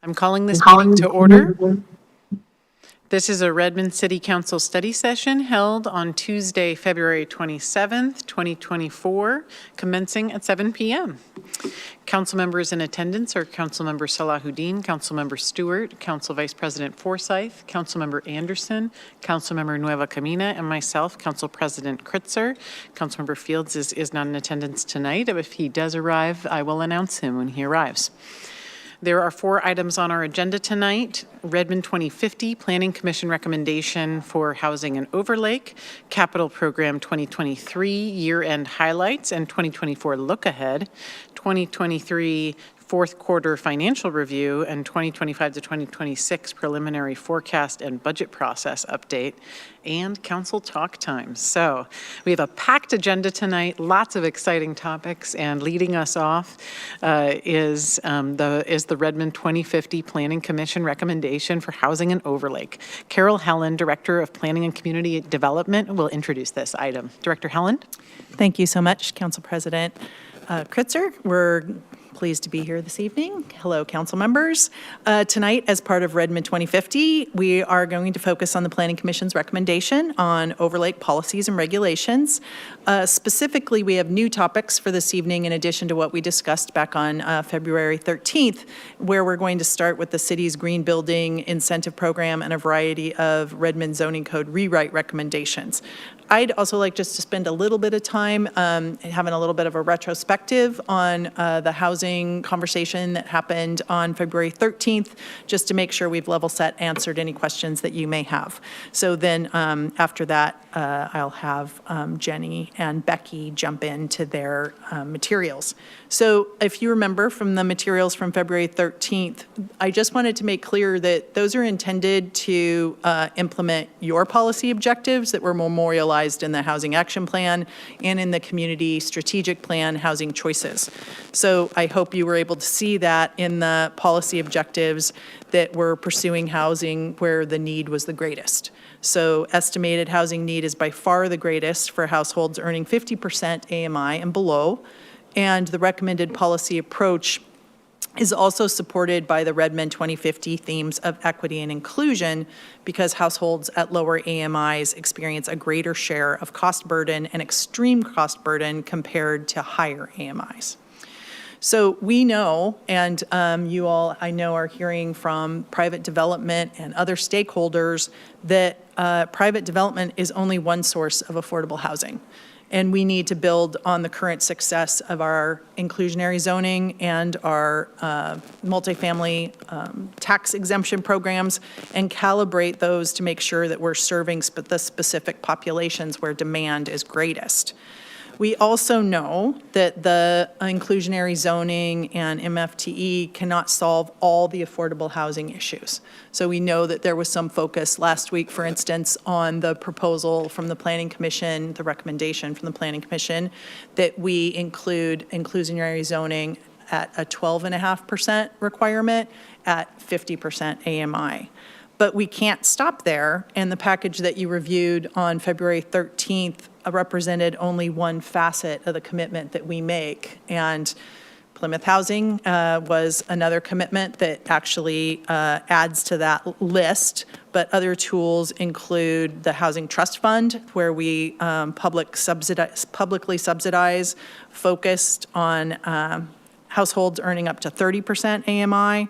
I'm calling this meeting to order. This is a Redmond City Council study session held on Tuesday, February 27th, 2024, commencing at 7 p.m. Council members in attendance are Councilmember Salahuddin, Councilmember Stewart, Council Vice President Forsyth, Councilmember Anderson, Councilmember Nueva Camina, and myself, Council President Kritzer. Councilmember Fields is not in attendance tonight. If he does arrive, I will announce him when he arrives. There are 4 items on our agenda tonight: Redmond 2050 Planning Commission recommendation for housing and overlake, Capital Program 2023 year-end highlights and 2024 look ahead, 2023 fourth quarter financial review, and 2025 to 2026 preliminary forecast and budget process update, and council talk time. So we have a packed agenda tonight, lots of exciting topics, and leading us off is the Redmond 2050 Planning Commission recommendation for housing and overlake. Carol Helen, Director of Planning and Community Development, will introduce this item. Director Helen. Thank you so much, Council President Kritzer. We're pleased to be here this evening. Hello, council members. Tonight, as part of Redmond 2050, we are going to focus on the Planning Commission's recommendation on overlake policies and regulations. Specifically, we have new topics for this evening in addition to what we discussed back on February 13th, where we're going to start with the city's green building incentive program and a variety of Redmond zoning code rewrite recommendations. I'd also like just to spend a little bit of time having a little bit of a retrospective on the housing conversation that happened on February 13th, just to make sure we've level set, answered any questions that you may have. So then after that, I'll have Jenny and Becky jump into their materials. So if you remember from the materials from February 13th, I just wanted to make clear that those are intended to implement your policy objectives that were memorialized in the Housing Action Plan and in the Community Strategic Plan Housing Choices. So I hope you were able to see that in the policy objectives that we're pursuing housing where the need was the greatest. So estimated housing need is by far the greatest for households earning 50% AMI and below, and the recommended policy approach is also supported by the Redmond 2050 themes of equity and inclusion, because households at lower AMIs experience a greater share of cost burden and extreme cost burden compared to higher AMIs. So we know, and you all, I know, are hearing from private development and other stakeholders that private development is only one source of affordable housing. And we need to build on the current success of our inclusionary zoning and our multifamily tax exemption programs and calibrate those to make sure that we're serving the specific populations where demand is greatest. We also know that the inclusionary zoning and MFTE cannot solve all the affordable housing issues. So we know that there was some focus last week, for instance, on the proposal from the Planning Commission, the recommendation from the Planning Commission, that we include inclusionary zoning at a 12.5% requirement at 50% AMI. But we can't stop there, and the package that you reviewed on February 13th represented only one facet of the commitment that we make. And Plymouth Housing was another commitment that actually adds to that list, but other tools include the Housing Trust Fund, where we publicly subsidize, focused on households earning up to 30% AMI.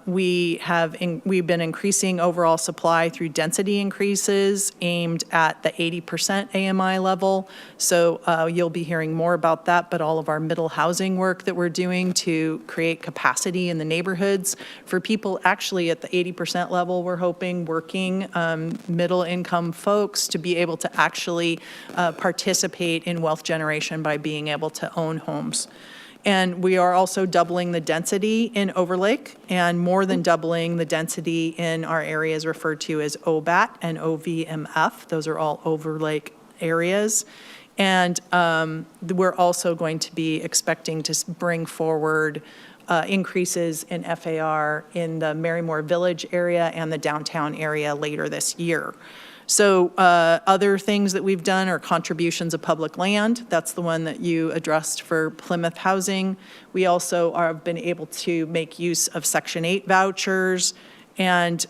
We've been increasing overall supply through density increases aimed at the 80% AMI level. So you'll be hearing more about that, but all of our middle housing work that we're doing to create capacity in the neighborhoods for people actually at the 80% level, we're hoping working middle income folks to be able to actually participate in wealth generation by being able to own homes. And we are also doubling the density in Overlake and more than doubling the density in our areas referred to as OBAT and OVMF. Those are all Overlake areas. And we're also going to be expecting to bring forward increases in FAR in the Marymore Village area and the downtown area later this year. So other things that we've done are contributions of public land. That's the one that you addressed for Plymouth Housing. We also have been able to make use of Section 8 vouchers and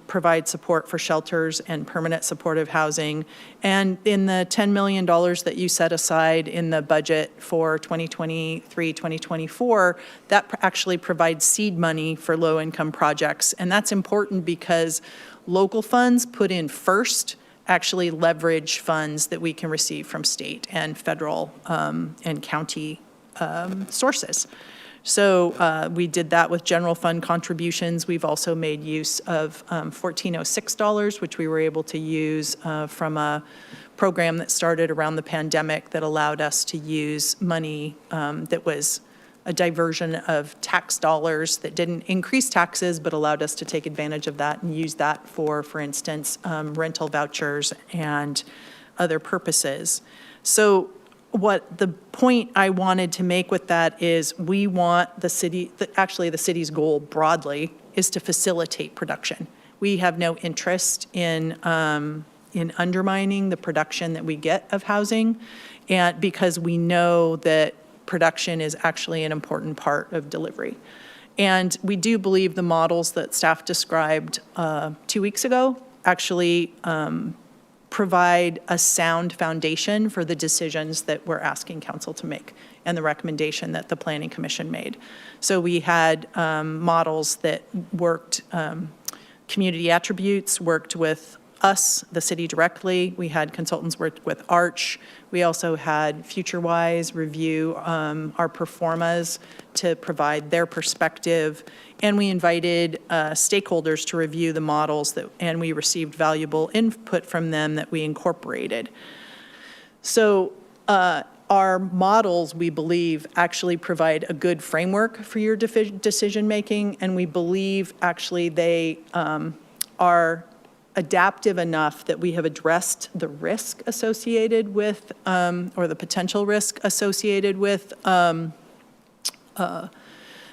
provide support for shelters and permanent supportive housing. And in the $10 million that you set aside in the budget for 2023, 2024, that actually provides seed money for low-income projects. And that's important because local funds put in first actually leverage funds that we can receive from state and federal and county sources. So we did that with general fund contributions. We've also made use of $1406, which we were able to use from a program that started around the pandemic that allowed us to use money that was a diversion of tax dollars that didn't increase taxes, but allowed us to take advantage of that and use that for instance, rental vouchers and other purposes. So what the point I wanted to make with that is we want the city, actually the city's goal broadly is to facilitate production. We have no interest in undermining the production that we get of housing, and because we know that production is actually an important part of delivery. And we do believe the models that staff described 2 weeks ago actually provide a sound foundation for the decisions that we're asking council to make and the recommendation that the Planning Commission made. So we had models that worked, community attributes, worked with us, the city directly. We had consultants work with Arch. We also had FutureWise review our performas to provide their perspective. And we invited stakeholders to review the models and we received valuable input from them that we incorporated. So our models, we believe, actually provide a good framework for your decision making, and we believe actually they are adaptive enough that we have addressed the risk associated with, or the potential risk associated with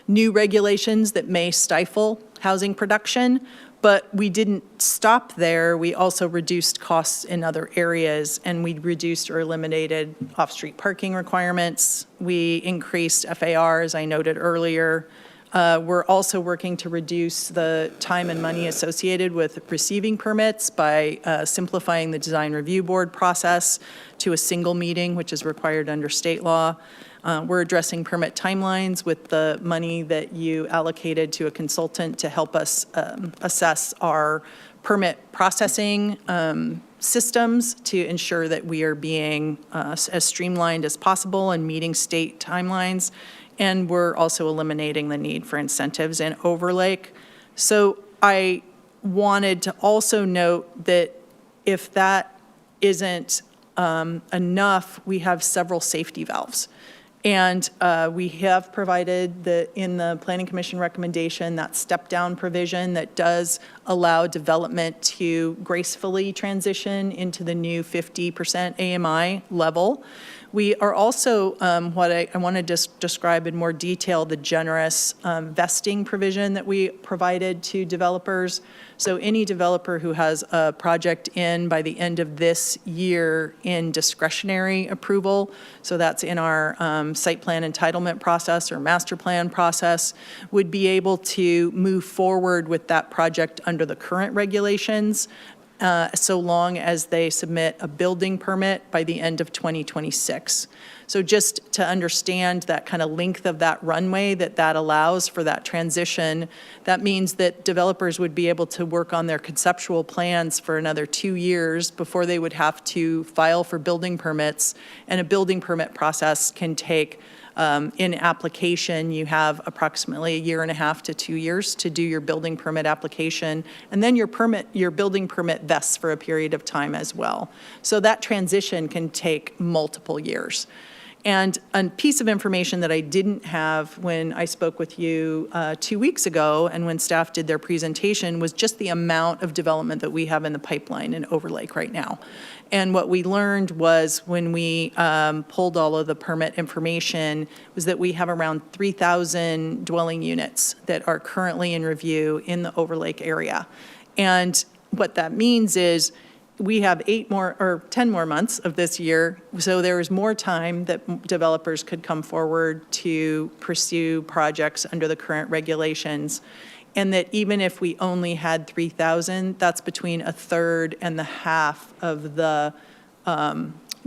new regulations that may stifle housing production. But we didn't stop there. We also reduced costs in other areas, and we reduced or eliminated off-street parking requirements. We increased FAR, as I noted earlier. We're also working to reduce the time and money associated with receiving permits by simplifying the design review board process to a single meeting, which is required under state law. We're addressing permit timelines with the money that you allocated to a consultant to help us assess our permit processing systems to ensure that we are being as streamlined as possible and meeting state timelines. And we're also eliminating the need for incentives in Overlake. So I wanted to also note that if that isn't enough, we have several safety valves. And we have provided in the Planning Commission recommendation that step-down provision that does allow development to gracefully transition into the new 50% AMI level. We are also, what I want to describe in more detail, the generous vesting provision that we provided to developers. So any developer who has a project in by the end of this year in discretionary approval, so that's in our site plan entitlement process or master plan process, would be able to move forward with that project under the current regulations, so long as they submit a building permit by the end of 2026. So just to understand that kind of length of that runway that allows for that transition, that means that developers would be able to work on their conceptual plans for another 2 years before they would have to file for building permits. And a building permit process can take, in application, you have approximately 1.5 to 2 years to do your building permit application, and then your building permit vests for a period of time as well. So that transition can take multiple years. And a piece of information that I didn't have when I spoke with you 2 weeks ago and when staff did their presentation was just the amount of development that we have in the pipeline in Overlake right now. And what we learned was when we pulled all of the permit information was that we have around 3,000 dwelling units that are currently in review in the Overlake area. And what that means is we have 10 more months of this year, so there is more time that developers could come forward to pursue projects under the current regulations. And that even if we only had 3,000, that's between a third and the half of the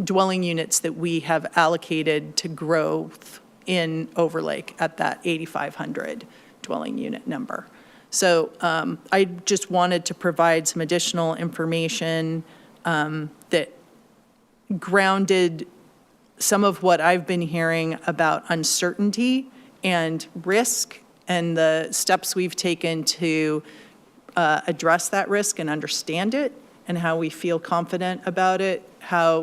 dwelling units that we have allocated to growth in Overlake at that 8,500 dwelling unit number. So I just wanted to provide some additional information that grounded some of what I've been hearing about uncertainty and risk and the steps we've taken to address that risk and understand it, and how we feel confident about it,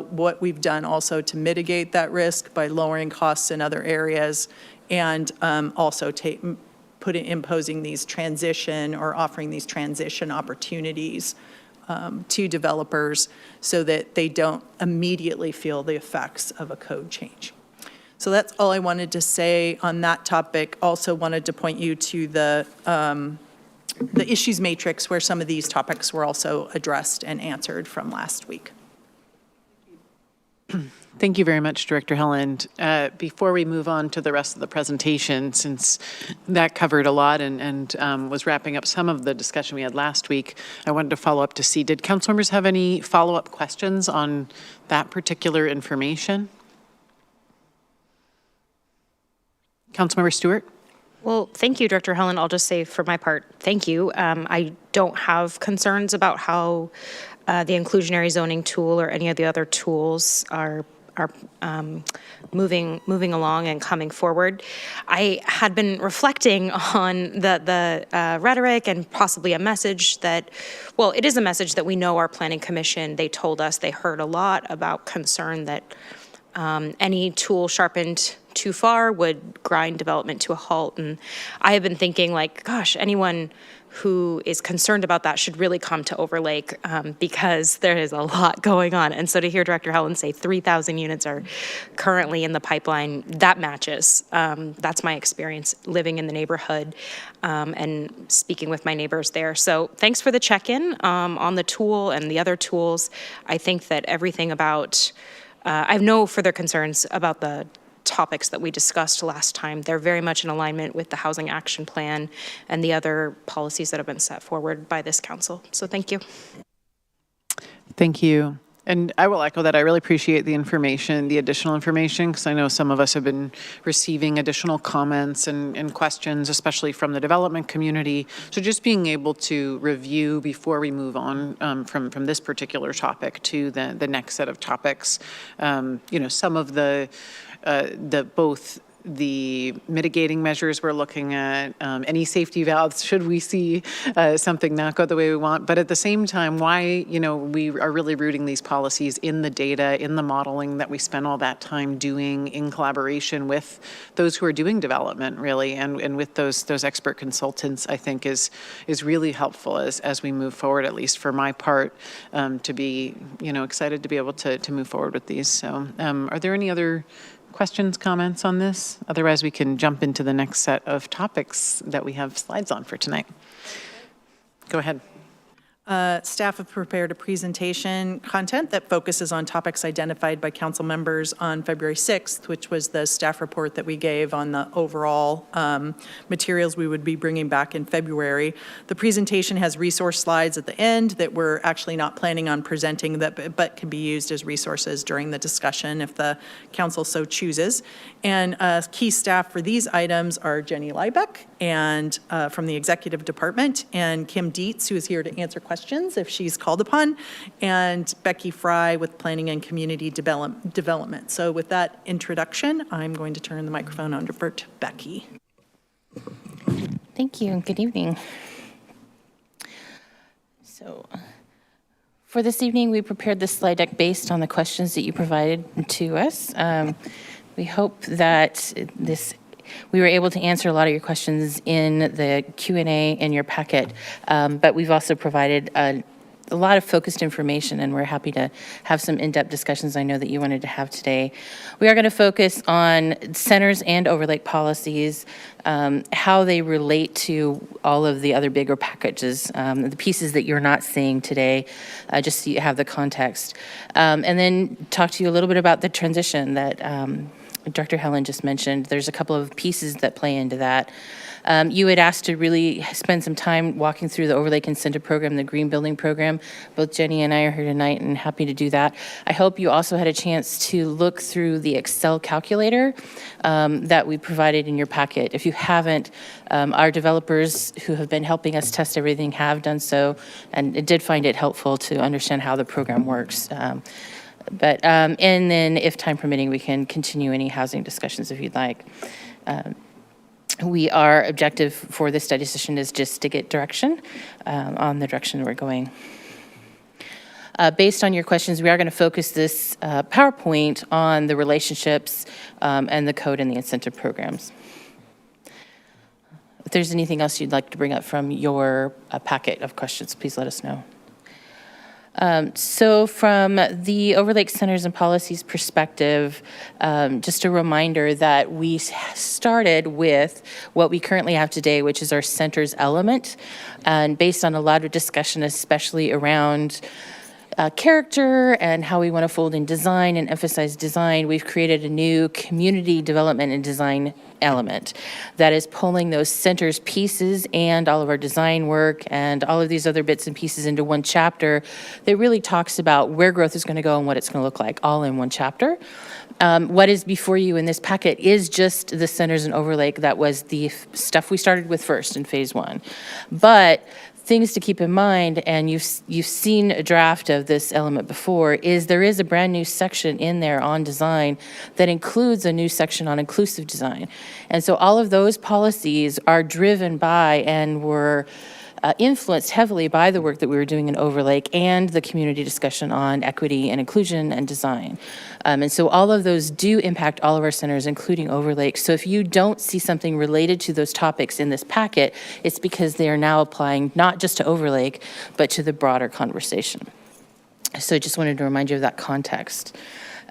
what we've done also to mitigate that risk by lowering costs in other areas, and also imposing these transition or offering these transition opportunities to developers so that they don't immediately feel the effects of a code change. So that's all I wanted to say on that topic. Also wanted to point you to the issues matrix where some of these topics were also addressed and answered from last week. Thank you very much, Director Helland. Before we move on to the rest of the presentation, since that covered a lot and was wrapping up some of the discussion we had last week, I wanted to follow up to see, did council members have any follow-up questions on that particular information? Councilmember Stewart? Well, thank you, Director Helen. I'll just say for my part, thank you. I don't have concerns about how the inclusionary zoning tool or any of the other tools are moving along and coming forward. I had been reflecting on the rhetoric and possibly a message that, well, it is a message that we know our planning commission, they told us they heard a lot about concern that any tool sharpened too far would grind development to a halt. And I have been thinking, like, gosh, anyone who is concerned about that should really come to Overlake because there is a lot going on. And so to hear Director Helen say 3,000 units are currently in the pipeline, that matches. That's my experience living in the neighborhood and speaking with my neighbors there. So thanks for the check-in on the tool and the other tools. I think that everything about, I have no further concerns about the topics that we discussed last time. They're very much in alignment with the Housing Action Plan and the other policies that have been set forward by this council. So thank you. Thank you. And I will echo that. I really appreciate the information, the additional information, because I know some of us have been receiving additional comments and questions, especially from the development community. So just being able to review before we move on from this particular topic to the next set of topics, some of the both the mitigating measures we're looking at, any safety valves should we see something not go the way we want, but at the same time, why, we are really rooting these policies in the data, in the modeling that we spend all that time doing in collaboration with those who are doing development, really, and with those expert consultants, I think is really helpful as we move forward, at least for my part, to be, excited to be able to move forward with these. So are there any other questions, comments on this? Otherwise, we can jump into the next set of topics that we have slides on for tonight. Go ahead. Staff have prepared a presentation content that focuses on topics identified by council members on February 6th, which was the staff report that we gave on the overall materials we would be bringing back in February. The presentation has resource slides at the end that we're actually not planning on presenting, but can be used as resources during the discussion if the council so chooses. And key staff for these items are Jenny Liebeck and from the executive department, and Kim Dietz, who is here to answer questions if she's called upon, and Becky Fry with Planning and Community Development. So with that introduction, I'm going to turn the microphone over to Becky. Thank you and good evening. So for this evening, we prepared this slide deck based on the questions that you provided to us. We hope that we were able to answer a lot of your questions in the Q&A in your packet, but we've also provided a lot of focused information, and we're happy to have some in-depth discussions I know that you wanted to have today. We are going to focus on centers and Overlake policies, how they relate to all of the other bigger packages, the pieces that you're not seeing today, just so you have the context. And then talk to you a little bit about the transition that Director Helen just mentioned. There's a couple of pieces that play into that. You had asked to really spend some time walking through the Overlake Incentive Program, the Green Building Program. Both Jenny and I are here tonight and happy to do that. I hope you also had a chance to look through the Excel calculator that we provided in your packet. If you haven't, our developers who have been helping us test everything have done so, and it did find it helpful to understand how the program works. And then if time permitting, we can continue any housing discussions if you'd like. Our objective for this study session is just to get direction on the direction we're going. Based on your questions, we are going to focus this PowerPoint on the relationships and the code and the incentive programs. If there's anything else you'd like to bring up from your packet of questions, please let us know. So from the Overlake Centers and Policies perspective, just a reminder that we started with what we currently have today, which is our centers element. And based on a lot of discussion, especially around character and how we want to fold in design and emphasize design, we've created a new community development and design element that is pulling those centers pieces and all of our design work and all of these other bits and pieces into one chapter that really talks about where growth is going to go and what it's going to look like, all in one chapter. What is before you in this packet is just the centers and Overlake. That was the stuff we started with first in phase 1. But things to keep in mind, and you've seen a draft of this element before, is there is a brand new section in there on design that includes a new section on inclusive design. And so all of those policies are driven by and were influenced heavily by the work that we were doing in Overlake and the community discussion on equity and inclusion and design. And so all of those do impact all of our centers, including Overlake. So if you don't see something related to those topics in this packet, it's because they are now applying not just to Overlake, but to the broader conversation. So I just wanted to remind you of that context.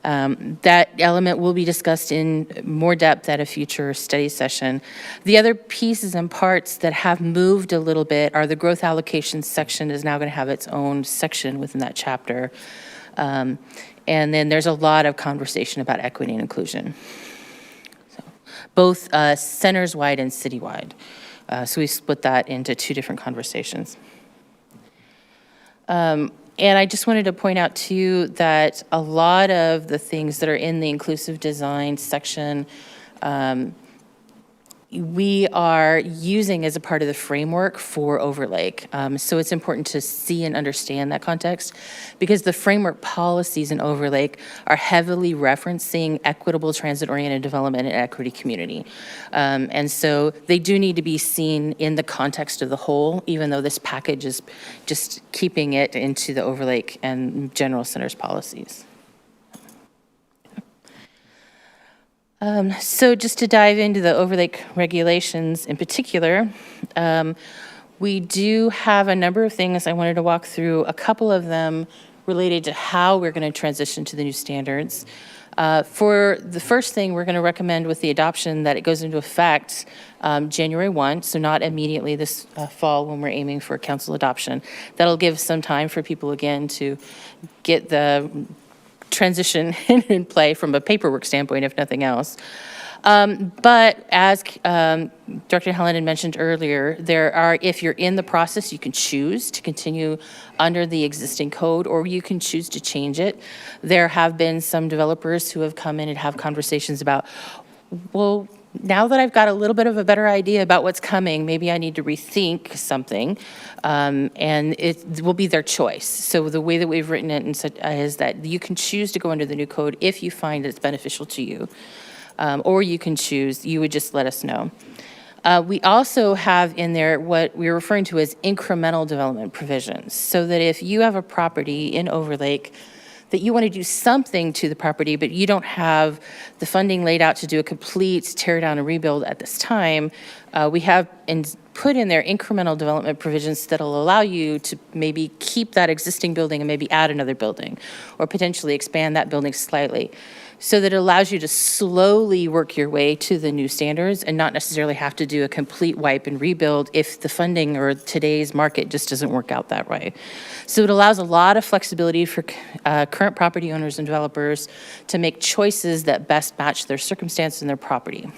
That element will be discussed in more depth at a future study session. The other pieces and parts that have moved a little bit are the growth allocation section is now going to have its own section within that chapter. And then there's a lot of conversation about equity and inclusion, so, both centers-wide and citywide. So we split that into 2 different conversations. And I just wanted to point out to you that a lot of the things that are in the inclusive design section, we are using as a part of the framework for Overlake. So it's important to see and understand that context because the framework policies in Overlake are heavily referencing equitable transit-oriented development and equity community. And so they do need to be seen in the context of the whole, even though this package is just keeping it into the Overlake and general centers policies. So just to dive into the Overlake regulations in particular, we do have a number of things I wanted to walk through, a couple of them related to how we're going to transition to the new standards. For the first thing, we're going to recommend with the adoption that it goes into effect January 1, so not immediately this fall when we're aiming for council adoption. That'll give some time for people again to get the transition in play from a paperwork standpoint, if nothing else. But as Dr. Helen had mentioned earlier, if you're in the process, you can choose to continue under the existing code, or you can choose to change it. There have been some developers who have come in and have conversations about, well, now that I've got a little bit of a better idea about what's coming, maybe I need to rethink something, and it will be their choice. So the way that we've written it is that you can choose to go under the new code if you find it's beneficial to you, or you can choose, you would just let us know. We also have in there what we're referring to as incremental development provisions, so that if you have a property in Overlake that you want to do something to the property, but you don't have the funding laid out to do a complete tear down and rebuild at this time, we have put in there incremental development provisions that'll allow you to maybe keep that existing building and maybe add another building, or potentially expand that building slightly. so that it allows you to slowly work your way to the new standards and not necessarily have to do a complete wipe and rebuild if the funding or today's market just doesn't work out that way. So it allows a lot of flexibility for current property owners and developers to make choices that best match their circumstance and their property.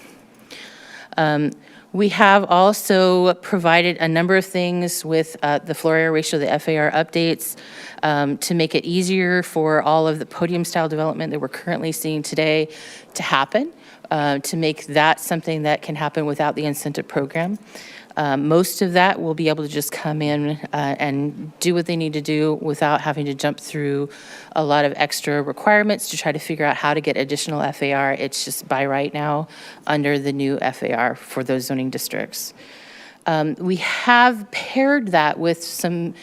We have also provided a number of things with the floor area ratio, the FAR updates, to make it easier for all of the podium-style development that we're currently seeing today to happen, to make that something that can happen without the incentive program. Most of that will be able to just come in and do what they need to do without having to jump through a lot of extra requirements to try to figure out how to get additional FAR. It's just by right now under the new FAR for those zoning districts. We have paired that with some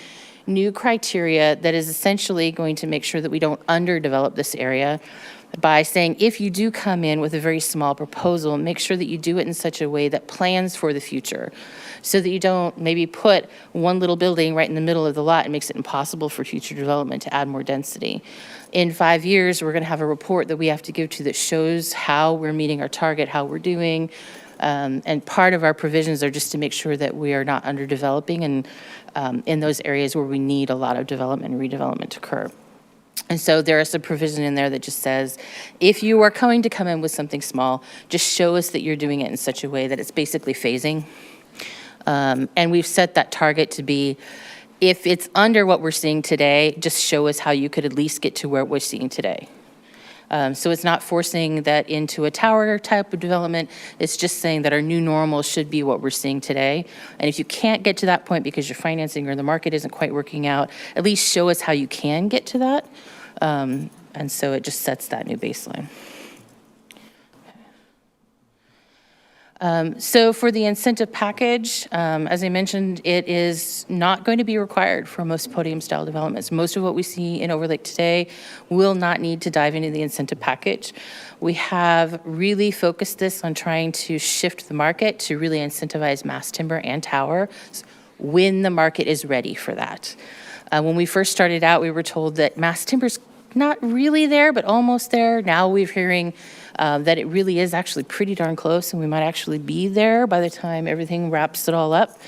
new criteria that is essentially going to make sure that we don't underdevelop this area by saying, if you do come in with a very small proposal, make sure that you do it in such a way that plans for the future, so that you don't maybe put one little building right in the middle of the lot and makes it impossible for future development to add more density. In 5 years, we're going to have a report that we have to give to that shows how we're meeting our target, how we're doing, and part of our provisions are just to make sure that we are not underdeveloping and in those areas where we need a lot of development and redevelopment to occur. And so there is a provision in there that just says, if you are going to come in with something small, just show us that you're doing it in such a way that it's basically phasing. And we've set that target to be, if it's under what we're seeing today, just show us how you could at least get to where we're seeing today. So it's not forcing that into a tower type of development. It's just saying that our new normal should be what we're seeing today. And if you can't get to that point because your financing or the market isn't quite working out, at least show us how you can get to that. And so it just sets that new baseline. So for the incentive package, as I mentioned, it is not going to be required for most podium-style developments. Most of what we see in Overlake today will not need to dive into the incentive package. We have really focused this on trying to shift the market to really incentivize mass timber and tower when the market is ready for that. When we first started out, we were told that mass timber's not really there, but almost there. Now we're hearing that it really is actually pretty darn close, and we might actually be there by the time everything wraps it all up.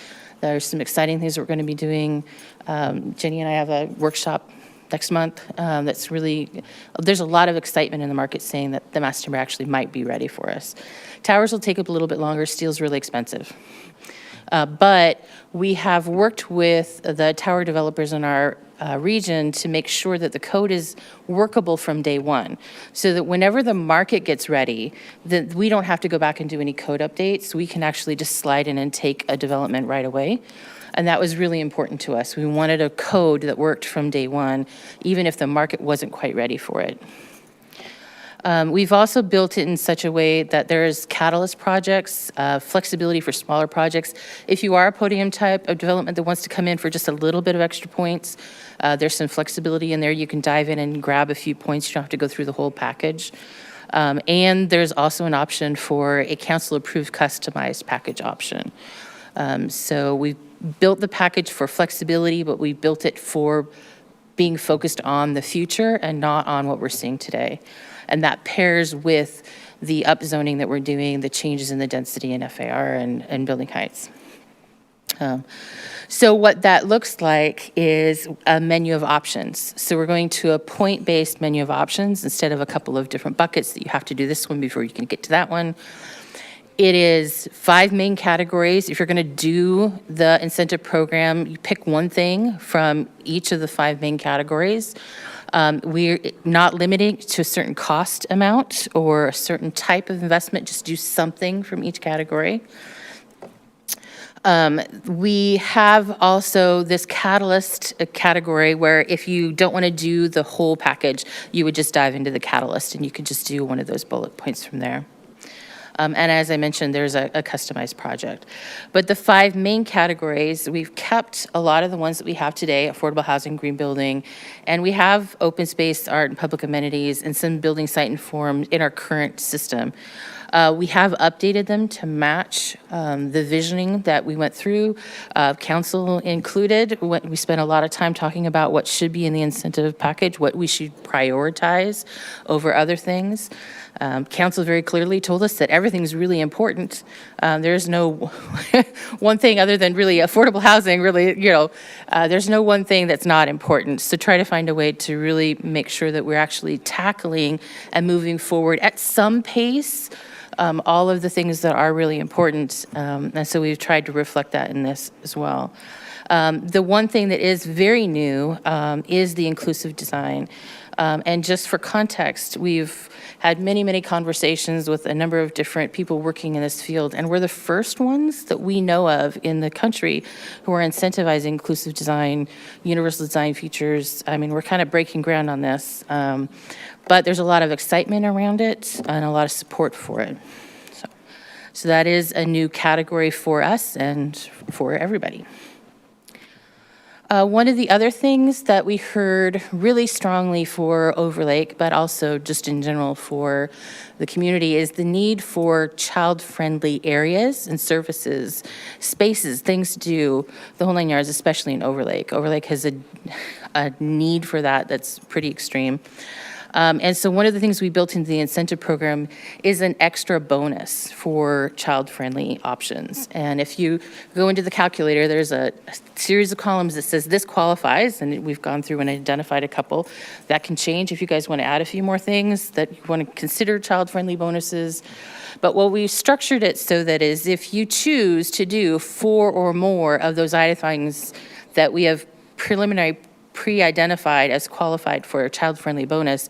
There's some exciting things that we're going to be doing. Jenny and I have a workshop next month that's really, there's a lot of excitement in the market saying that the mass timber actually might be ready for us. Towers will take up a little bit longer. Steel's really expensive. But we have worked with the tower developers in our region to make sure that the code is workable from day one, so that whenever the market gets ready, that we don't have to go back and do any code updates. We can actually just slide in and take a development right away. And that was really important to us. We wanted a code that worked from day one, even if the market wasn't quite ready for it. We've also built it in such a way that there's catalyst projects, flexibility for smaller projects. If you are a podium type of development that wants to come in for just a little bit of extra points, there's some flexibility in there. You can dive in and grab a few points. You don't have to go through the whole package. And there's also an option for a council-approved customized package option. So we've built the package for flexibility, but we built it for being focused on the future and not on what we're seeing today. And that pairs with the upzoning that we're doing, the changes in the density in FAR and building heights. So what that looks like is a menu of options. So we're going to a point-based menu of options instead of a couple of different buckets that you have to do this one before you can get to that one. It is 5 main categories. If you're going to do the incentive program, you pick one thing from each of the 5 main categories. We're not limiting to a certain cost amount or a certain type of investment, just do something from each category. We have also this catalyst category where if you don't want to do the whole package, you would just dive into the catalyst and you could just do one of those bullet points from there. And as I mentioned, there's a customized project. But the 5 main categories, we've kept a lot of the ones that we have today, affordable housing, green building, and we have open space, art, and public amenities, and some building site and form in our current system. We have updated them to match the visioning that we went through, council included. We spent a lot of time talking about what should be in the incentive package, what we should prioritize over other things. Council very clearly told us that everything's really important. There's no one thing other than really affordable housing, really, there's no one thing that's not important. So try to find a way to really make sure that we're actually tackling and moving forward at some pace all of the things that are really important. And so we've tried to reflect that in this as well. The one thing that is very new is the inclusive design. And just for context, we've had many, many conversations with a number of different people working in this field, and we're the first ones that we know of in the country who are incentivizing inclusive design, universal design features. I mean, we're kind of breaking ground on this, but there's a lot of excitement around it and a lot of support for it. So that is a new category for us and for everybody. One of the other things that we heard really strongly for Overlake, but also just in general for the community, is the need for child-friendly areas and services, spaces, things to do, the whole 9 yards, especially in Overlake. Overlake has a need for that that's pretty extreme. And so one of the things we built into the incentive program is an extra bonus for child-friendly options. And if you go into the calculator, there's a series of columns that says this qualifies, and we've gone through and identified a couple. That can change if you guys want to add a few more things that you want to consider child-friendly bonuses. But what we structured it so that is if you choose to do 4 or more of those items that we have pre-identified as qualified for a child-friendly bonus,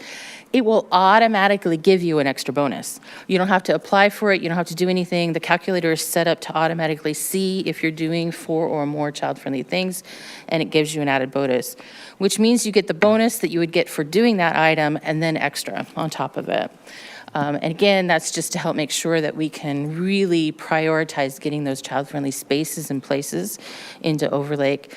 it will automatically give you an extra bonus. You don't have to apply for it. You don't have to do anything. The calculator is set up to automatically see if you're doing 4 or more child-friendly things, and it gives you an added bonus, which means you get the bonus that you would get for doing that item and then extra on top of it. And again, that's just to help make sure that we can really prioritize getting those child-friendly spaces and places into Overlake.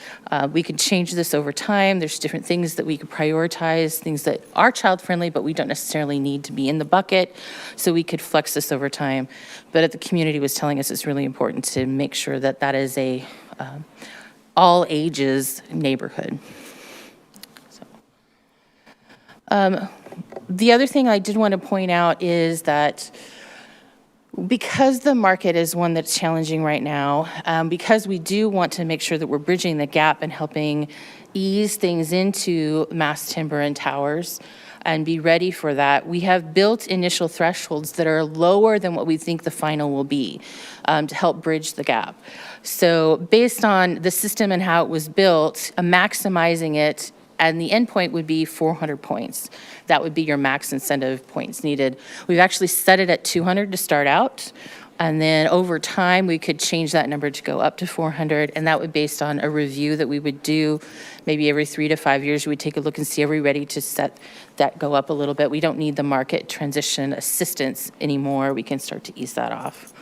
We could change this over time. There's different things that we could prioritize, things that are child-friendly, but we don't necessarily need to be in the bucket, so we could flex this over time. But the community was telling us it's really important to make sure that that is a all ages neighborhood. The other thing I did want to point out is that because the market is one that's challenging right now, because we do want to make sure that we're bridging the gap and helping ease things into mass timber and towers and be ready for that, we have built initial thresholds that are lower than what we think the final will be to help bridge the gap. So based on the system and how it was built, maximizing it, and the endpoint would be 400 points. That would be your max incentive points needed. We've actually set it at 200 to start out, and then over time, we could change that number to go up to 400, and that would be based on a review that we would do maybe every 3 to 5 years. We'd take a look and see, are we ready to set that go up a little bit? We don't need the market transition assistance anymore. We can start to ease that off.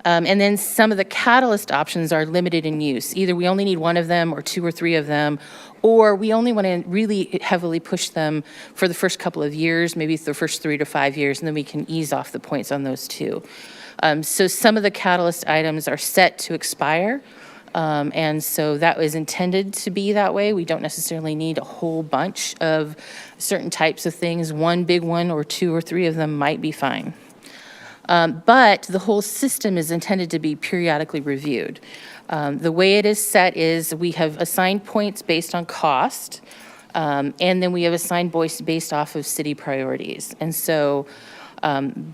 And then some of the catalyst options are limited in use. Either we only need 1 of them or 2 or 3 of them, or we only want to really heavily push them for the first couple of years, maybe the first 3 to 5 years, and then we can ease off the points on those 2. So some of the catalyst items are set to expire, and so that was intended to be that way. We don't necessarily need a whole bunch of certain types of things. 1 big one or 2 or 3 of them might be fine. But the whole system is intended to be periodically reviewed. The way it is set is we have assigned points based on cost, and then we have assigned points based off of city priorities. And so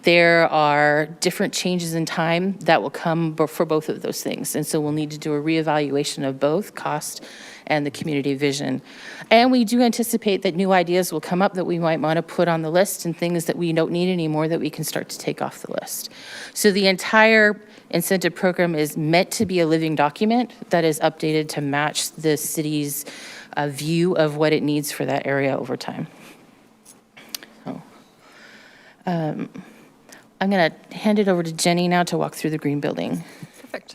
there are different changes in time that will come for both of those things. And so we'll need to do a reevaluation of both cost and the community vision. And we do anticipate that new ideas will come up that we might want to put on the list and things that we don't need anymore that we can start to take off the list. So the entire incentive program is meant to be a living document that is updated to match the city's view of what it needs for that area over time. So, I'm going to hand it over to Jenny now to walk through the green building. Perfect.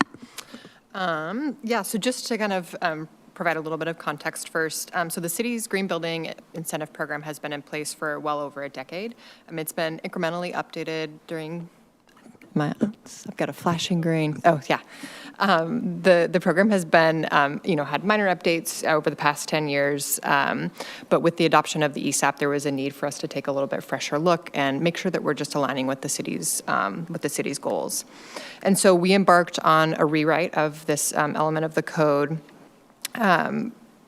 Yeah, so just to kind of provide a little bit of context first. So the city's green building incentive program has been in place for well over a decade. It's been incrementally updated during I've got a flashing green. Oh, yeah. The program has been, had minor updates over the past 10 years, but with the adoption of the ESAP, there was a need for us to take a little bit fresher look and make sure that we're just aligning with the city's goals. And so we embarked on a rewrite of this element of the code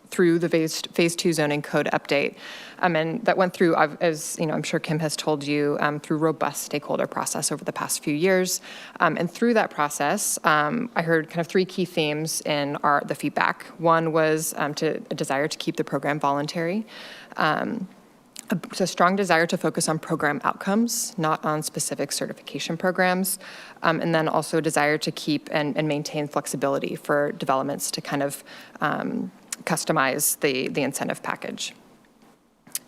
through the Phase 2 zoning code update. And that went through, as I'm sure Kim has told you, through robust stakeholder process over the past few years. And through that process, I heard kind of three key themes in the feedback. One was a desire to keep the program voluntary. It's a strong desire to focus on program outcomes, not on specific certification programs, and then also a desire to keep and maintain flexibility for developments to kind of customize the incentive package.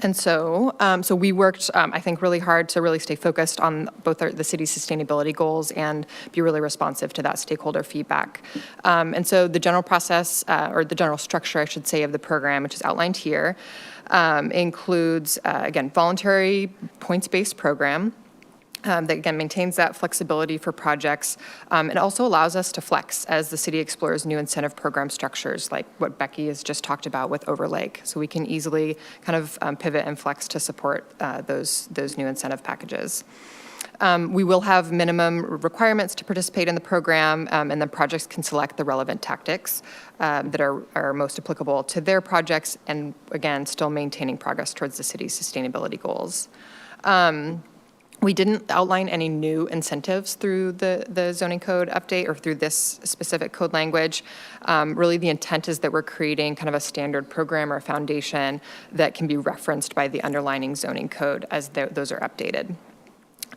And so we worked, I think, really hard to really stay focused on both the city's sustainability goals and be really responsive to that stakeholder feedback. And so the general process, or the general structure, I should say, of the program, which is outlined here, includes, again, voluntary points-based program, that again maintains that flexibility for projects. It also allows us to flex as the city explores new incentive program structures like what Becky has just talked about with Overlake. So we can easily kind of pivot and flex to support those new incentive packages. We will have minimum requirements to participate in the program, and then projects can select the relevant tactics that are most applicable to their projects, and again, still maintaining progress towards the city's sustainability goals. We didn't outline any new incentives through the zoning code update or through this specific code language. Really, the intent is that we're creating kind of a standard program or a foundation that can be referenced by the underlying zoning code as those are updated.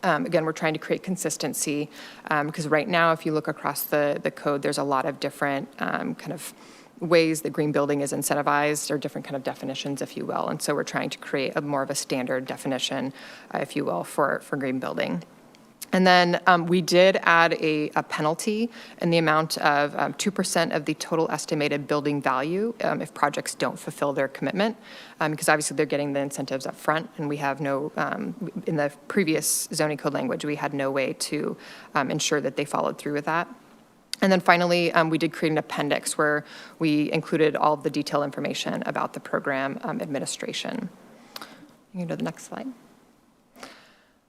Again, we're trying to create consistency because right now, if you look across the code, there's a lot of different kind of ways that green building is incentivized, or different kind of definitions, if you will. And so we're trying to create more of a standard definition, if you will, for green building. And then we did add a penalty in the amount of 2% of the total estimated building value if projects don't fulfill their commitment, because obviously they're getting the incentives up front, and we have no, in the previous zoning code language, we had no way to ensure that they followed through with that. And then finally, we did create an appendix where we included all of the detailed information about the program administration. You can go to the next slide.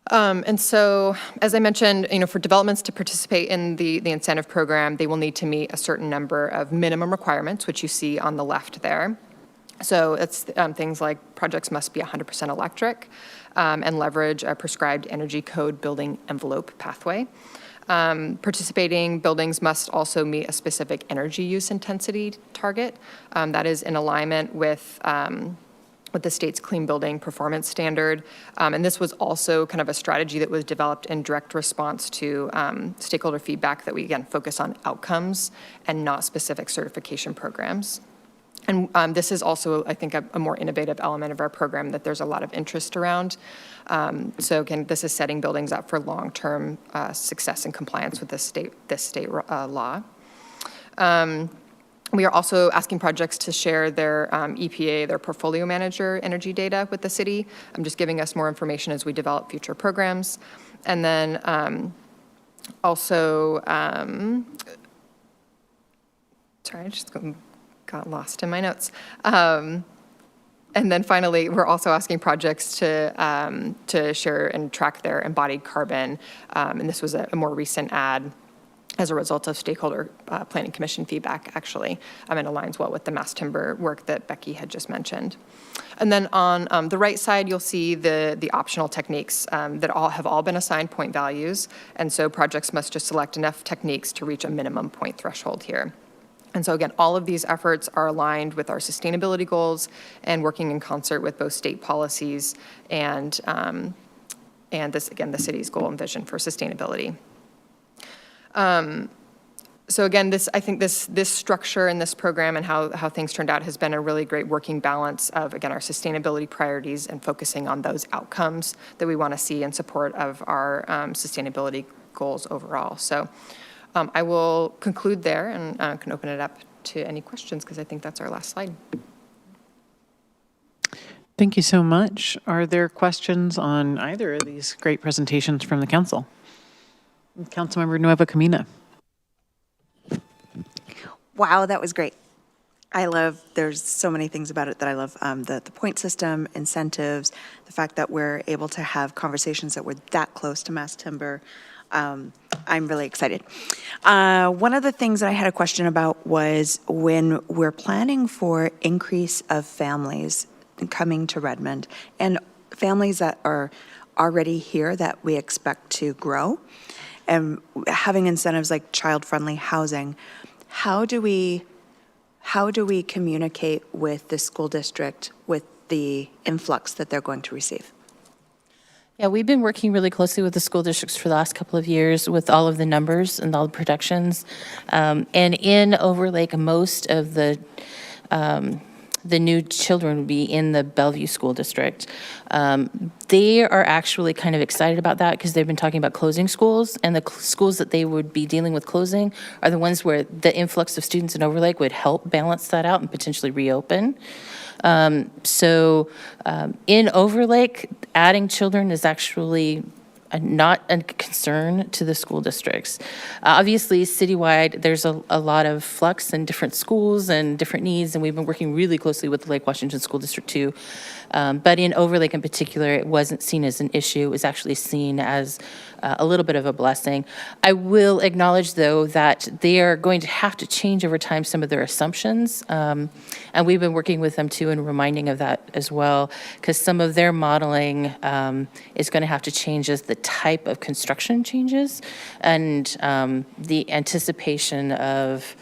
And so, as I mentioned, for developments to participate in the incentive program, they will need to meet a certain number of minimum requirements, which you see on the left there. So it's things like projects must be 100% electric and leverage a prescribed energy code building envelope pathway. Participating buildings must also meet a specific energy use intensity target that is in alignment with the state's clean building performance standard. And this was also kind of a strategy that was developed in direct response to stakeholder feedback that we, again, focus on outcomes and not specific certification programs. And this is also, I think, a more innovative element of our program that there's a lot of interest around. So again, this is setting buildings up for long-term success and compliance with this state law. We are also asking projects to share their EPA, their portfolio manager energy data with the city. Just giving us more information as we develop future programs. And then also, sorry, I just got lost in my notes. And then finally, we're also asking projects to share and track their embodied carbon. And this was a more recent ad as a result of stakeholder planning commission feedback, actually, and aligns well with the mass timber work that Becky had just mentioned. And then on the right side, you'll see the optional techniques that have all been assigned point values. And so projects must just select enough techniques to reach a minimum point threshold here. And so again, all of these efforts are aligned with our sustainability goals and working in concert with both state policies and this, again, the city's goal and vision for sustainability. So again, I think this structure in this program and how things turned out has been a really great working balance of, again, our sustainability priorities and focusing on those outcomes that we want to see in support of our sustainability goals overall. So I will conclude there and can open it up to any questions because I think that's our last slide. Thank you so much. Are there questions on either of these great presentations from the council? Councilmember Nueva Camina. Wow, that was great. There's so many things about it that I love. The point system, incentives, the fact that we're able to have conversations that we're that close to mass timber. I'm really excited. One of the things that I had a question about was when we're planning for increase of families coming to Redmond and families that are already here that we expect to grow and having incentives like child-friendly housing, how do we communicate with the school district with the influx that they're going to receive? Yeah, we've been working really closely with the school districts for the last couple of years with all of the numbers and all the projections. And in Overlake, most of the new children would be in the Bellevue School District. They are actually kind of excited about that because they've been talking about closing schools, and the schools that they would be dealing with closing are the ones where the influx of students in Overlake would help balance that out and potentially reopen. So in Overlake, adding children is actually not a concern to the school districts. Obviously, citywide, there's a lot of flux in different schools and different needs, and we've been working really closely with the Lake Washington School District too. But in Overlake in particular, it wasn't seen as an issue. It was actually seen as a little bit of a blessing. I will acknowledge, though, that they are going to have to change over time some of their assumptions. And we've been working with them too and reminding of that as well, because some of their modeling is going to have to change as the type of construction changes and the anticipation of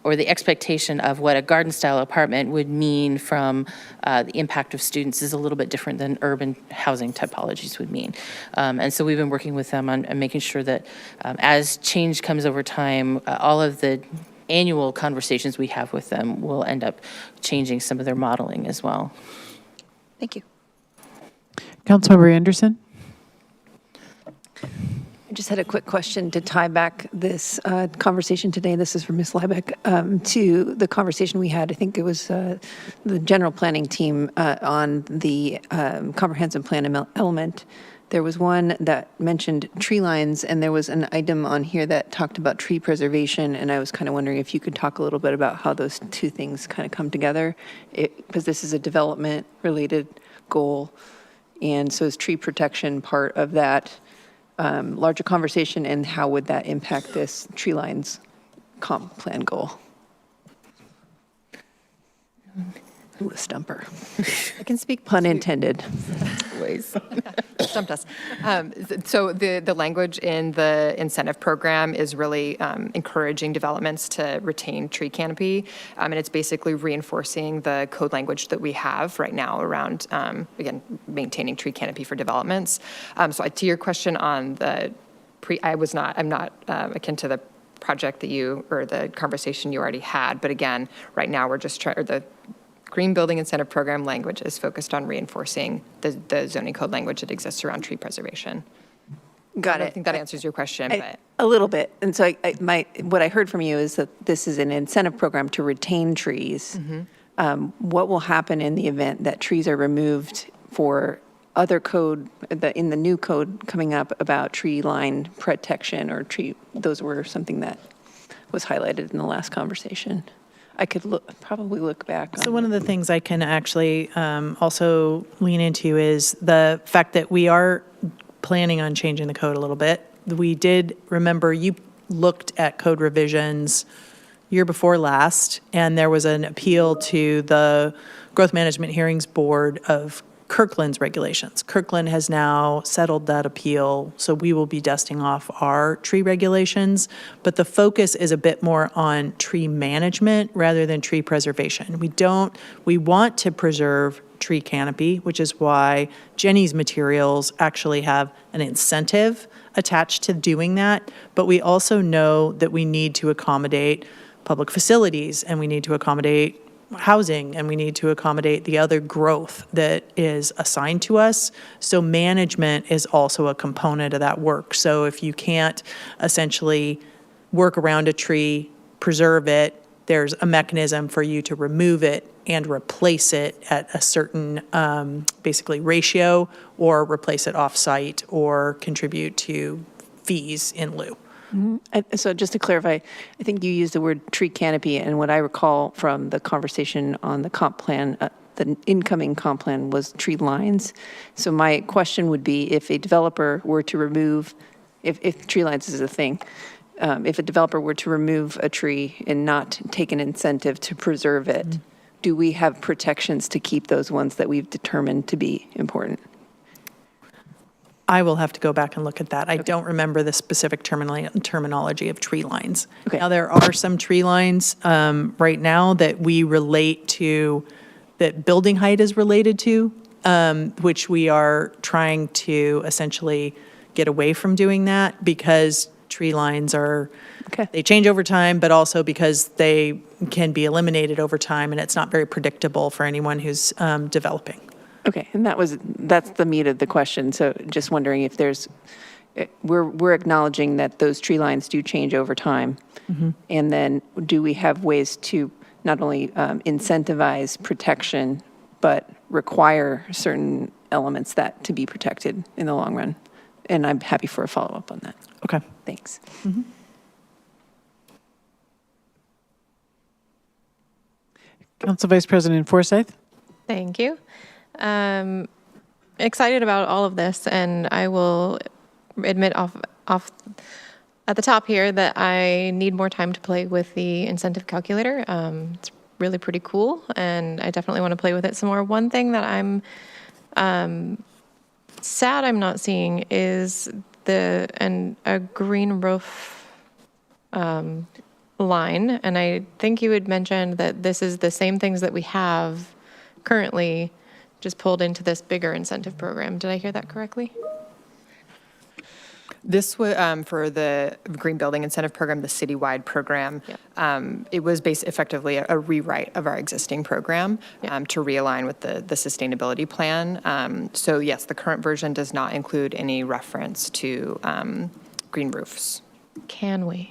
or the expectation of what a garden-style apartment would mean from the impact of students is a little bit different than urban housing typologies would mean. And so we've been working with them on making sure that as change comes over time, all of the annual conversations we have with them will end up changing some of their modeling as well. Thank you. Councilmember Anderson. I just had a quick question to tie back this conversation today. This is from Ms. Liebeck, to the conversation we had. I think it was the general planning team on the comprehensive plan element. There was one that mentioned tree lines, and there was an item on here that talked about tree preservation, and I was kind of wondering if you could talk a little bit about how those two things kind of come together, because this is a development-related goal, and so is tree protection part of that larger conversation, and how would that impact this tree lines comp plan goal? Ooh, a stumper. I can speak Pun intended. ways. Stumped us. So the language in the incentive program is really encouraging developments to retain tree canopy, and it's basically reinforcing the code language that we have right now around, again, maintaining tree canopy for developments. So to your question on the I'm not akin to the project that you, or the conversation you already had, but again, right now we're just trying, the Green Building Incentive Program language is focused on reinforcing the zoning code language that exists around tree preservation. Got it. I think that answers your question, but. A little bit. And so what I heard from you is that this is an incentive program to retain trees. What will happen in the event that trees are removed for other code, in the new code coming up about tree line protection or tree, those were something that was highlighted in the last conversation. I could probably look back. So one of the things I can actually also lean into is the fact that we are planning on changing the code a little bit. We did, remember, you looked at code revisions year before last, and there was an appeal to the Growth Management Hearings Board of Kirkland's regulations. Kirkland has now settled that appeal, so we will be dusting off our tree regulations, but the focus is a bit more on tree management rather than tree preservation. We want to preserve tree canopy, which is why Jenny's materials actually have an incentive attached to doing that, but we also know that we need to accommodate public facilities, and we need to accommodate housing, and we need to accommodate the other growth that is assigned to us. So management is also a component of that work. So if you can't essentially work around a tree, preserve it, there's a mechanism for you to remove it and replace it at a certain basically ratio, or replace it off-site, or contribute to fees in lieu. So just to clarify, I think you used the word tree canopy, and what I recall from the conversation on the comp plan, the incoming comp plan was tree lines. So my question would be, if a developer were to remove, if tree lines is a thing, if a developer were to remove a tree and not take an incentive to preserve it, do we have protections to keep those ones that we've determined to be important? I will have to go back and look at that. I don't remember the specific terminology of tree lines. Okay. Now, there are some tree lines right now that we relate to, that building height is related to, which we are trying to essentially get away from doing that, because tree lines are, Okay. they change over time, but also because they can be eliminated over time, and it's not very predictable for anyone who's developing. Okay, and that's the meat of the question. So just wondering if we're acknowledging that those tree lines do change over time. And then do we have ways to not only incentivize protection, but require certain elements that to be protected in the long run? And I'm happy for a follow-up on that. Okay. Thanks. Council Vice President Forsyth? Thank you. Excited about all of this, and I will admit off at the top here that I need more time to play with the incentive calculator. It's really pretty cool, and I definitely want to play with it some more. One thing that I'm sad I'm not seeing is a green roof line, and I think you had mentioned that this is the same things that we have currently, just pulled into this bigger incentive program. Did I hear that correctly? This was for the Green Building Incentive Program, the citywide program. It was effectively a rewrite of our existing program to realign with the sustainability plan. So yes, the current version does not include any reference to green roofs. Can we?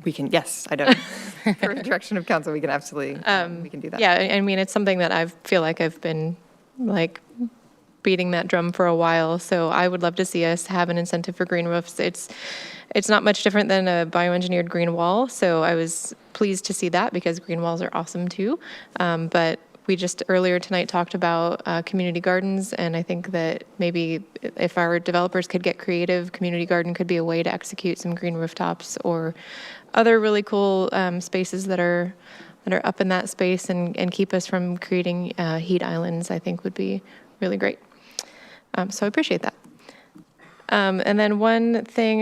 We can, yes, I don't. For the direction of council, we can absolutely, we can do that. Yeah, I mean, it's something that I feel like I've been like beating that drum for a while. So I would love to see us have an incentive for green roofs. It's not much different than a bioengineered green wall. So I was pleased to see that, because green walls are awesome too. But we just earlier tonight talked about community gardens, and I think that maybe if our developers could get creative, community garden could be a way to execute some green rooftops or other really cool spaces that are up in that space and keep us from creating heat islands, I think would be really great. So I appreciate that. And then one thing,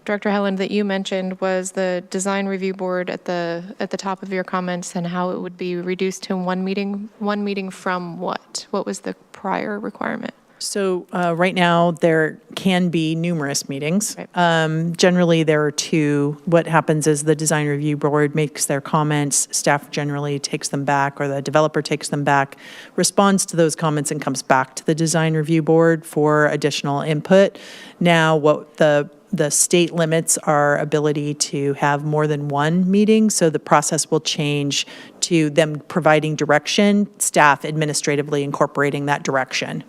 Director Helland, that you mentioned was the design review board at the top of your comments, and how it would be reduced to one meeting from what? What was the prior requirement? So right now, there can be numerous meetings. Right. Generally, there are two. What happens is the design review board makes their comments, staff generally takes them back, or the developer takes them back, responds to those comments, and comes back to the design review board for additional input. Now, what the state limits our ability to have more than one meeting, so the process will change to them providing direction, staff administratively incorporating that direction.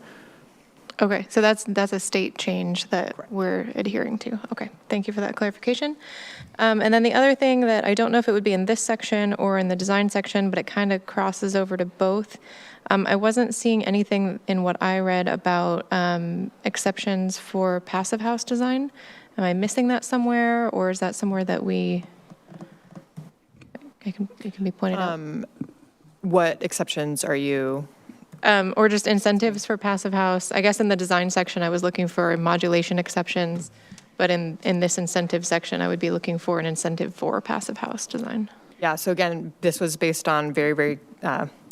Okay, so that's a state change that we're adhering to. Okay, thank you for that clarification. And then the other thing that I don't know if it would be in this section or in the design section, but it kind of crosses over to both. I wasn't seeing anything in what I read about exceptions for passive house design. Am I missing that somewhere, or is that somewhere that it can be pointed out? What exceptions are you? Or just incentives for passive house. I guess in the design section, I was looking for modulation exceptions, but in this incentive section, I would be looking for an incentive for passive house design. Yeah, so again, this was based on very, very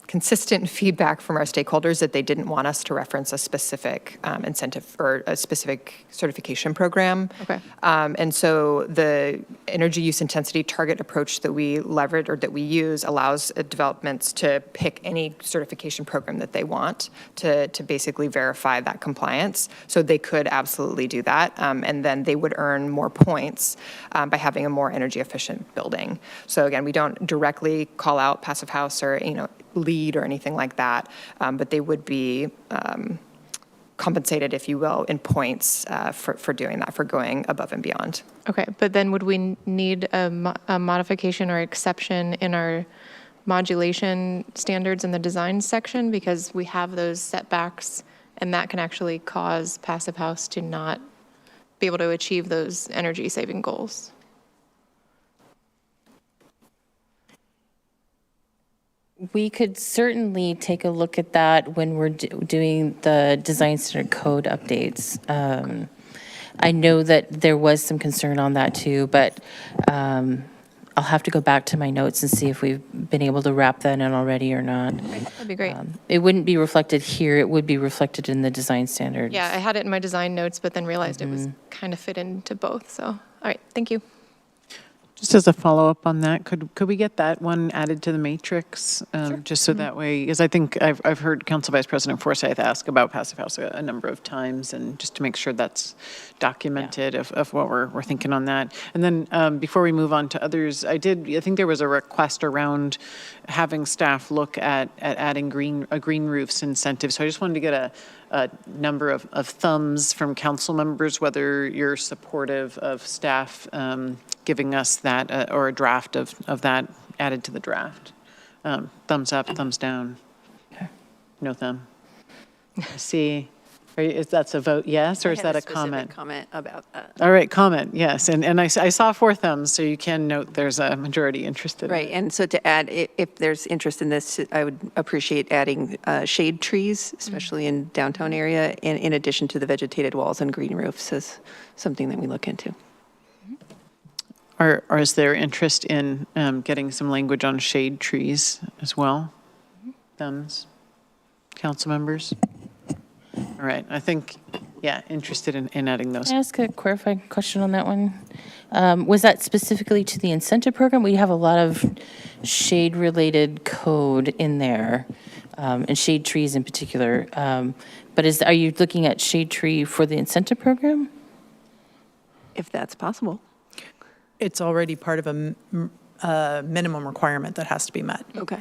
consistent feedback from our stakeholders that they didn't want us to reference a specific incentive or a specific certification program. Okay. And so the energy use intensity target approach that we leverage or that we use allows developments to pick any certification program that they want to basically verify that compliance. So they could absolutely do that. And then they would earn more points by having a more energy efficient building. So again, we don't directly call out passive house or, LEED or anything like that, but they would be compensated, if you will, in points for doing that, for going above and beyond. Okay, but then would we need a modification or exception in our modulation standards in the design section? Because we have those setbacks, and that can actually cause Passive House to not be able to achieve those energy saving goals. We could certainly take a look at that when we're doing the design standard code updates. I know that there was some concern on that too, but I'll have to go back to my notes and see if we've been able to wrap that in already or not. That'd be great. It wouldn't be reflected here, it would be reflected in the design standards. Yeah, I had it in my design notes, but then realized it was kind of fit into both. So, all right, thank you. Just as a follow-up on that, could we get that one added to the matrix? Just so that way, because I think I've heard Council Vice President Forsyth ask about Passive House a number of times, and just to make sure that's documented of what we're thinking on that. And then before we move on to others, I think there was a request around having staff look at adding a green roofs incentive. So I just wanted to get a number of thumbs from council members, whether you're supportive of staff giving us that, or a draft of that added to the draft. Thumbs up, thumbs down. No thumb. I see. Is that a vote yes, or is that a comment? Comment about that. All right, comment, yes. And I saw 4 thumbs, so you can note there's a majority interested. Right, and so to add, if there's interest in this, I would appreciate adding shade trees, especially in downtown area, in addition to the vegetated walls and green roofs as something that we look into. Or is there interest in getting some language on shade trees as well? Thumbs? Council members? All right, I think, yeah, interested in adding those. Can I ask a clarifying question on that one? Was that specifically to the incentive program? We have a lot of shade-related code in there, and shade trees in particular. But are you looking at shade tree for the incentive program? If that's possible. It's already part of a minimum requirement that has to be met. Okay.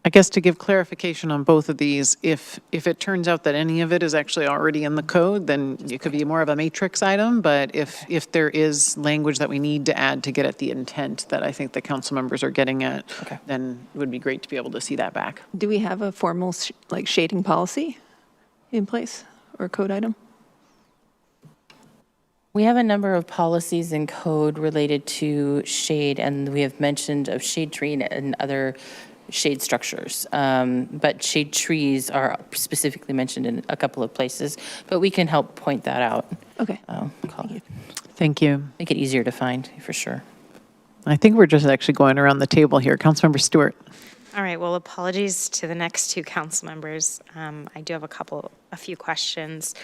I guess to give clarification on both of these, if it turns out that any of it is actually already in the code, then it could be more of a matrix item. But if there is language that we need to add to get at the intent that I think the council members are getting at, then it would be great to be able to see that back. Do we have a formal shading policy in place or code item? We have a number of policies and code related to shade, and we have mentioned of shade tree and other shade structures. But shade trees are specifically mentioned in a couple of places, but we can help point that out. Okay. Thank you. Make it easier to find, for sure. I think we're just actually going around the table here. Councilmember Stewart. All right, well, apologies to the next 2 council members. I do have a few questions.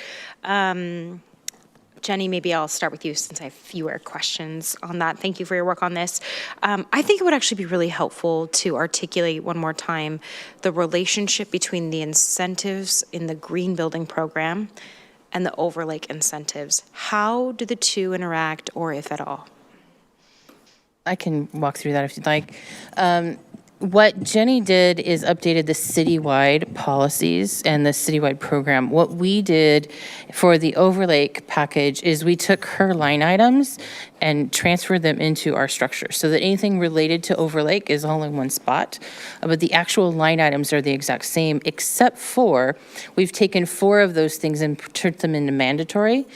Jenny, maybe I'll start with you since I have fewer questions on that. Thank you for your work on this. I think it would actually be really helpful to articulate one more time the relationship between the incentives in the green building program and the overlake incentives. How do the two interact, or if at all? I can walk through that if you'd like. What Jenny did is updated the citywide policies and the citywide program. What we did for the overlake package is we took her line items and transferred them into our structure so that anything related to overlake is all in one spot. But the actual line items are the exact same, except for we've taken 4 of those things and turned them into mandatory.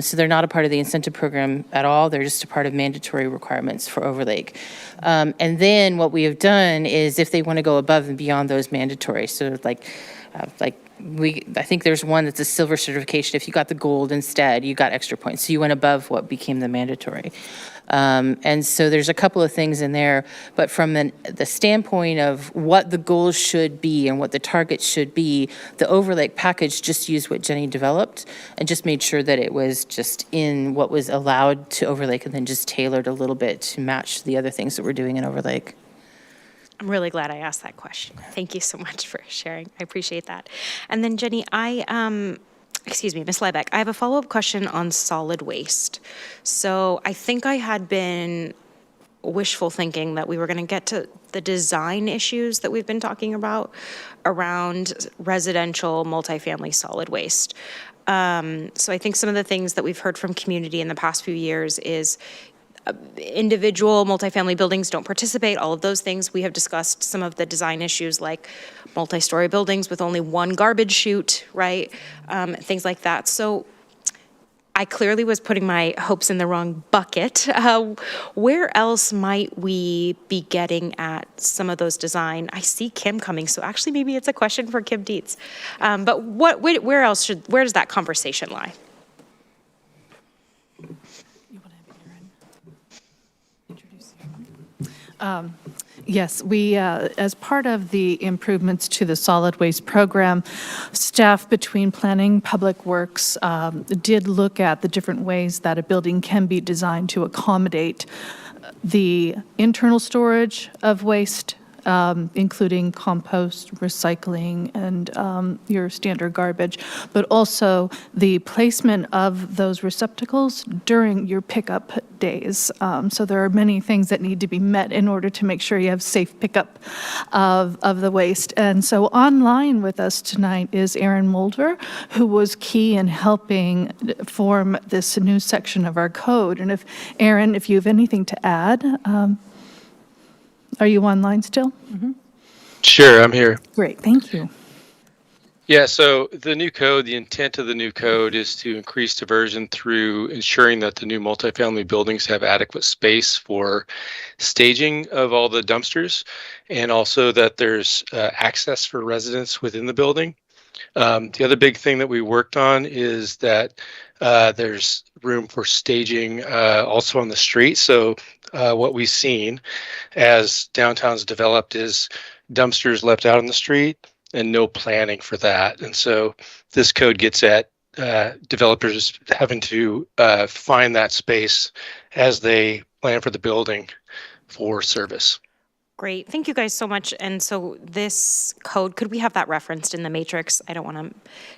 So they're not a part of the incentive program at all. They're just a part of mandatory requirements for overlake. And then what we have done is if they want to go above and beyond those mandatory, so I think there's one that's a silver certification. If you got the gold instead, you got extra points. So you went above what became the mandatory. And so there's a couple of things in there, but from the standpoint of what the goals should be and what the targets should be, the overlake package just used what Jenny developed and just made sure that it was just in what was allowed to overlake and then just tailored a little bit to match the other things that we're doing in overlake. I'm really glad I asked that question. Thank you so much for sharing. I appreciate that. And then Jenny, excuse me, Ms. Liebeck, I have a follow-up question on solid waste. So I think I had been wishful thinking that we were going to get to the design issues that we've been talking about around residential multifamily solid waste. So I think some of the things that we've heard from community in the past few years is individual multifamily buildings don't participate, all of those things. We have discussed some of the design issues like multi-story buildings with only one garbage chute, right? Things like that. So I clearly was putting my hopes in the wrong bucket. Where else might we be getting at some of those design? I see Kim coming, so actually maybe it's a question for Kim Dietz. But where does that conversation lie? Yes, we, as part of the improvements to the solid waste program, staff between Planning, Public Works did look at the different ways that a building can be designed to accommodate the internal storage of waste, including compost, recycling, and your standard garbage, but also the placement of those receptacles during your pickup days. So there are many things that need to be met in order to make sure you have safe pickup of the waste. And so online with us tonight is Aaron Mulder, who was key in helping form this new section of our code. And if, Aaron, if you have anything to add, are you online still? Sure, I'm here. Great, thank you. Yeah, so the new code, the intent of the new code is to increase diversion through ensuring that the new multifamily buildings have adequate space for staging of all the dumpsters, and also that there's access for residents within the building. The other big thing that we worked on is that there's room for staging also on the street. So what we've seen as downtown's developed is dumpsters left out on the street and no planning for that. And so this code gets at developers having to find that space as they plan for the building for service. Great, thank you guys so much. And so this code, could we have that referenced in the matrix? I don't want to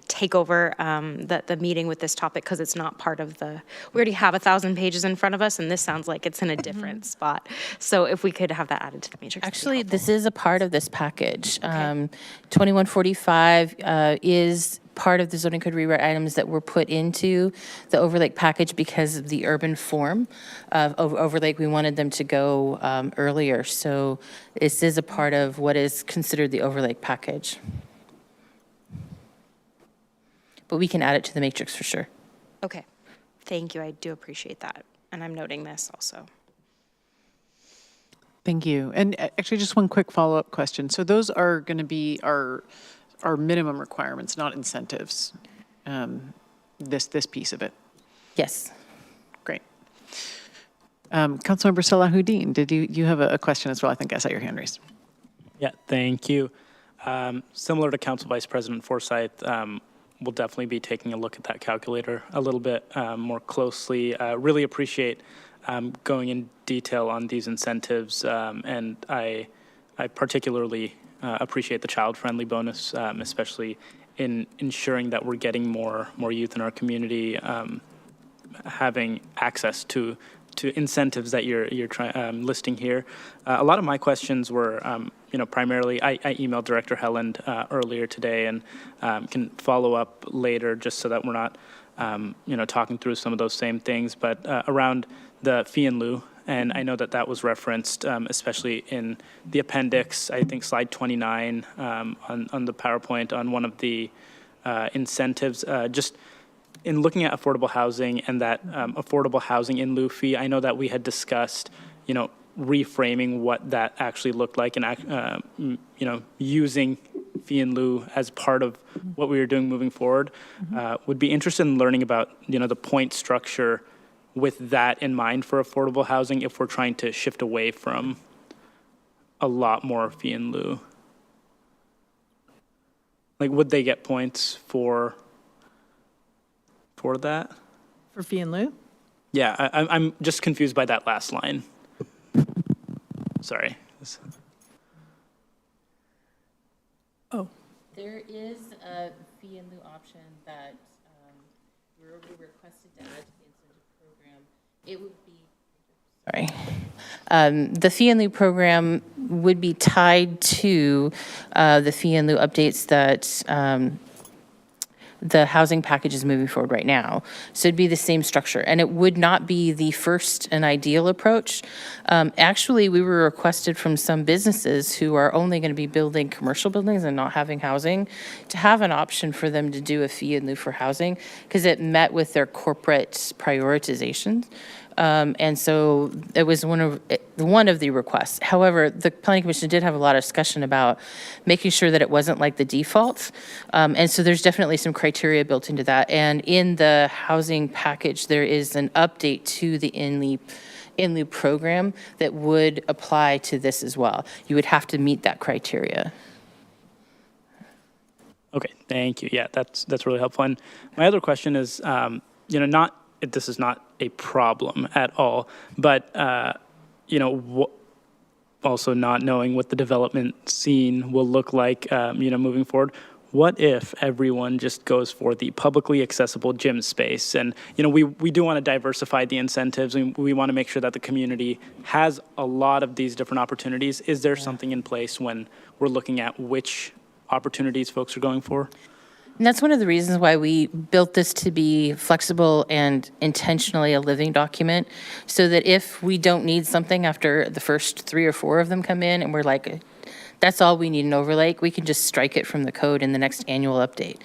take over the meeting with this topic because it's not part of the, we already have 1,000 pages in front of us and this sounds like it's in a different spot. So if we could have that added to the matrix. Actually, this is a part of this package. 2145 is part of the zoning code rewrite items that were put into the Overlake package because of the urban form of Overlake. We wanted them to go earlier. So this is a part of what is considered the Overlake package. But we can add it to the matrix for sure. Okay, thank you. I do appreciate that. And I'm noting this also. Thank you. And actually, just one quick follow-up question. So those are going to be our minimum requirements, not incentives, this piece of it. Yes. Great. Councilmember Salahuddin, did you have a question as well? I think I saw your hand raised. Yeah, thank you. Similar to Council Vice President Forsyth, we'll definitely be taking a look at that calculator a little bit more closely. Really appreciate going in detail on these incentives, and I particularly appreciate the child-friendly bonus, especially in ensuring that we're getting more youth in our community having access to incentives that you're listing here. A lot of my questions were, primarily, I emailed Director Helland earlier today and can follow up later just so that we're not, talking through some of those same things, but around the fee in lieu. And I know that was referenced, especially in the appendix, I think slide 29 on the PowerPoint on one of the incentives. Just in looking at affordable housing and that affordable housing in lieu fee, I know that we had discussed, reframing what that actually looked like and, using fee in lieu as part of what we were doing moving forward. Would be interested in learning about, the point structure with that in mind for affordable housing if we're trying to shift away from a lot more fee in lieu. Like, would they get points for that? For fee and lieu? Yeah, I'm just confused by that last line. Sorry. Oh. There is a fee in lieu option that we requested to add to the incentive program. It would be, The fee in lieu program would be tied to the fee in lieu updates that the housing package is moving forward right now. So it'd be the same structure, and it would not be the first and ideal approach. Actually, we were requested from some businesses who are only going to be building commercial buildings and not having housing to have an option for them to do a fee in lieu for housing, because it met with their corporate prioritizations. And so it was one of the requests. However, the Planning Commission did have a lot of discussion about making sure that it wasn't like the default. And so there's definitely some criteria built into that. And in the housing package, there is an update to the in lieu program that would apply to this as well. You would have to meet that criteria. Okay, thank you. Yeah, that's really helpful. And my other question is, this is not a problem at all, but, also not knowing what the development scene will look like, moving forward. What if everyone just goes for the publicly accessible gym space? And, we do want to diversify the incentives, and we want to make sure that the community has a lot of these different opportunities. Is there something in place when we're looking at which opportunities folks are going for? And that's one of the reasons why we built this to be flexible and intentionally a living document, so that if we don't need something after the first 3 or 4 of them come in and we're like, that's all we need an overlay, we can just strike it from the code in the next annual update.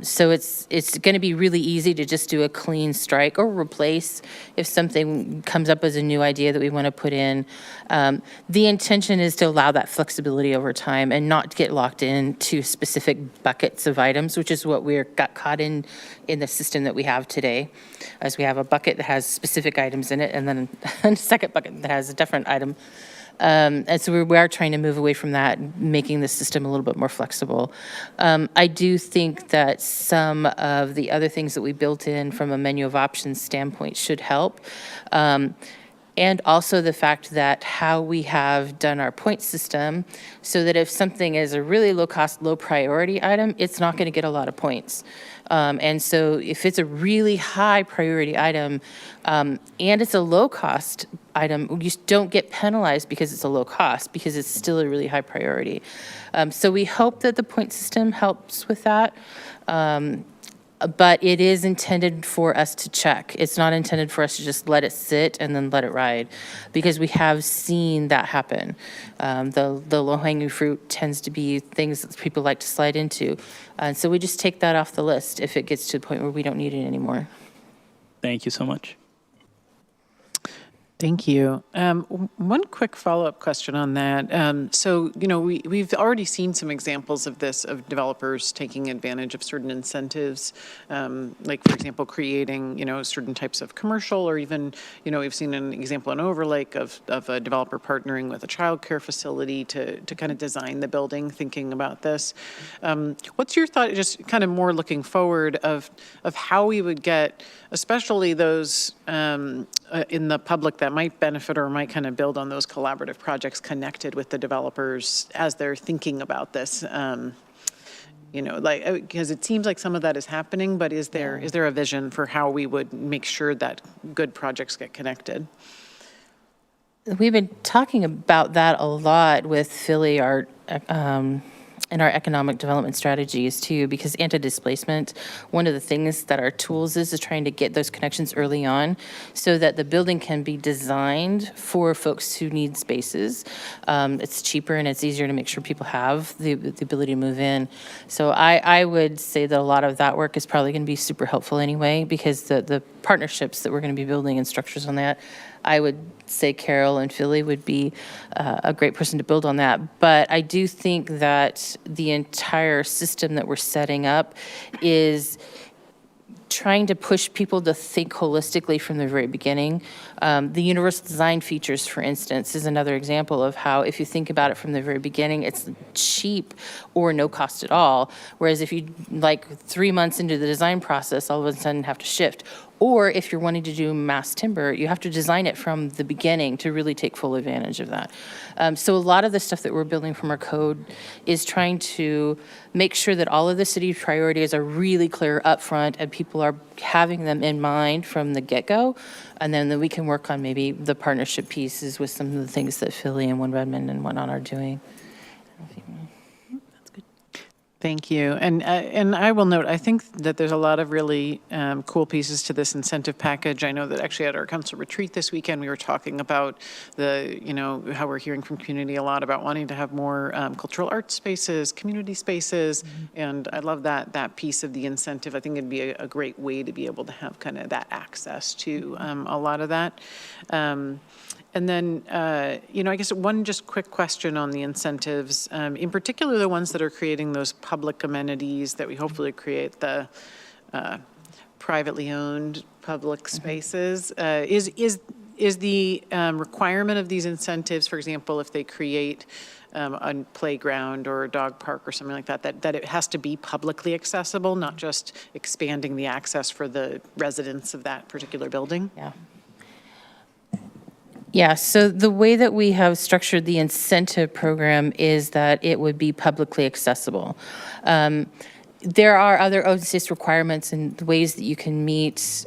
So it's going to be really easy to just do a clean strike or replace if something comes up as a new idea that we want to put in. The intention is to allow that flexibility over time and not get locked into specific buckets of items, which is what we got caught in the system that we have today, as we have a bucket that has specific items in it and then a second bucket that has a different item. And so we are trying to move away from that, making the system a little bit more flexible. I do think that some of the other things that we built in from a menu of options standpoint should help. And also the fact that how we have done our point system, so that if something is a really low cost, low priority item, it's not going to get a lot of points. And so if it's a really high priority item and it's a low cost item, you just don't get penalized because it's a low cost, because it's still a really high priority. So we hope that the point system helps with that. But it is intended for us to check. It's not intended for us to just let it sit and then let it ride, because we have seen that happen. The low-hanging fruit tends to be things that people like to slide into. And so we just take that off the list if it gets to the point where we don't need it anymore. Thank you so much. Thank you. One quick follow-up question on that. So, we've already seen some examples of this, of developers taking advantage of certain incentives, like, for example, creating, certain types of commercial, or even, we've seen an example in Overlake of a developer partnering with a childcare facility to kind of design the building, thinking about this. What's your thought, just kind of more looking forward, of how we would get, especially those in the public that might benefit or might kind of build on those collaborative projects, connected with the developers as they're thinking about this? Because it seems like some of that is happening, but is there a vision for how we would make sure that good projects get connected? We've been talking about that a lot with Philly, and our economic development strategies too, because anti-displacement, one of the things that our tools is trying to get those connections early on, so that the building can be designed for folks who need spaces. It's cheaper and it's easier to make sure people have the ability to move in. So I would say that a lot of that work is probably going to be super helpful anyway, because the partnerships that we're going to be building and structures on that, I would say Carol and Philly would be a great person to build on that. But I do think that the entire system that we're setting up is trying to push people to think holistically from the very beginning. The universal design features, for instance, is another example of how, if you think about it from the very beginning, it's cheap or no cost at all. Whereas if you, 3 months into the design process, all of a sudden have to shift. Or if you're wanting to do mass timber, you have to design it from the beginning to really take full advantage of that. So a lot of the stuff that we're building from our code is trying to make sure that all of the city priorities are really clear up front, and people having them in mind from the get-go, and then we can work on maybe the partnership pieces with some of the things that Philly and One Redmond and whatnot are doing. Thank you. And I will note, I think that there's a lot of really cool pieces to this incentive package. I know that actually at our council retreat this weekend, we were talking about how we're hearing from community a lot about wanting to have more cultural arts spaces, community spaces. And I love that piece of the incentive. I think it'd be a great way to be able to have kind of that access to a lot of that. And then, I guess one just quick question on the incentives, in particular, the ones that are creating those public amenities that we hopefully create the privately owned public spaces. Is the requirement of these incentives, for example, if they create a playground or a dog park or something like that it has to be publicly accessible, not just expanding the access for the residents of that particular building? Yeah. Yeah, so the way that we have structured the incentive program is that it would be publicly accessible. There are other open space requirements and the ways that you can meet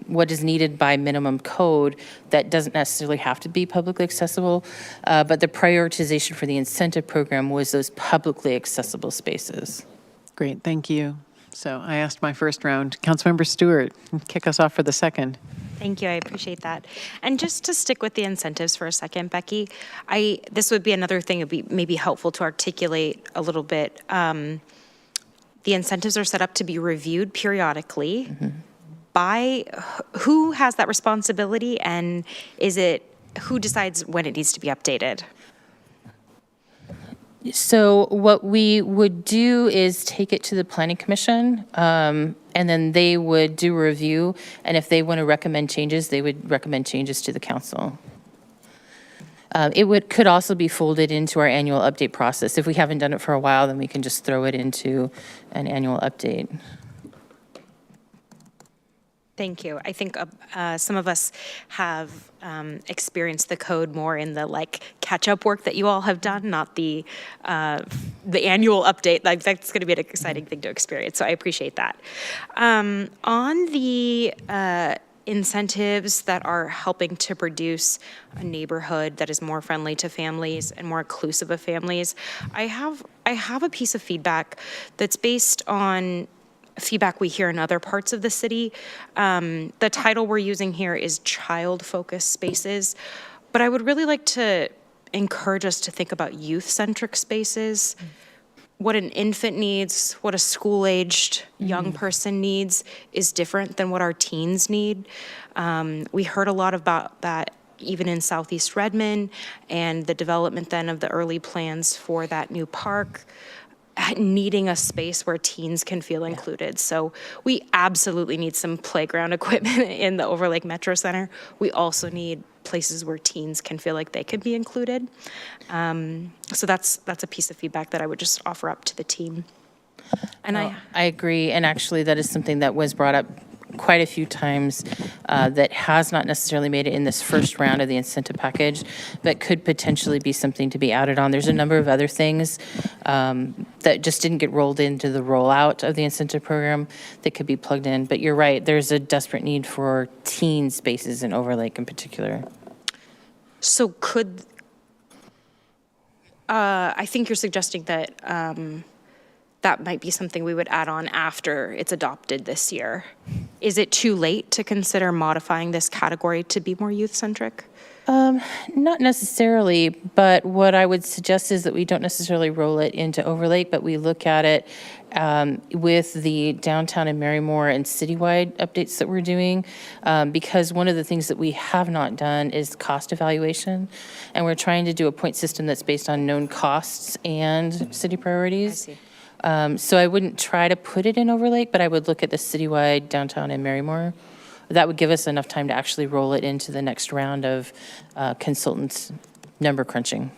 what is needed by minimum code that doesn't necessarily have to be publicly accessible, but the prioritization for the incentive program was those publicly accessible spaces. Great, thank you. So I asked my first round. Councilmember Stewart, kick us off for the second. Thank you, I appreciate that. And just to stick with the incentives for a second, Becky, this would be another thing that would be maybe helpful to articulate a little bit. The incentives are set up to be reviewed periodically by who has that responsibility, and who decides when it needs to be updated? So what we would do is take it to the Planning Commission, and then they would do a review, and if they want to recommend changes, they would recommend changes to the council. It could also be folded into our annual update process. If we haven't done it for a while, then we can just throw it into an annual update. Thank you. I think some of us have experienced the code more in the catch-up work that you all have done, not the annual update. That's going to be an exciting thing to experience. So I appreciate that. On the incentives that are helping to produce a neighborhood that is more friendly to families and more inclusive of families, I have a piece of feedback that's based on feedback we hear in other parts of the city. The title we're using here is child-focused spaces, but I would really like to encourage us to think about youth-centric spaces. What an infant needs, what a school-aged young person needs is different than what our teens need. We heard a lot about that even in Southeast Redmond, and the development then of the early plans for that new park, needing a space where teens can feel included. So we absolutely need some playground equipment in the Overlake Metro Center. We also need places where teens can feel like they can be included. So that's a piece of feedback that I would just offer up to the team. And I agree, and actually that is something that was brought up quite a few times that has not necessarily made it in this first round of the incentive package, but could potentially be something to be added on. There's a number of other things that just didn't get rolled into the rollout of the incentive program that could be plugged in. But you're right, there's a desperate need for teen spaces in Overlake in particular. So I think you're suggesting that that might be something we would add on after it's adopted this year. Is it too late to consider modifying this category to be more youth-centric? Not necessarily, but what I would suggest is that we don't necessarily roll it into Overlake, but we look at it with the downtown and Marymore and citywide updates that we're doing, because one of the things that we have not done is cost evaluation, and we're trying to do a point system that's based on known costs and city priorities. I see. So I wouldn't try to put it in Overlake, but I would look at the citywide, downtown, and Marymore. That would give us enough time to actually roll it into the next round of consultants' number crunching.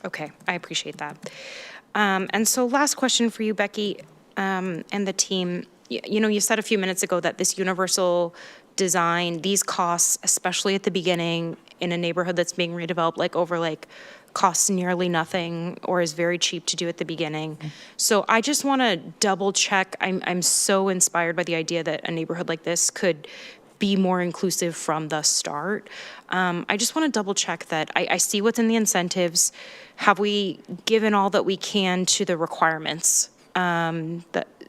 Okay, I appreciate that. And so last question for you, Becky, and the team. You said a few minutes ago that this universal design, these costs, especially at the beginning in a neighborhood that's being redeveloped like Overlake, costs nearly nothing or is very cheap to do at the beginning. So I just want to double check. I'm so inspired by the idea that a neighborhood like this could be more inclusive from the start. I just want to double check that I see what's in the incentives. Have we given all that we can to the requirements?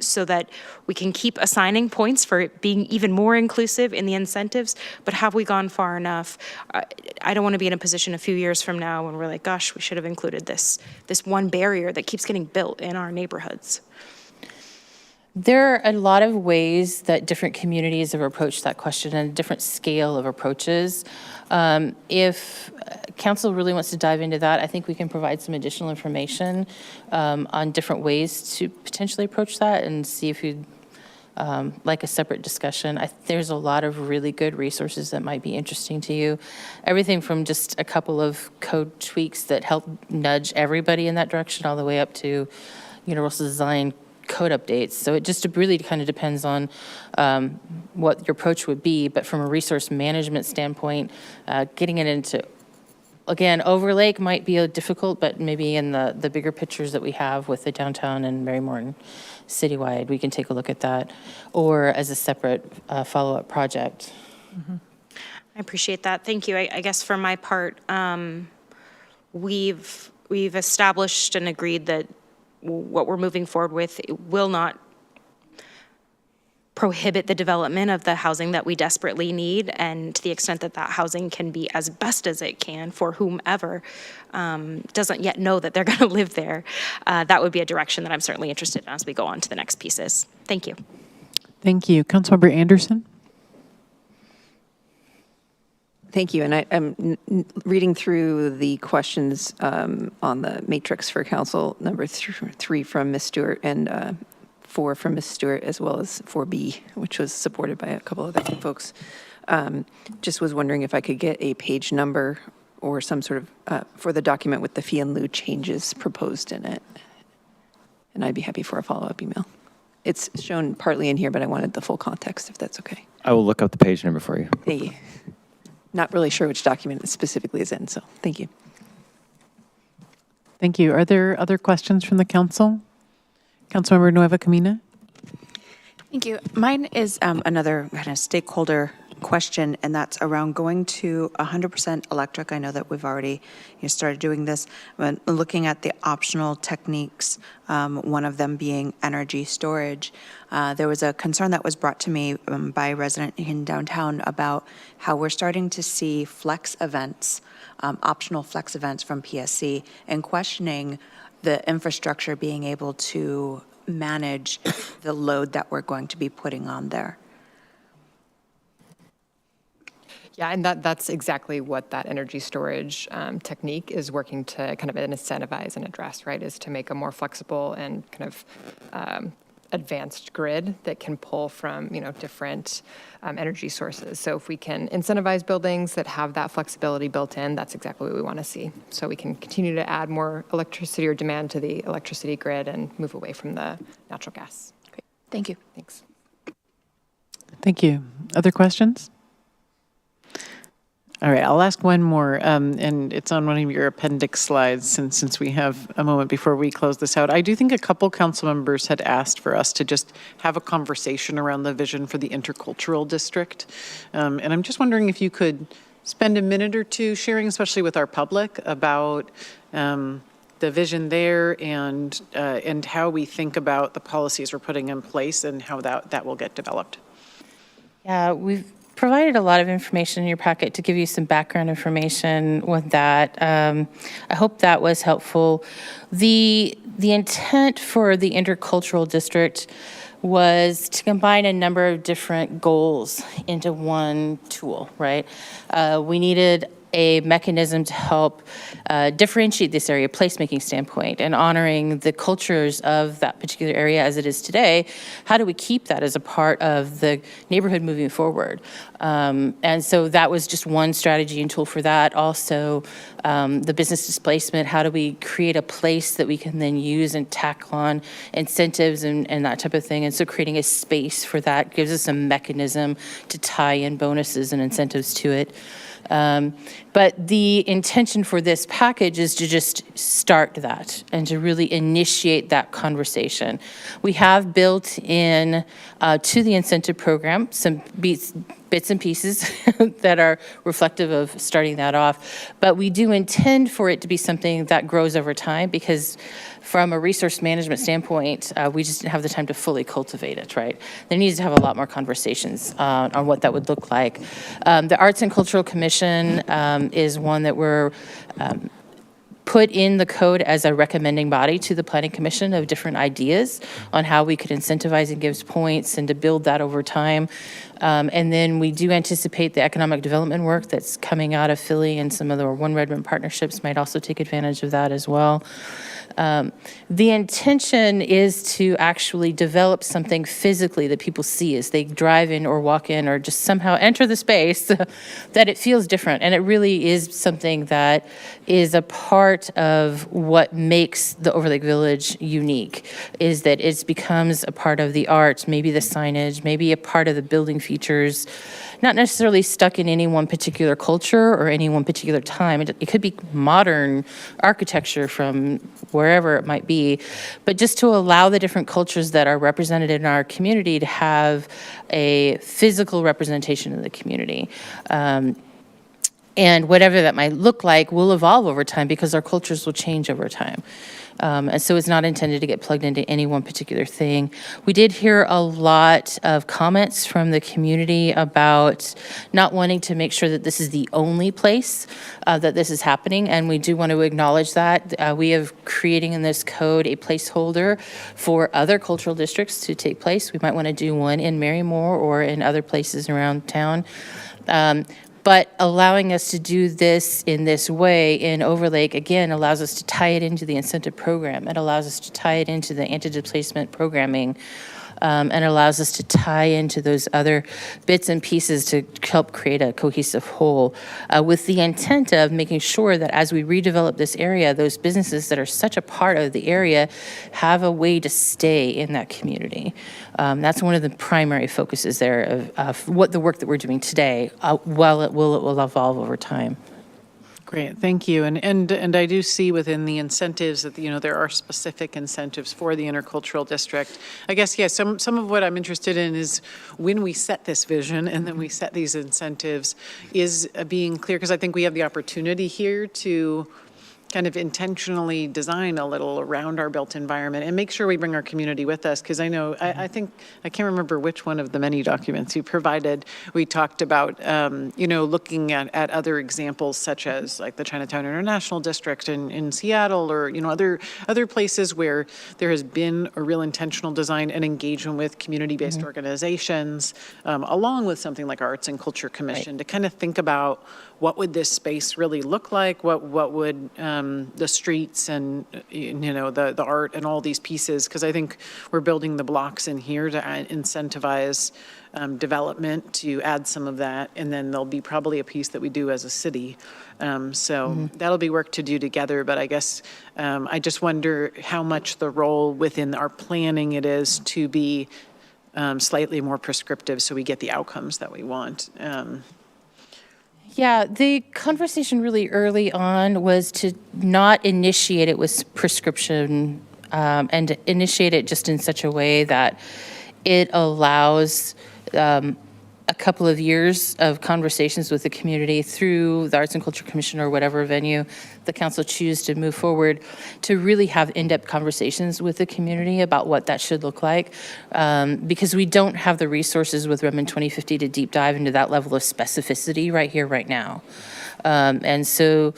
So that we can keep assigning points for it being even more inclusive in the incentives, but have we gone far enough? I don't want to be in a position a few years from now when we're like, gosh, we should have included this one barrier that keeps getting built in our neighborhoods. There are a lot of ways that different communities have approached that question and a different scale of approaches. If council really wants to dive into that, I think we can provide some additional information on different ways to potentially approach that and see if you'd like a separate discussion. There's a lot of really good resources that might be interesting to you. Everything from just a couple of code tweaks that help nudge everybody in that direction all the way up to universal design code updates. So it just really kind of depends on what your approach would be. But from a resource management standpoint, getting it into, again, Overlake might be difficult, but maybe in the bigger pictures that we have with the downtown and Marymore and citywide, we can take a look at that, or as a separate follow-up project. Mm-hmm. I appreciate that. Thank you. I guess for my part, we've established and agreed that what we're moving forward with will not prohibit the development of the housing that we desperately need, and to the extent that that housing can be as best as it can for whomever doesn't yet know that they're going to live there, that would be a direction that I'm certainly interested in as we go on to the next pieces. Thank you. Thank you. Councilmember Anderson? Thank you. And I'm reading through the questions on the matrix for council, number 3 from Ms. Stewart and 4 from Ms. Stewart, as well as 4B, which was supported by a couple of other folks. Just was wondering if I could get a page number or some sort of, for the document with the fee in lieu changes proposed in it. And I'd be happy for a follow-up email. It's shown partly in here, but I wanted the full context, if that's okay. I will look up the page number for you. Thank you. Not really sure which document it specifically is in, so thank you. Thank you. Are there other questions from the council? Councilmember Nueva Camina? Thank you. Mine is another kind of stakeholder question, and that's around going to 100% electric. I know that we've already started doing this, but looking at the optional techniques, one of them being energy storage. There was a concern that was brought to me by a resident in downtown about how we're starting to see flex events, optional flex events from PSC, and questioning the infrastructure being able to manage the load that we're going to be putting on there. Yeah, and that's exactly what that energy storage technique is working to kind of incentivize and address, right, is to make a more flexible and kind of advanced grid that can pull from, different energy sources. So if we can incentivize buildings that have that flexibility built in, that's exactly what we want to see. So we can continue to add more electricity or demand to the electricity grid and move away from the natural gas. Great. Thank you. Thanks. Thank you. Other questions? All right, I'll ask one more, and it's on one of your appendix slides since we have a moment before we close this out. I do think a couple council members had asked for us to just have a conversation around the vision for the intercultural district. And I'm just wondering if you could spend a minute or two sharing, especially with our public, about the vision there and how we think about the policies we're putting in place and how that will get developed. Yeah, we've provided a lot of information in your packet to give you some background information with that. I hope that was helpful. The intent for the intercultural district was to combine a number of different goals into one tool, right? We needed a mechanism to help differentiate this area, placemaking standpoint, and honoring the cultures of that particular area as it is today. How do we keep that as a part of the neighborhood moving forward? And so that was just one strategy and tool for that. Also, the business displacement, how do we create a place that we can then use and tack on incentives and that type of thing? And so creating a space for that gives us a mechanism to tie in bonuses and incentives to it. But the intention for this package is to just start that and to really initiate that conversation. We have built in to the incentive program some bits and pieces that are reflective of starting that off. But we do intend for it to be something that grows over time, because from a resource management standpoint, we just didn't have the time to fully cultivate it, right? There needs to have a lot more conversations on what that would look like. The Arts and Cultural Commission is one that we're put in the code as a recommending body to the Planning Commission of different ideas on how we could incentivize and give points and to build that over time. And then we do anticipate the economic development work that's coming out of Philly, and some of the One Redmond partnerships might also take advantage of that as well. The intention is to actually develop something physically that people see as they drive in or walk in or just somehow enter the space, that it feels different. And it really is something that is a part of what makes the Overlake Village unique, is that it becomes a part of the art, maybe the signage, maybe a part of the building features, not necessarily stuck in any one particular culture or any one particular time. It could be modern architecture from wherever it might be, but just to allow the different cultures that are represented in our community to have a physical representation of the community. And whatever that might look like will evolve over time, because our cultures will change over time. And so it's not intended to get plugged into any one particular thing. We did hear a lot of comments from the community about not wanting to make sure that this is the only place that this is happening, and we do want to acknowledge that. We have creating in this code a placeholder for other cultural districts to take place. We might want to do one in Marymore or in other places around town. But allowing us to do this in this way in Overlake, again, allows us to tie it into the incentive program. It allows us to tie it into the anti-displacement programming, and allows us to tie into those other bits and pieces to help create a cohesive whole, with the intent of making sure that as we redevelop this area, those businesses that are such a part of the area have a way to stay in that community. That's one of the primary focuses there of what the work that we're doing today, while it will evolve over time. Great, thank you. And I do see within the incentives that, there are specific incentives for the intercultural district. I guess, yes, some of what I'm interested in is when we set this vision and then we set these incentives is being clear, because I think we have the opportunity here to kind of intentionally design a little around our built environment and make sure we bring our community with us. Because I know, I think, I can't remember which one of the many documents you provided, we talked about, looking at other examples such as like the Chinatown International District in Seattle, or, other places where there has been a real intentional design and engagement with community-based organizations, along with something like Arts and Culture Commission, to kind of think about what would this space really look like? What would the streets and, the art and all these pieces, because I think we're building the blocks in here to incentivize development, to add some of that, and then there'll be probably a piece that we do as a city. That'll be work to do together, but I guess I just wonder how much the role within our planning it is to be slightly more prescriptive so we get the outcomes that we want. Yeah, the conversation really early on was to not initiate it with prescription, and to initiate it just in such a way that it allows a couple of years of conversations with the community through the Arts and Culture Commission or whatever venue the council choose to move forward, to really have in-depth conversations with the community about what that should look like, because we don't have the resources with Redmond 2050 to deep dive into that level of specificity right here, right now. And so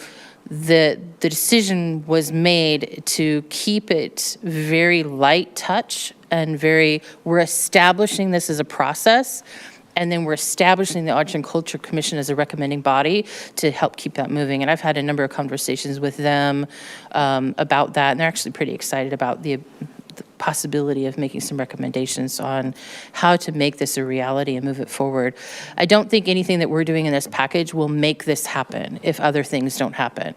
the decision was made to keep it very light touch and we're establishing this as a process. And then we're establishing the Arts and Culture Commission as a recommending body to help keep that moving. And I've had a number of conversations with them about that, and they're actually pretty excited about the possibility of making some recommendations on how to make this a reality and move it forward. I don't think anything that we're doing in this package will make this happen if other things don't happen.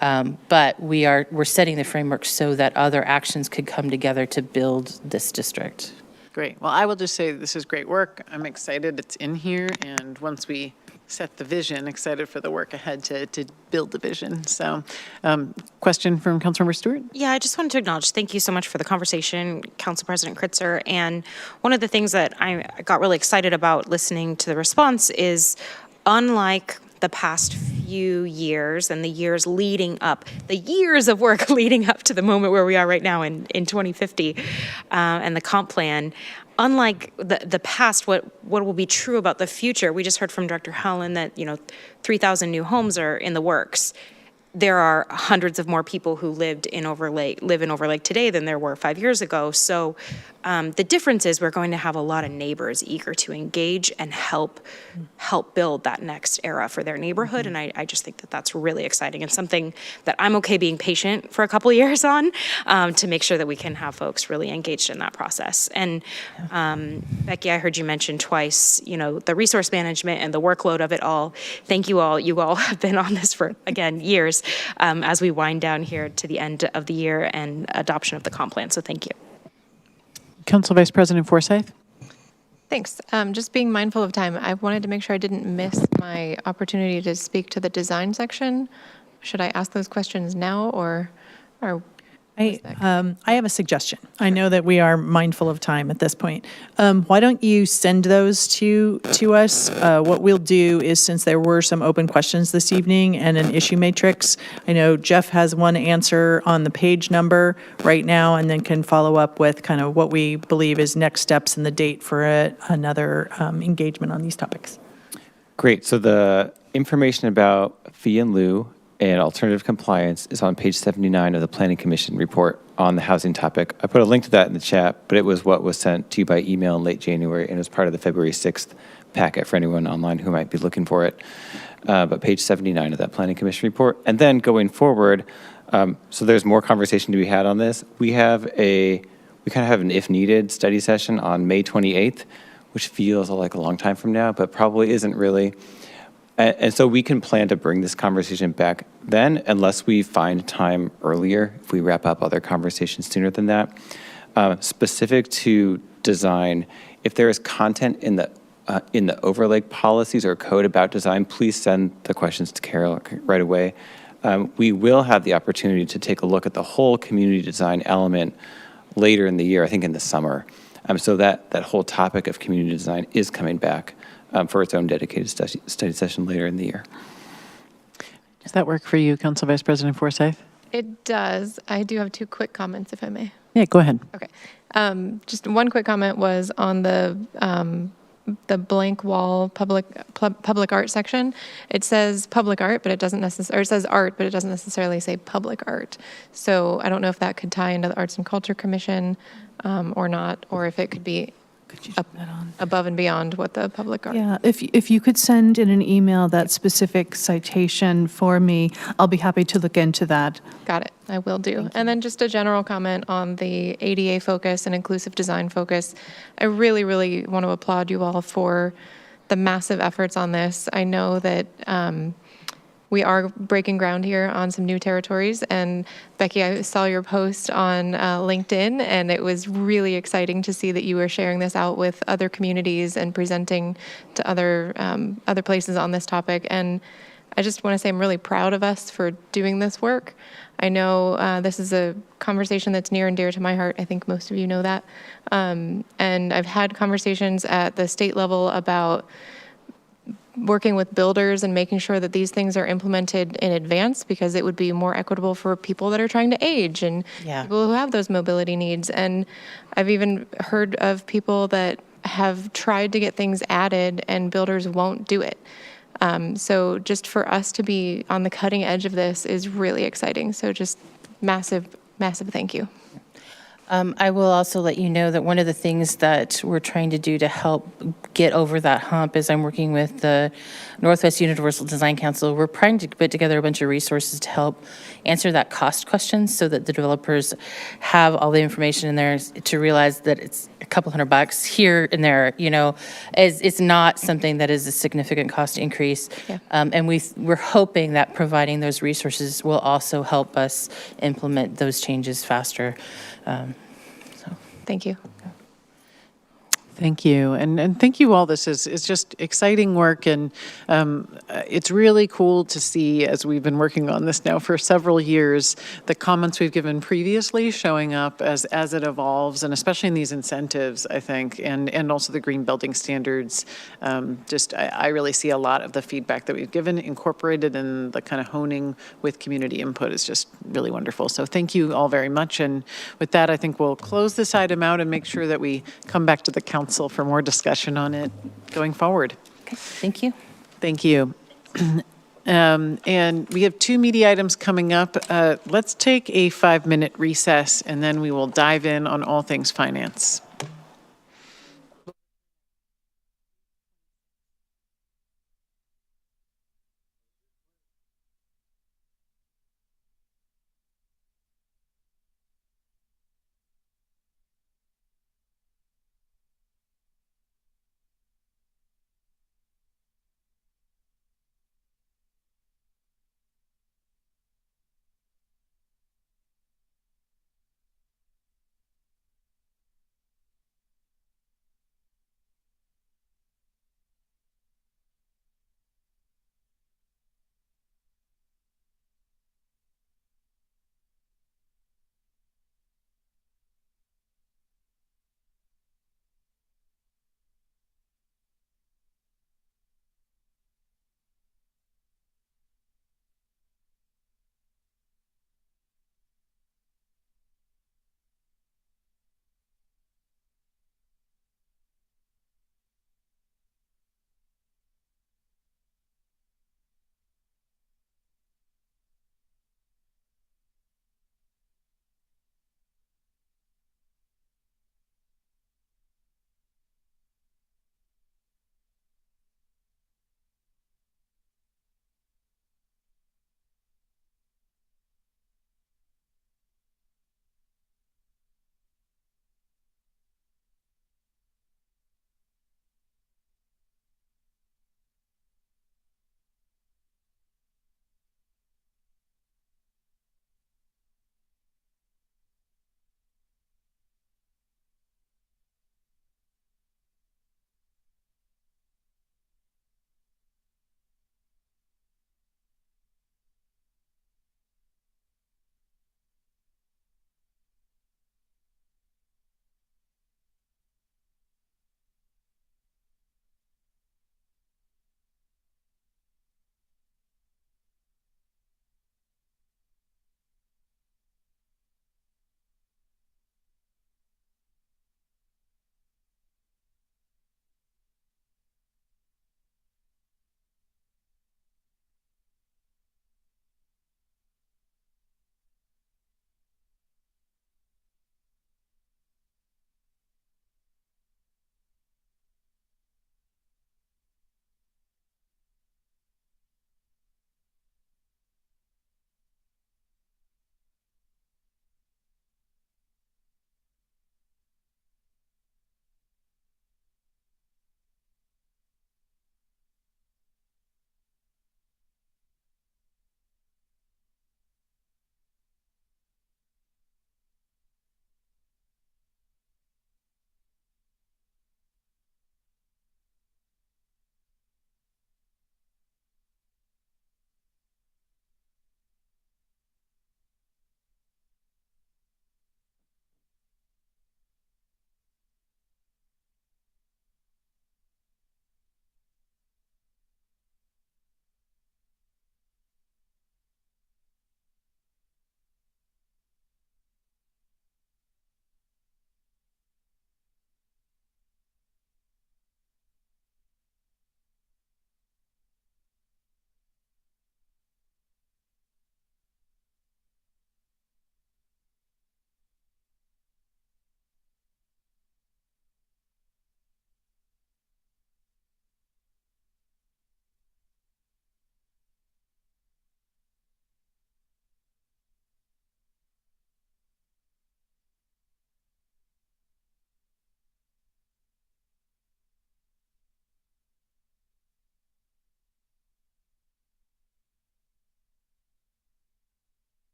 But we're setting the framework so that other actions could come together to build this district. Great. Well, I will just say this is great work. I'm excited it's in here, and once we set the vision, excited for the work ahead to build the vision. So, question from Councilmember Stewart? Yeah, I just wanted to acknowledge, thank you so much for the conversation, Council President Kritzer. And one of the things that I got really excited about listening to the response is, unlike the past few years and the years leading up, the years of work leading up to the moment where we are right now in 2050 and the comp plan, unlike the past, what will be true about the future? We just heard from Director Howland that 3,000 new homes are in the works. There are hundreds of more people who live in Overlake today than there were 5 years ago. So the difference is we're going to have a lot of neighbors eager to engage and help build that next era for their neighborhood. And I just think that that's really exciting and something that I'm okay being patient for a couple of years on to make sure that we can have folks really engaged in that process. And Becky, I heard you mention twice, the resource management and the workload of it all. Thank you all. You all have been on this for, again, years as we wind down here to the end of the year and adoption of the comp plan. So thank you. Council Vice President Forsyth? Thanks. Just being mindful of time, I wanted to make sure I didn't miss my opportunity to speak to the design section. Should I ask those questions now or I have a suggestion. I know that we are mindful of time at this point. Why don't you send those to us? What we'll do is, since there were some open questions this evening and an issue matrix, I know Jeff has one answer on the page number right now, and then can follow up with kind of what we believe is next steps and the date for another engagement on these topics. Great. So the information about fee in lieu and alternative compliance is on page 79 of the Planning Commission report on the housing topic. I put a link to that in the chat, but it was what was sent to you by email in late January, and it was part of the February 6th packet for anyone online who might be looking for it. But page 79 of that Planning Commission report. And then going forward, so there's more conversation to be had on this. We kind of have an if needed study session on May 28th, which feels like a long time from now, but probably isn't really. And so we can plan to bring this conversation back then, unless we find time earlier, if we wrap up other conversations sooner than that. Specific to design, if there is content in the Overlake policies or code about design, please send the questions to Carol right away. We will have the opportunity to take a look at the whole community design element later in the year, I think in the summer. So that whole topic of community design is coming back for its own dedicated study session later in the year. Does that work for you, Council Vice President Forsyth? It does. I do have 2 quick comments, if I may. Yeah, go ahead. Okay. Just one quick comment was on the blank wall public art section. It says public art, but it doesn't necessarily, or it says art, but it doesn't necessarily say public art. So I don't know if that could tie into the Arts and Culture Commission or not, or if it could be above and beyond what the public art. Yeah, if you could send in an email that specific citation for me, I'll be happy to look into that. Got it. I will do. And then just a general comment on the ADA focus and inclusive design focus. I really, really want to applaud you all for the massive efforts on this. I know that we are breaking ground here on some new territories. And Becky, I saw your post on LinkedIn, and it was really exciting to see that you were sharing this out with other communities and presenting to other places on this topic. And I just want to say I'm really proud of us for doing this work. I know this is a conversation that's near and dear to my heart. I think most of you know that. And I've had conversations at the state level about working with builders and making sure that these things are implemented in advance, because it would be more equitable for people that are trying to age and people who have those mobility needs. And I've even heard of people that have tried to get things added and builders won't do it. So just for us to be on the cutting edge of this is really exciting. So just massive, massive thank you. I will also let you know that one of the things that we're trying to do to help get over that hump is I'm working with the Northwest Universal Design Council. We're trying to put together a bunch of resources to help answer that cost question so that the developers have all the information in there to realize that it's a couple $100 here and there, it's not something that is a significant cost increase. Yeah. And we're hoping that providing those resources will also help us implement those changes faster. Thank you. Thank you. And thank you all. This is just exciting work. And it's really cool to see, as we've been working on this now for several years, the comments we've given previously showing up as it evolves, and especially in these incentives, I think, and also the green building standards. I really see a lot of the feedback that we've given incorporated in the kind of honing with community input is just really wonderful. So thank you all very much. And with that, I think we'll close this item out and make sure that we come back to the council for more discussion on it going forward. Okay, thank you. Thank you. And we have 2 media items coming up. Let's take a 5-minute recess, and then we will dive in on all things finance.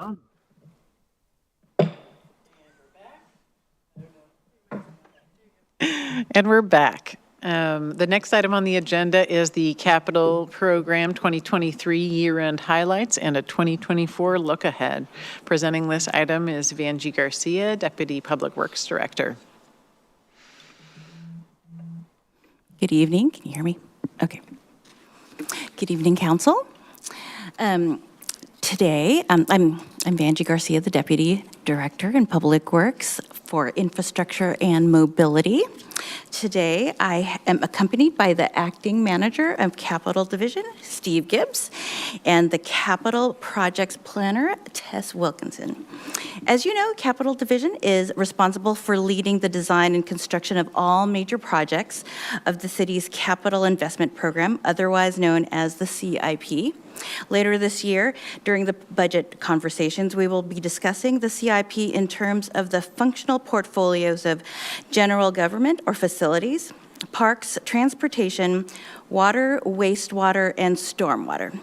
And we're back. The next item on the agenda is the Capital Program 2023 year-end highlights and a 2024 look ahead. Presenting this item is Vanjie Garcia, Deputy Public Works Director. Good evening. Can you hear me? Okay. Good evening, Council. Today, I'm Vanjie Garcia, the Deputy Director in Public Works for Infrastructure and Mobility. Today, I am accompanied by the Acting Manager of Capital Division, Steve Gibbs, and the Capital Projects Planner, Tess Wilkinson. As you know, Capital Division is responsible for leading the design and construction of all major projects of the city's capital investment program, otherwise known as the CIP. Later this year, during the budget conversations, we will be discussing the CIP in terms of the functional portfolios of general government or facilities, parks, transportation, water, wastewater, and stormwater.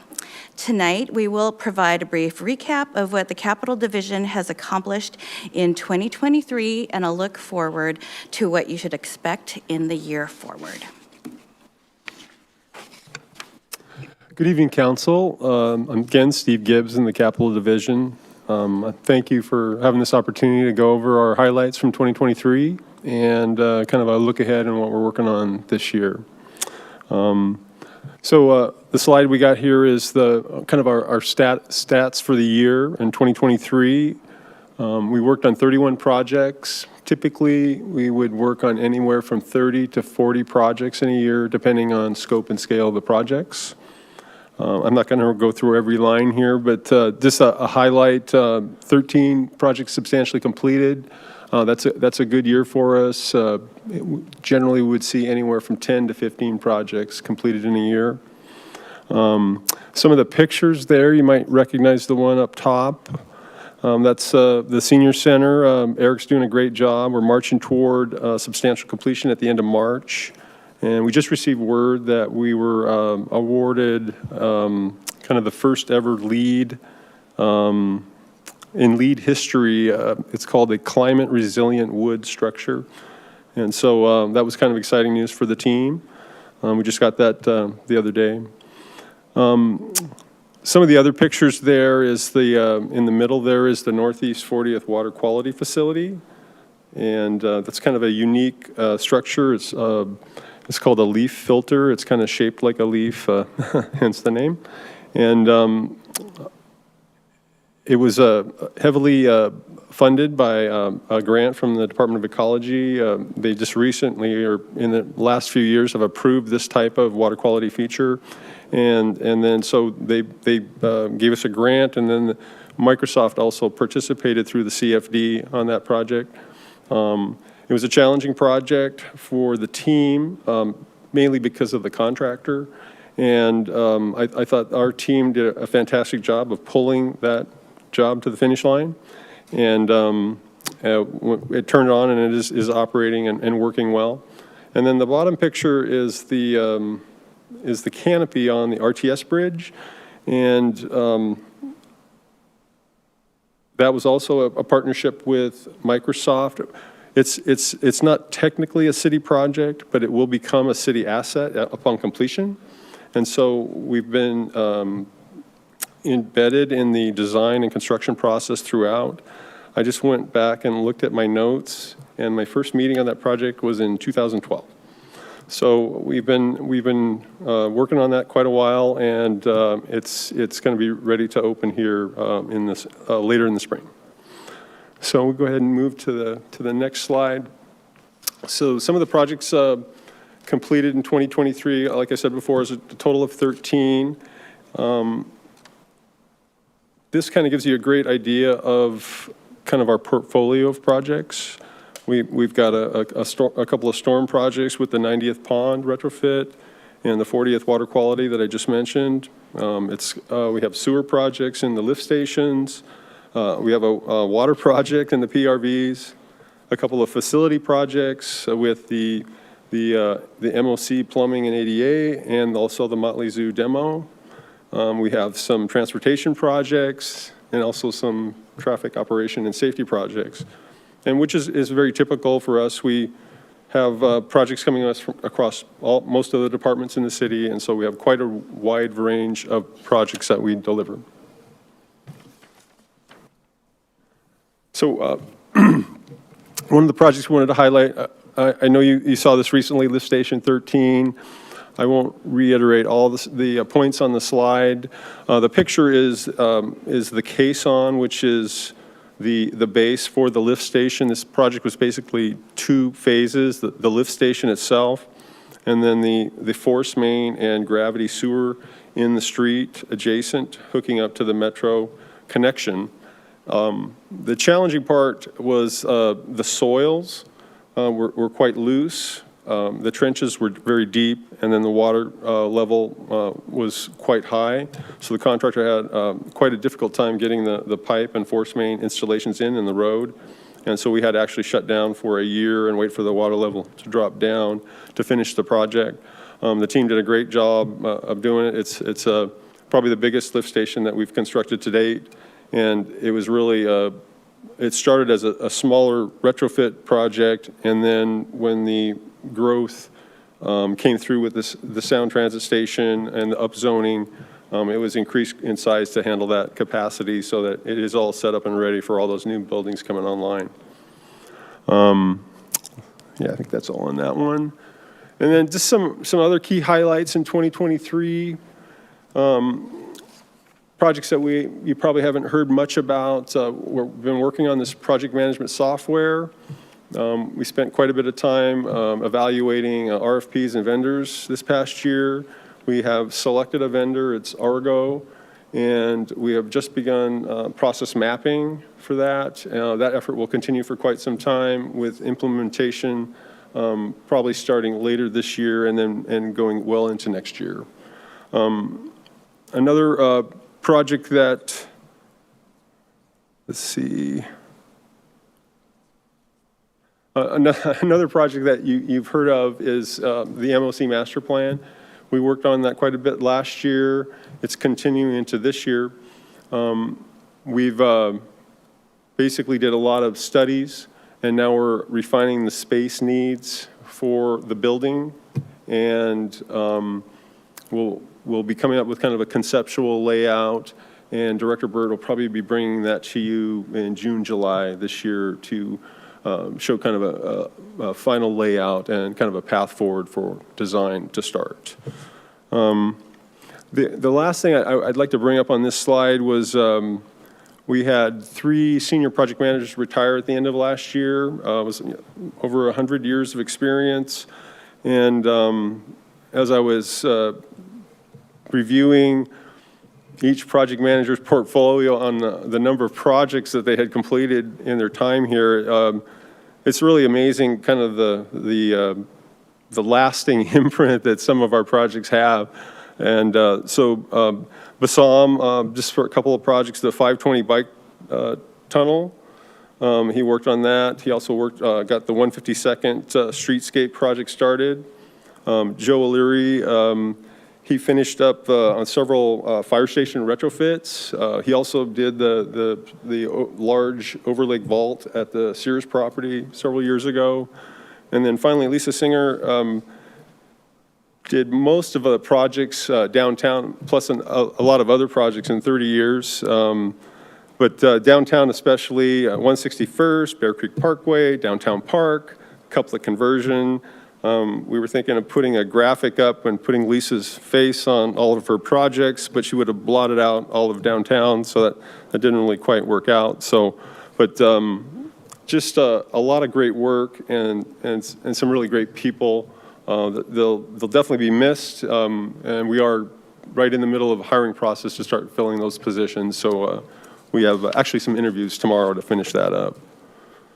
Tonight, we will provide a brief recap of what the Capital Division has accomplished in 2023 and a look forward to what you should expect in the year forward. Good evening, Council. I'm again Steve Gibbs in the Capital Division. Thank you for having this opportunity to go over our highlights from 2023 and kind of a look ahead on what we're working on this year. So the slide we got here is the kind of our stats for the year in 2023. We worked on 31 projects. Typically, we would work on anywhere from 30 to 40 projects in a year, depending on scope and scale of the projects. I'm not going to go through every line here, but just a highlight, 13 projects substantially completed. That's a good year for us. Generally, we would see anywhere from 10 to 15 projects completed in a year. Some of the pictures there, you might recognize the one up top. That's the Senior Center. Eric's doing a great job. We're marching toward substantial completion at the end of March. And we just received word that we were awarded kind of the first ever LEED in LEED history. It's called a climate resilient wood structure. And so that was kind of exciting news for the team. We just got that the other day. Some of the other pictures there is the, in the middle there is the Northeast 40th Water Quality Facility. And that's kind of a unique structure. It's called a leaf filter. It's kind of shaped like a leaf, hence the name. And it was heavily funded by a grant from the Department of Ecology. They just recently, or in the last few years, have approved this type of water quality feature. And then so they gave us a grant, and then Microsoft also participated through the CFD on that project. It was a challenging project for the team, mainly because of the contractor. And I thought our team did a fantastic job of pulling that job to the finish line. And it turned on, and it is operating and working well. And then the bottom picture is the canopy on the RTS bridge. And that was also a partnership with Microsoft. It's not technically a city project, but it will become a city asset upon completion. And so we've been embedded in the design and construction process throughout. I just went back and looked at my notes, and my first meeting on that project was in 2012. So we've been working on that quite a while, and it's going to be ready to open here in this later in the spring. So we'll go ahead and move to the next slide. So some of the projects completed in 2023, like I said before, is a total of 13. This kind of gives you a great idea of kind of our portfolio of projects. We've got a couple of storm projects with the 90th pond retrofit and the 40th water quality that I just mentioned. We have sewer projects in the lift stations. We have a water project in the PRVs, a couple of facility projects with the MOC plumbing and ADA, and also the Motley Zoo demo. We have some transportation projects, and also some traffic operation and safety projects, and which is very typical for us. We have projects coming to us from across most of the departments in the city, and so we have quite a wide range of projects that we deliver. So one of the projects we wanted to highlight, I know you saw this recently, Lift Station 13. I won't reiterate all the points on the slide. The picture is the caisson, which is the base for the lift station. This project was basically 2 phases, the lift station itself, and then the force main and gravity sewer in the street adjacent, hooking up to the metro connection. The challenging part was the soils were quite loose. The trenches were very deep, and then the water level was quite high. So the contractor had quite a difficult time getting the pipe and force main installations in the road. And so we had to actually shut down for a year and wait for the water level to drop down to finish the project. The team did a great job of doing it. It's probably the biggest lift station that we've constructed to date. And it was really, it started as a smaller retrofit project, and then when the growth came through with the sound transit station and the upzoning, it was increased in size to handle that capacity so that it is all set up and ready for all those new buildings coming online. Yeah, I think that's all on that one. And then just some other key highlights in 2023. Projects that you probably haven't heard much about. We've been working on this project management software. We spent quite a bit of time evaluating RFPs and vendors this past year. We have selected a vendor, it's Argo, and we have just begun process mapping for that. That effort will continue for quite some time with implementation probably starting later this year and going well into next year. Another project that, let's see, another project that you've heard of is the MOC master plan. We worked on that quite a bit last year. It's continuing into this year. We've basically did a lot of studies, and now we're refining the space needs for the building, and we'll be coming up with kind of a conceptual layout, and Director Byrd will probably be bringing that to you in June, July this year to show kind of a final layout and kind of a path forward for design to start. The last thing I'd like to bring up on this slide was we had 3 senior project managers retire at the end of last year. It was over 100 years of experience, and as I was reviewing each project manager's portfolio on the number of projects that they had completed in their time here, it's really amazing kind of the lasting imprint that some of our projects have. And so Bassam, just for a couple of projects, the 520 bike tunnel, he worked on that. He also worked, got the 152nd streetscape project started. Joe O'Leary, he finished up on several fire station retrofits. He also did the large overlake vault at the Sears property several years ago. And then finally, Lisa Singer did most of the projects downtown, plus a lot of other projects in 30 years. But downtown especially, 161st, Bear Creek Parkway, Downtown Park, couplet conversion. We were thinking of putting a graphic up and putting Lisa's face on all of her projects, but she would have blotted out all of downtown, so that didn't really quite work out. So, but just a lot of great work and some really great people. They'll definitely be missed, and we are right in the middle of a hiring process to start filling those positions. So we have actually some interviews tomorrow to finish that up.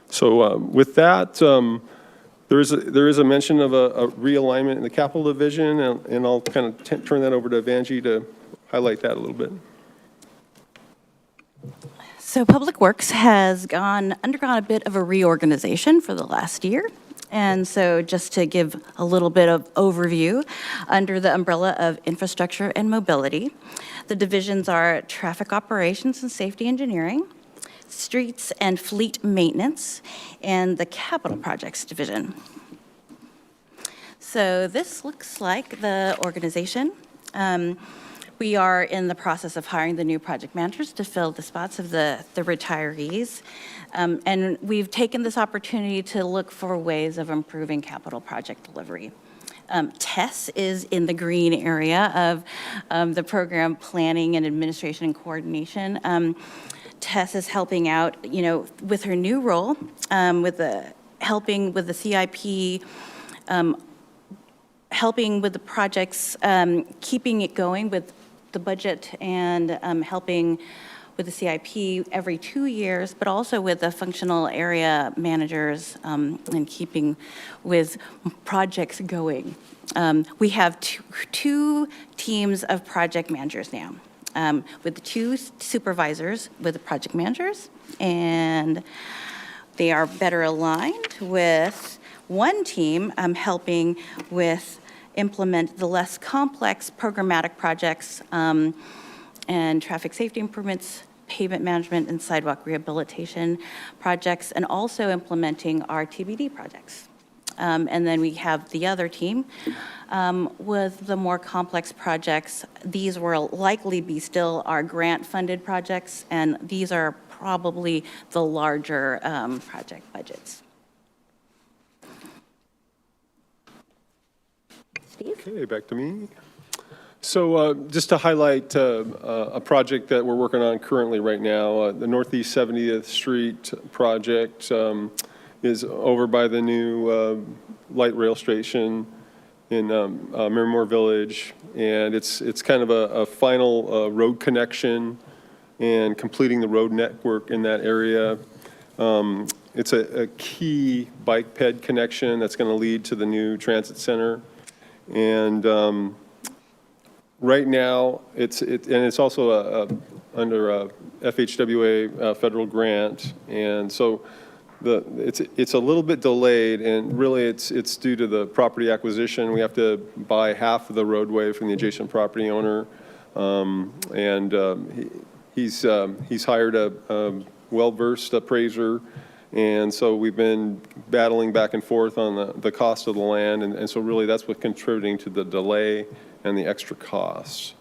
So with that, there is a mention of a realignment in the capital division, and I'll kind of turn that over to Vanjie to highlight that a little bit. So Public Works has undergone a bit of a reorganization for the last year. And so just to give a little bit of overview, under the umbrella of infrastructure and mobility, the divisions are traffic operations and safety engineering, streets and fleet maintenance, and the capital projects division. So this looks like the organization. We are in the process of hiring the new project managers to fill the spots of the retirees. And we've taken this opportunity to look for ways of improving capital project delivery. Tess is in the green area of the program planning and administration and coordination. Tess is helping out, with her new role, helping with the CIP, helping with the projects, keeping it going with the budget, and helping with the CIP every 2 years, but also with the functional area managers and keeping with projects going. We have two teams of project managers now, with the 2 supervisors with the project managers, and they are better aligned with one team helping with implement the less complex programmatic projects and traffic safety improvements, pavement management, and sidewalk rehabilitation projects, and also implementing our TBD projects. And then we have the other team with the more complex projects. These will likely be still our grant-funded projects, and these are probably the larger project budgets. Okay, back to me. So just to highlight a project that we're working on currently right now, the Northeast 70th Street project is over by the new light rail station in Miramore Village, and it's kind of a final road connection and completing the road network in that area. It's a key bike ped connection that's going to lead to the new transit center. And right now, it's also under a FHWA federal grant, and so it's a little bit delayed, and really it's due to the property acquisition. We have to buy half of the roadway from the adjacent property owner, and he's hired a well-versed appraiser. And so we've been battling back and forth on the cost of the land, and so really that's what's contributing to the delay and the extra costs.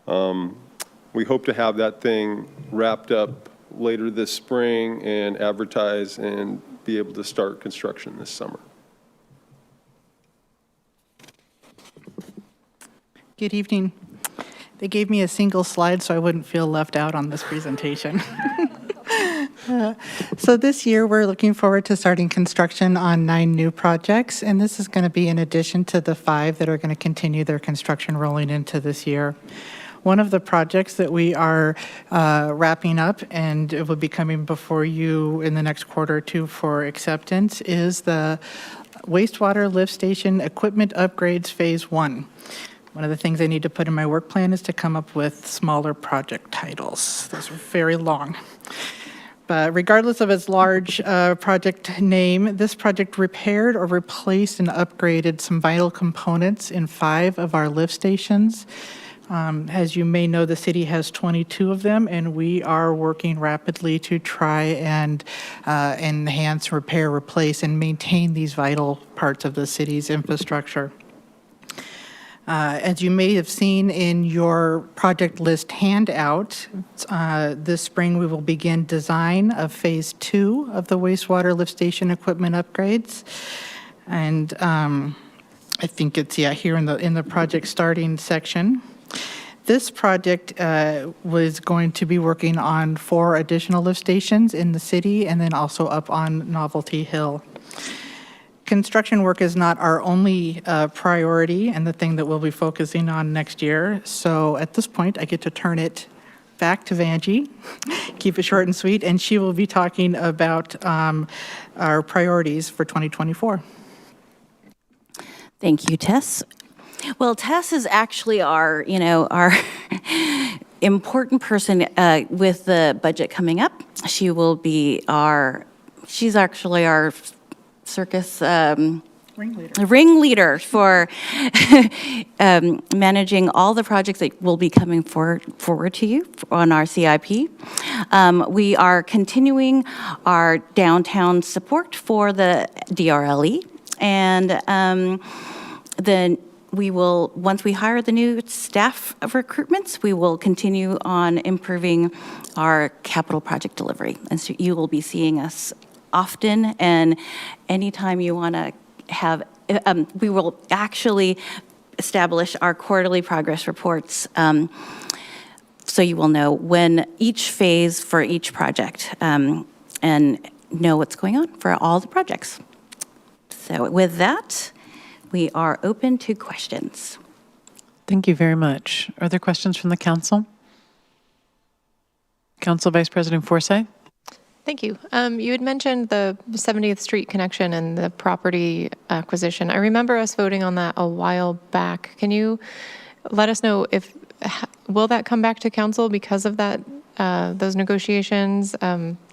We hope to have that thing wrapped up later this spring and advertise and be able to start construction this summer. Good evening. They gave me a single slide so I wouldn't feel left out on this presentation. So this year, we're looking forward to starting construction on 9 new projects, and this is going to be in addition to the 5 that are going to continue their construction rolling into this year. One of the projects that we are wrapping up, and it will be coming before you in the next quarter or 2 for acceptance, is the wastewater lift station equipment upgrades phase 1. One of the things I need to put in my work plan is to come up with smaller project titles. Those are very long. But regardless of its large project name, this project repaired or replaced and upgraded some vital components in 5 of our lift stations. As you may know, the city has 22 of them, and we are working rapidly to try and enhance, repair, replace, and maintain these vital parts of the city's infrastructure. As you may have seen in your project list handout, this spring we will begin design of phase 2 of the wastewater lift station equipment upgrades. And I think it's, here in the project starting section. This project was going to be working on 4 additional lift stations in the city and then also up on Novelty Hill. Construction work is not our only priority and the thing that we'll be focusing on next year. So at this point, I get to turn it back to Vanjie, keep it short and sweet, and she will be talking about our priorities for 2024. Thank you, Tess. Well, Tess is actually our important person with the budget coming up. She's actually our circus ringleader for managing all the projects that will be coming forward to you on our CIP. We are continuing our downtown support for the DRLE, and then we will, once we hire the new staff of recruitments, we will continue on improving our capital project delivery. And so you will be seeing us often, and anytime you want to have, we will actually establish our quarterly progress reports, so you will know when each phase for each project, and know what's going on for all the projects. So with that, we are open to questions. Thank you very much. Are there questions from the council? Council Vice President Forsyth? Thank you. You had mentioned the 70th Street connection and the property acquisition. I remember us voting on that a while back. Can you let us know if, will that come back to council because of that, those negotiations?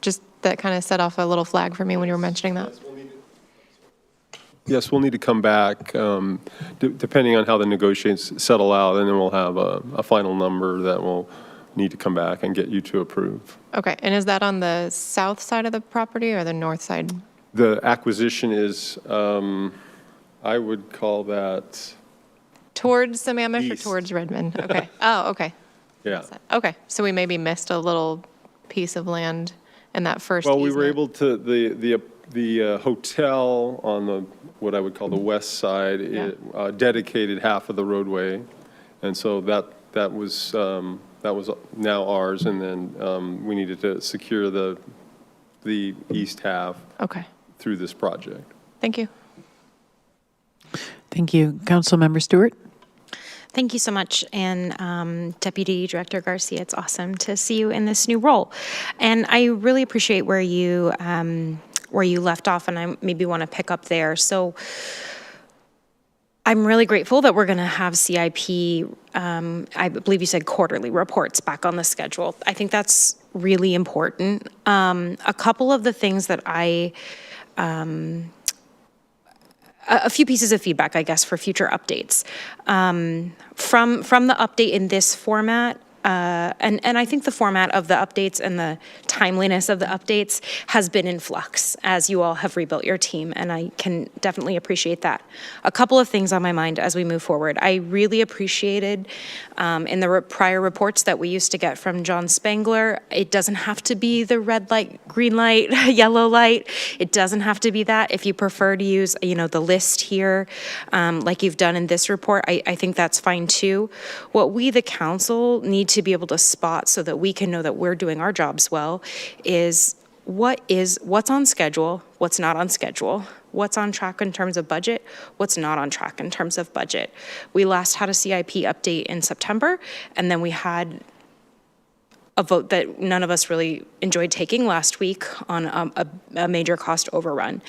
Just that kind of set off a little flag for me when you were mentioning that. Yes, we'll need to come back, depending on how the negotiations settle out, and then we'll have a final number that we'll need to come back and get you to approve. Okay, and is that on the south side of the property or the north side? The acquisition is, I would call that, Towards Sammamish or East. towards Redmond? Okay. Oh, okay. yeah. Okay, so we maybe missed a little piece of land in that first Well, we were easement. able to, the hotel on the, what I would call the west side, it dedicated half of the roadway. And so that was now ours, and then we needed to secure the east half Okay, through this project. thank you. Thank you. Councilmember Stewart? Thank you so much. And Deputy Director Garcia, it's awesome to see you in this new role. And I really appreciate where you left off, and I maybe want to pick up there. So I'm really grateful that we're going to have CIP, I believe you said quarterly reports back on the schedule. I think that's really important. A couple of the things that a few pieces of feedback, I guess, for future updates. From the update in this format, and I think the format of the updates and the timeliness of the updates has been in flux as you all have rebuilt your team, and I can definitely appreciate that. A couple of things on my mind as we move forward. I really appreciated in the prior reports that we used to get from John Spangler, it doesn't have to be the red light, green light, yellow light. It doesn't have to be that. If you prefer to use, the list here, like you've done in this report, I think that's fine too. What we, the council, need to be able to spot so that we can know that we're doing our jobs well is what's on schedule, what's not on schedule, what's on track in terms of budget, what's not on track in terms of budget. We last had a CIP update in September, and then we had a vote that none of us really enjoyed taking last week on a major cost overrun.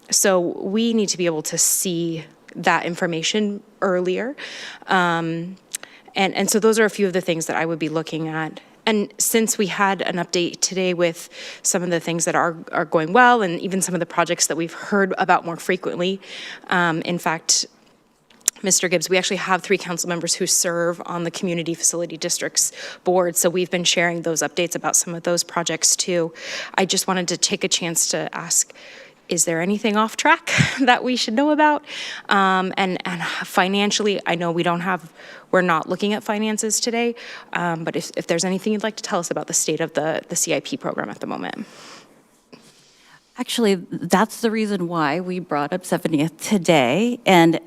So we need to be able to see that information earlier. And so those are a few of the things that I would be looking at. And since we had an update today with some of the things that are going well, and even some of the projects that we've heard about more frequently, in fact, Mr. Gibbs, we actually have 3 council members who serve on the Community Facility Districts Board, so we've been sharing those updates about some of those projects too. I just wanted to take a chance to ask, is there anything off track that we should know about? And financially, I know we're not looking at finances today, but if there's anything you'd like to tell us about the state of the CIP program at the moment. Actually, that's the reason why we brought up 70th today. And,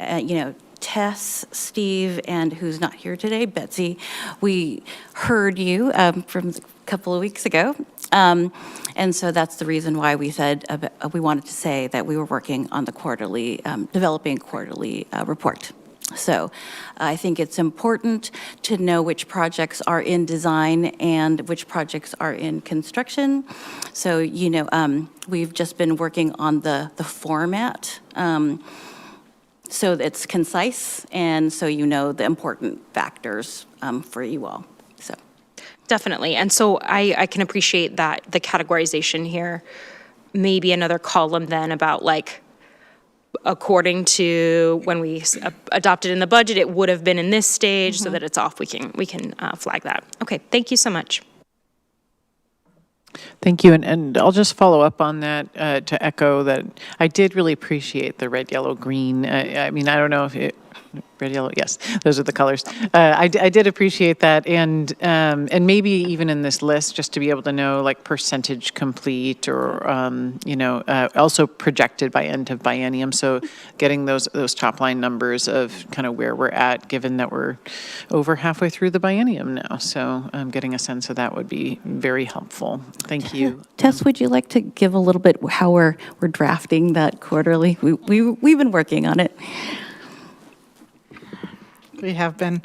Tess, Steve, and who's not here today, Betsy, we heard you from a couple of weeks ago. And so that's the reason why we said, we wanted to say that we were working on the quarterly, developing a quarterly report. So I think it's important to know which projects are in design and which projects are in construction. So, we've just been working on the format. So it's concise, and so the important factors for you all. So definitely. And so I can appreciate that the categorization here maybe another column then about like, according to when we adopted in the budget, it would have been in this stage so that it's off. We can flag that. Okay, thank you so much. Thank you, and I'll just follow up on that to echo that I did really appreciate the red, yellow, green. I mean, I don't know if it, red, yellow, yes, those are the colors. I did appreciate that, and maybe even in this list, just to be able to know like percentage complete or also projected by end of biennium. So getting those top line numbers of kind of where we're at, given that we're over halfway through the biennium now. So getting a sense of that would be very helpful. Thank you. Tess, would you like to give a little bit how we're drafting that quarterly? We've been working on it. We have been.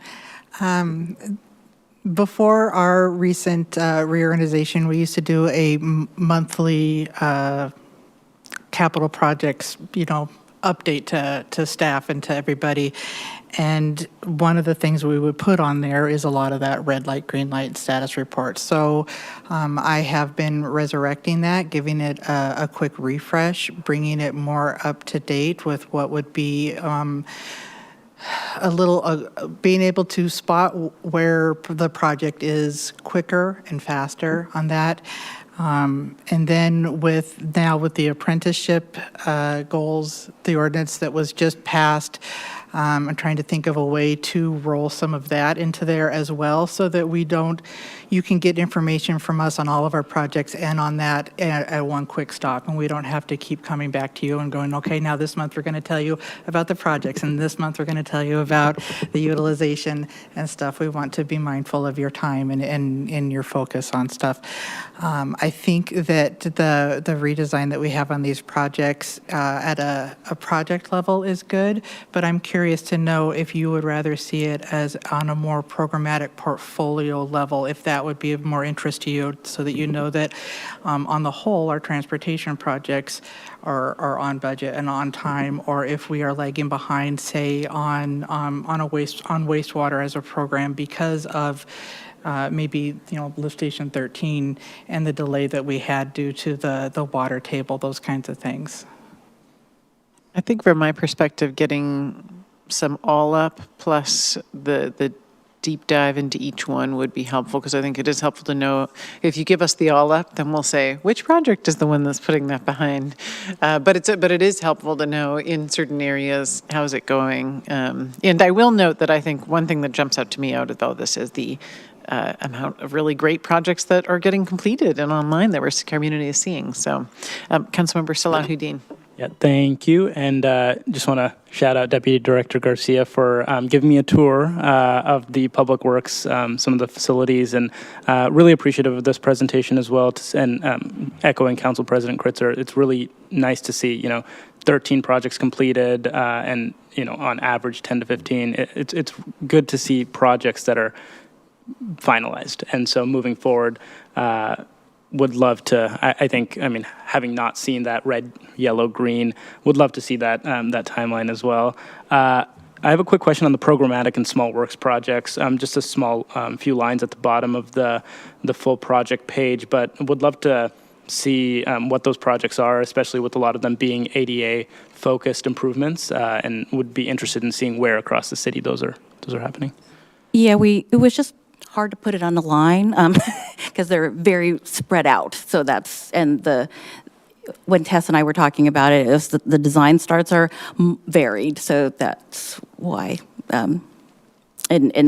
Before our recent reorganization, we used to do a monthly capital projects, update to staff and to everybody. And one of the things we would put on there is a lot of that red light, green light status report. So I have been resurrecting that, giving it a quick refresh, bringing it more up to date with what would be a little being able to spot where the project is quicker and faster on that. And then with the apprenticeship goals, the ordinance that was just passed, I'm trying to think of a way to roll some of that into there as well, so that you can get information from us on all of our projects and on that at one quick stop, and we don't have to keep coming back to you and going, okay, now this month we're going to tell you about the projects, and this month we're going to tell you about the utilization and stuff. We want to be mindful of your time and your focus on stuff. I think that the redesign that we have on these projects at a project level is good, but I'm curious to know if you would rather see it as on a more programmatic portfolio level, if that would be of more interest to you, so that you know that on the whole, our transportation projects are on budget and on time, or if we are lagging behind, say, on wastewater as a program because of maybe lift station 13 and the delay that we had due to the water table, those kinds of things. I think from my perspective, getting some all up plus the deep dive into each one would be helpful, because I think it is helpful to know if you give us the all up, then we'll say which project is the one that's putting that behind. But it is helpful to know in certain areas how is it going. And I will note that I think one thing that jumps out to me out of all this is the amount of really great projects that are getting completed and online that our community is seeing. So, Councilmember Salahuddin. Yeah, thank you. And just want to shout out Deputy Director Garcia for giving me a tour of the Public Works, some of the facilities, and really appreciative of this presentation as well. And echoing Council President Kritzer, it's really nice to see, 13 projects completed and, on average 10 to 15. It's good to see projects that are finalized. And so moving forward, would love to, I think, having not seen that red, yellow, green, would love to see that that timeline as well. I have a quick question on the programmatic and small works projects. Just a small few lines at the bottom of the full project page, but would love to see what those projects are, especially with a lot of them being ADA-focused improvements, and would be interested in seeing where across the city those are happening. Yeah, it was just hard to put it on the line because they're very spread out. So when Tess and I were talking about it, the design starts are varied. So that's why in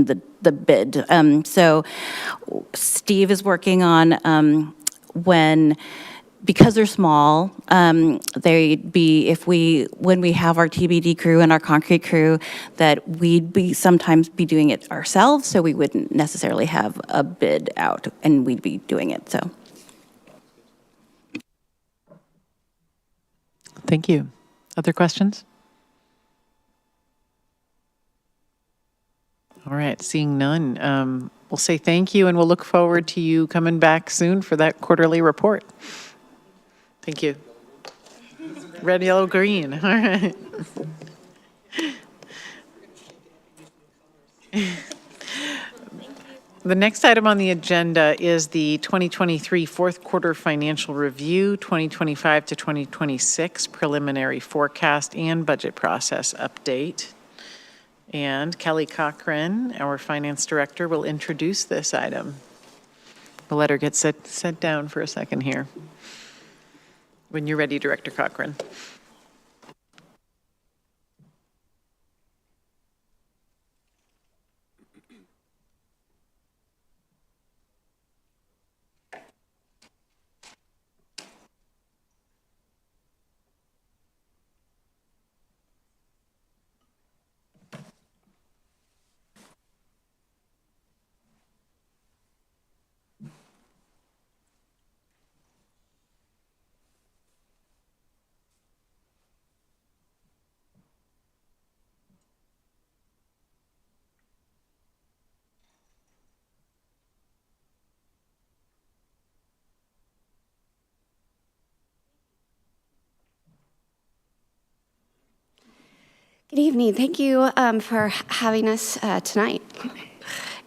the bid. So Steve is working on because they're small, they'd be, when we have our TBD crew and our concrete crew, that we'd sometimes be doing it ourselves, so we wouldn't necessarily have a bid out, and we'd be doing it, so. Thank you. Other questions? All right, seeing none, we'll say thank you, and we'll look forward to you coming back soon for that quarterly report. Thank you. Red, yellow, green. All right. The next item on the agenda is the 2023 fourth quarter financial review, 2025 to 2026 preliminary forecast and budget process update. And Kelly Cochran, our finance director, will introduce this item. We'll let her get set down for a second here. When you're ready, Director Cochran. Good evening. Thank you for having us tonight.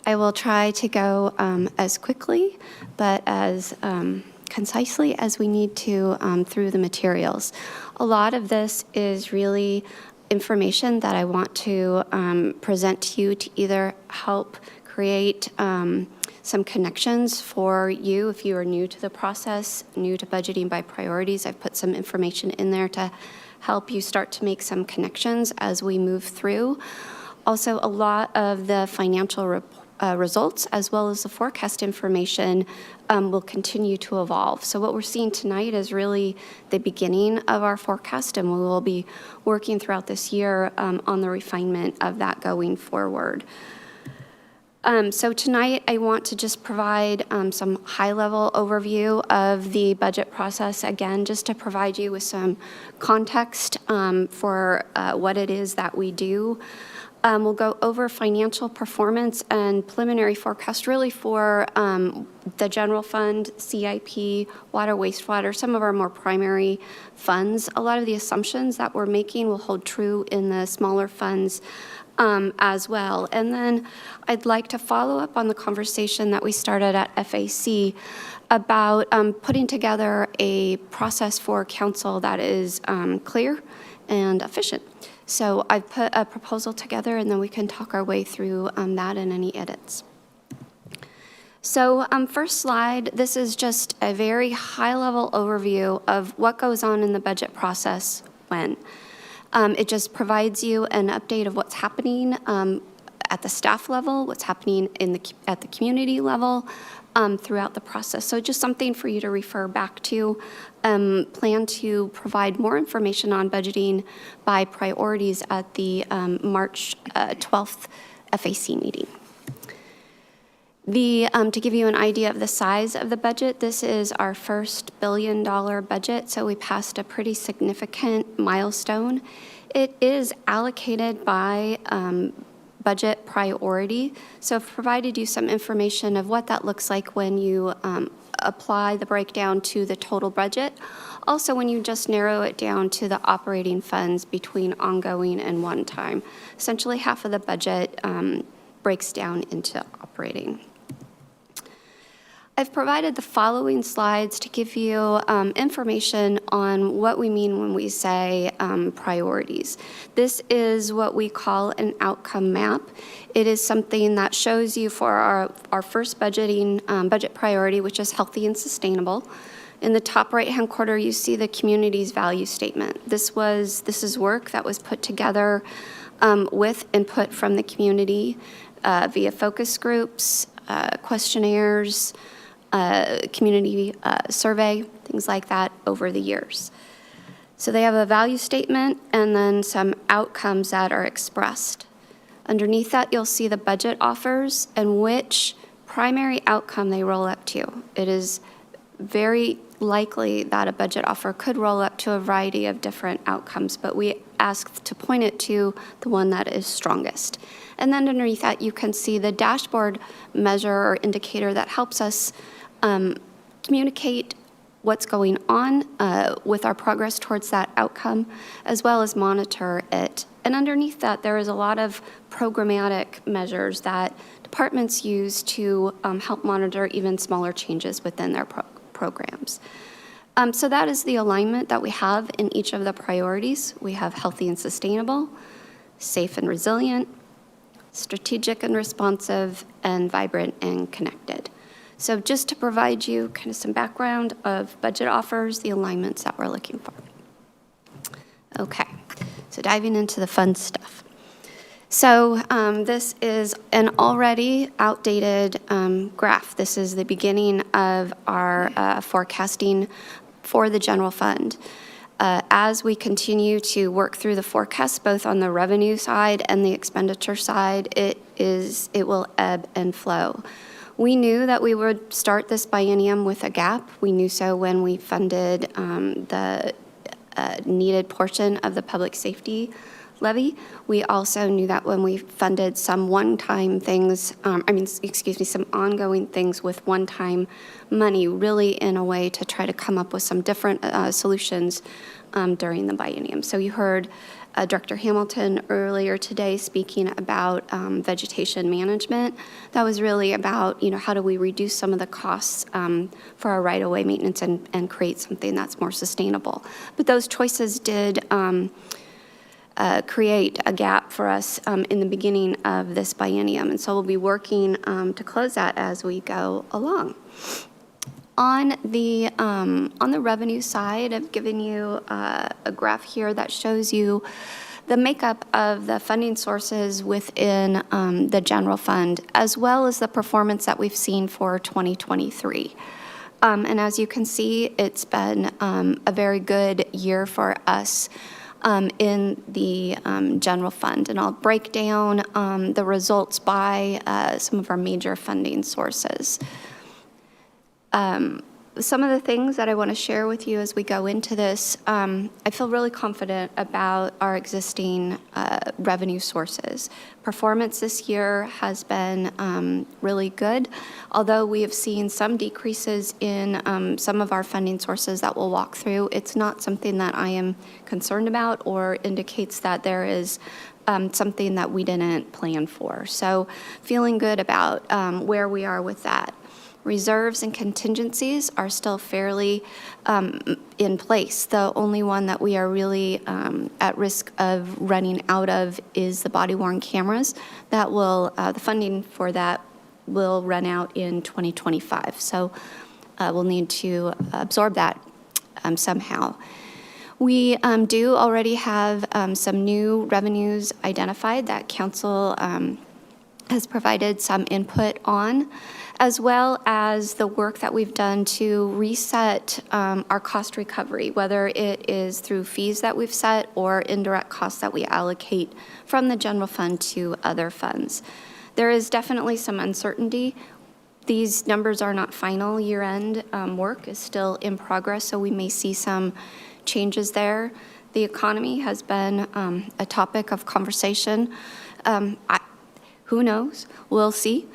I will try to go as quickly but as concisely as we need to through the materials. A lot of this is really information that I want to present to you to either help create some connections for you if you are new to the process, new to budgeting by priorities. I've put some information in there to help you start to make some connections as we move through. Also, a lot of the financial results as well as the forecast information will continue to evolve. So what we're seeing tonight is really the beginning of our forecast, and we will be working throughout this year on the refinement of that going forward. So tonight I want to just provide some high-level overview of the budget process, again, just to provide you with some context for what it is that we do. We'll go over financial performance and preliminary forecast really for the general fund, CIP, water, wastewater, some of our more primary funds. A lot of the assumptions that we're making will hold true in the smaller funds as well. And then I'd like to follow up on the conversation that we started at FAC about putting together a process for council that is clear and efficient. So I've put a proposal together, and then we can talk our way through that and any edits. So first slide, this is just a very high-level overview of what goes on in the budget process when. It just provides you an update of what's happening at the staff level, what's happening at the community level throughout the process. So just something for you to refer back to. Plan to provide more information on budgeting by priorities at the March 12th FAC meeting. To give you an idea of the size of the budget, this is our first $1 billion budget, so we passed a pretty significant milestone. It is allocated by budget priority, so I've provided you some information of what that looks like when you apply the breakdown to the total budget. Also, when you just narrow it down to the operating funds between ongoing and one-time. Essentially, half of the budget breaks down into operating. I've provided the following slides to give you information on what we mean when we say priorities. This is what we call an outcome map. It is something that shows you for our first budget priority, which is healthy and sustainable. In the top right-hand corner, you see the community's value statement. This is work that was put together with input from the community via focus groups, questionnaires, community survey, things like that over the years. So they have a value statement and then some outcomes that are expressed. Underneath that, you'll see the budget offers and which primary outcome they roll up to. It is very likely that a budget offer could roll up to a variety of different outcomes, but we ask to point it to the one that is strongest. And then underneath that, you can see the dashboard measure or indicator that helps us communicate what's going on with our progress towards that outcome, as well as monitor it And underneath that, there is a lot of programmatic measures that departments use to help monitor even smaller changes within their programs. So that is the alignment that we have in each of the priorities. We have healthy and sustainable, safe and resilient, strategic and responsive, and vibrant and connected. So just to provide you kind of some background of budget offers, the alignments that we're looking for. Okay, so diving into the fun stuff. So this is an already outdated graph. This is the beginning of our forecasting for the general fund. As we continue to work through the forecast, both on the revenue side and the expenditure side, it will ebb and flow. We knew that we would start this biennium with a gap. We knew so when we funded the needed portion of the public safety levy. We also knew that when we funded some one-time things, some ongoing things with one-time money, really in a way to try to come up with some different solutions during the biennium. So you heard Director Hamilton earlier today speaking about vegetation management. That was really about, how do we reduce some of the costs for our right-of-way maintenance and create something that's more sustainable. But those choices did create a gap for us in the beginning of this biennium. And so we'll be working to close that as we go along. On the revenue side, I've given you a graph here that shows you the makeup of the funding sources within the general fund, as well as the performance that we've seen for 2023. And as you can see, it's been a very good year for us in the general fund. And I'll break down the results by some of our major funding sources. Some of the things that I want to share with you as we go into this, I feel really confident about our existing revenue sources. Performance this year has been really good, although we have seen some decreases in some of our funding sources that we'll walk through. It's not something that I am concerned about or indicates that there is something that we didn't plan for. So feeling good about where we are with that. Reserves and contingencies are still fairly in place. The only one that we are really at risk of running out of is the body-worn cameras. That will, the funding for that will run out in 2025. So we'll need to absorb that somehow. We do already have some new revenues identified that Council has provided some input on, as well as the work that we've done to reset our cost recovery, whether it is through fees that we've set or indirect costs that we allocate from the general fund to other funds. There is definitely some uncertainty. These numbers are not final. Year-end work is still in progress, so we may see some changes there. The economy has been a topic of conversation. Who knows? We'll see.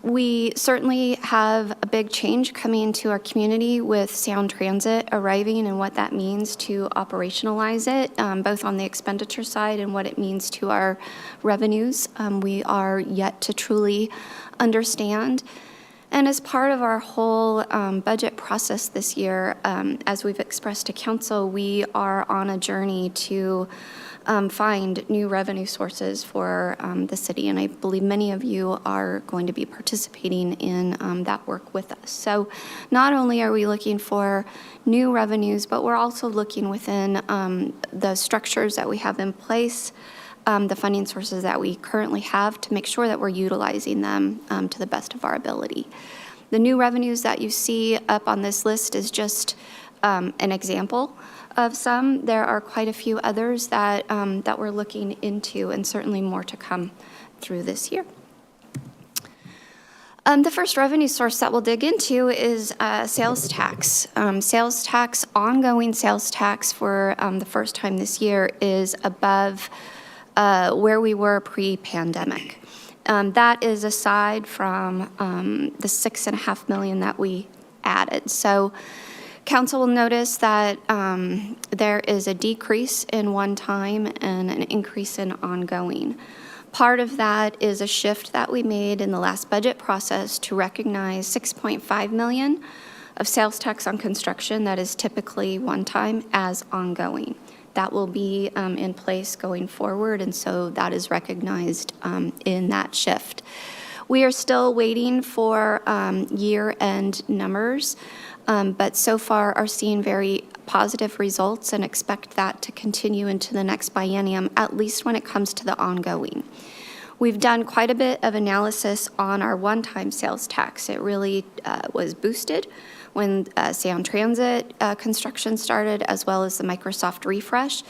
We certainly have a big change coming into our community with Sound Transit arriving and what that means to operationalize it, both on the expenditure side and what it means to our revenues. We are yet to truly understand. And as part of our whole budget process this year, as we've expressed to Council, we are on a journey to find new revenue sources for the city. And I believe many of you are going to be participating in that work with us. So not only are we looking for new revenues, but we're also looking within the structures that we have in place, the funding sources that we currently have, to make sure that we're utilizing them to the best of our ability. The new revenues that you see up on this list is just an example of some. There are quite a few others that we're looking into, and certainly more to come through this year. The first revenue source that we'll dig into is sales tax. Ongoing sales tax for the first time this year is above where we were pre-pandemic. That is aside from the $6.5 million that we added. So Council will notice that there is a decrease in one-time and an increase in ongoing. Part of that is a shift that we made in the last budget process to recognize $6.5 million of sales tax on construction that is typically one-time as ongoing. That will be in place going forward, and so that is recognized in that shift. We are still waiting for year-end numbers, but so far are seeing very positive results and expect that to continue into the next biennium, at least when it comes to the ongoing. We've done quite a bit of analysis on our one-time sales tax. It really was boosted when Sound Transit construction started, as well as the Microsoft refresh.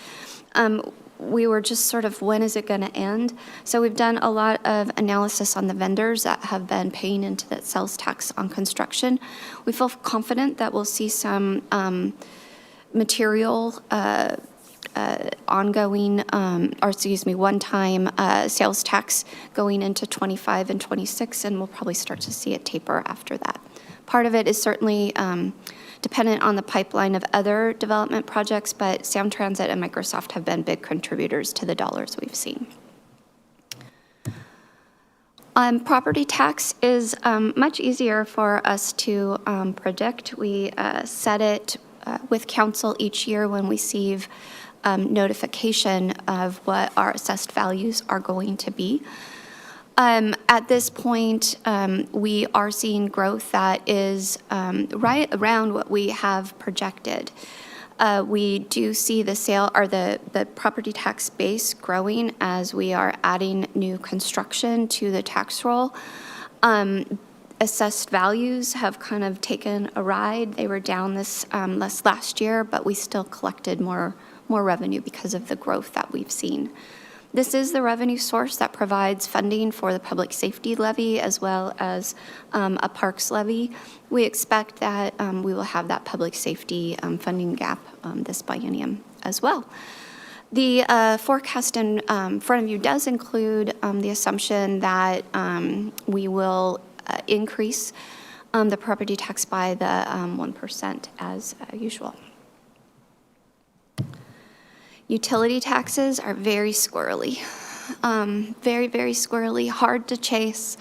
We were just sort of, when is it going to end? So we've done a lot of analysis on the vendors that have been paying into that sales tax on construction. We feel confident that we'll see some material ongoing, one-time sales tax going into 25 and 26, and we'll probably start to see it taper after that. Part of it is certainly dependent on the pipeline of other development projects, but Sound Transit and Microsoft have been big contributors to the dollars we've seen. Property tax is much easier for us to predict. We set it with council each year when we receive notification of what our assessed values are going to be. At this point, we are seeing growth that is right around what we have projected. We do see the property tax base growing as we are adding new construction to the tax roll. Assessed values have kind of taken a ride. They were down this last year, but we still collected more revenue because of the growth that we've seen. This is the revenue source that provides funding for the public safety levy as well as a parks levy. We expect that we will have that public safety funding gap this biennium as well. The forecast in front of you does include the assumption that we will increase the property tax by the 1% as usual. Utility taxes are very squirrely, very, very squirrely, hard to chase.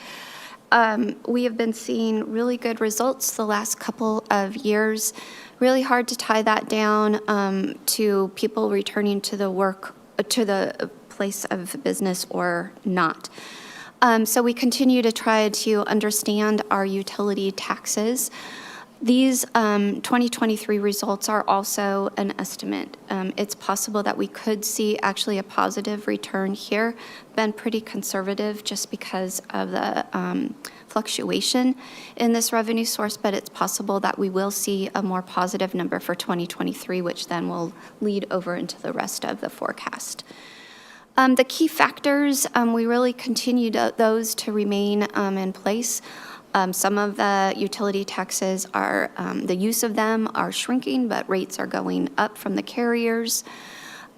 We have been seeing really good results the last couple of years. Really hard to tie that down to people returning to the place of business or not. So we continue to try to understand our utility taxes. These 2023 results are also an estimate. It's possible that we could see actually a positive return here. Been pretty conservative just because of the fluctuation in this revenue source, but it's possible that we will see a more positive number for 2023, which then will lead over into the rest of the forecast. The key factors, we really continue those to remain in place. Some of the utility taxes are, the use of them are shrinking, but rates are going up from the carriers.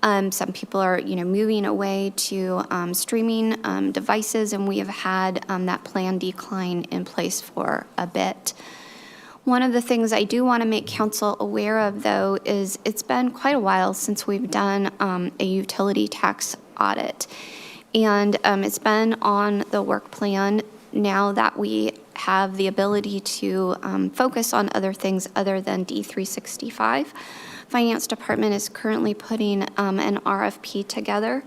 Some people are, moving away to streaming devices, and we have had that planned decline in place for a bit. One of the things I do want to make council aware of, though, is it's been quite a while since we've done a utility tax audit. And it's been on the work plan now that we have the ability to focus on other things other than D365. Finance Department is currently putting an RFP together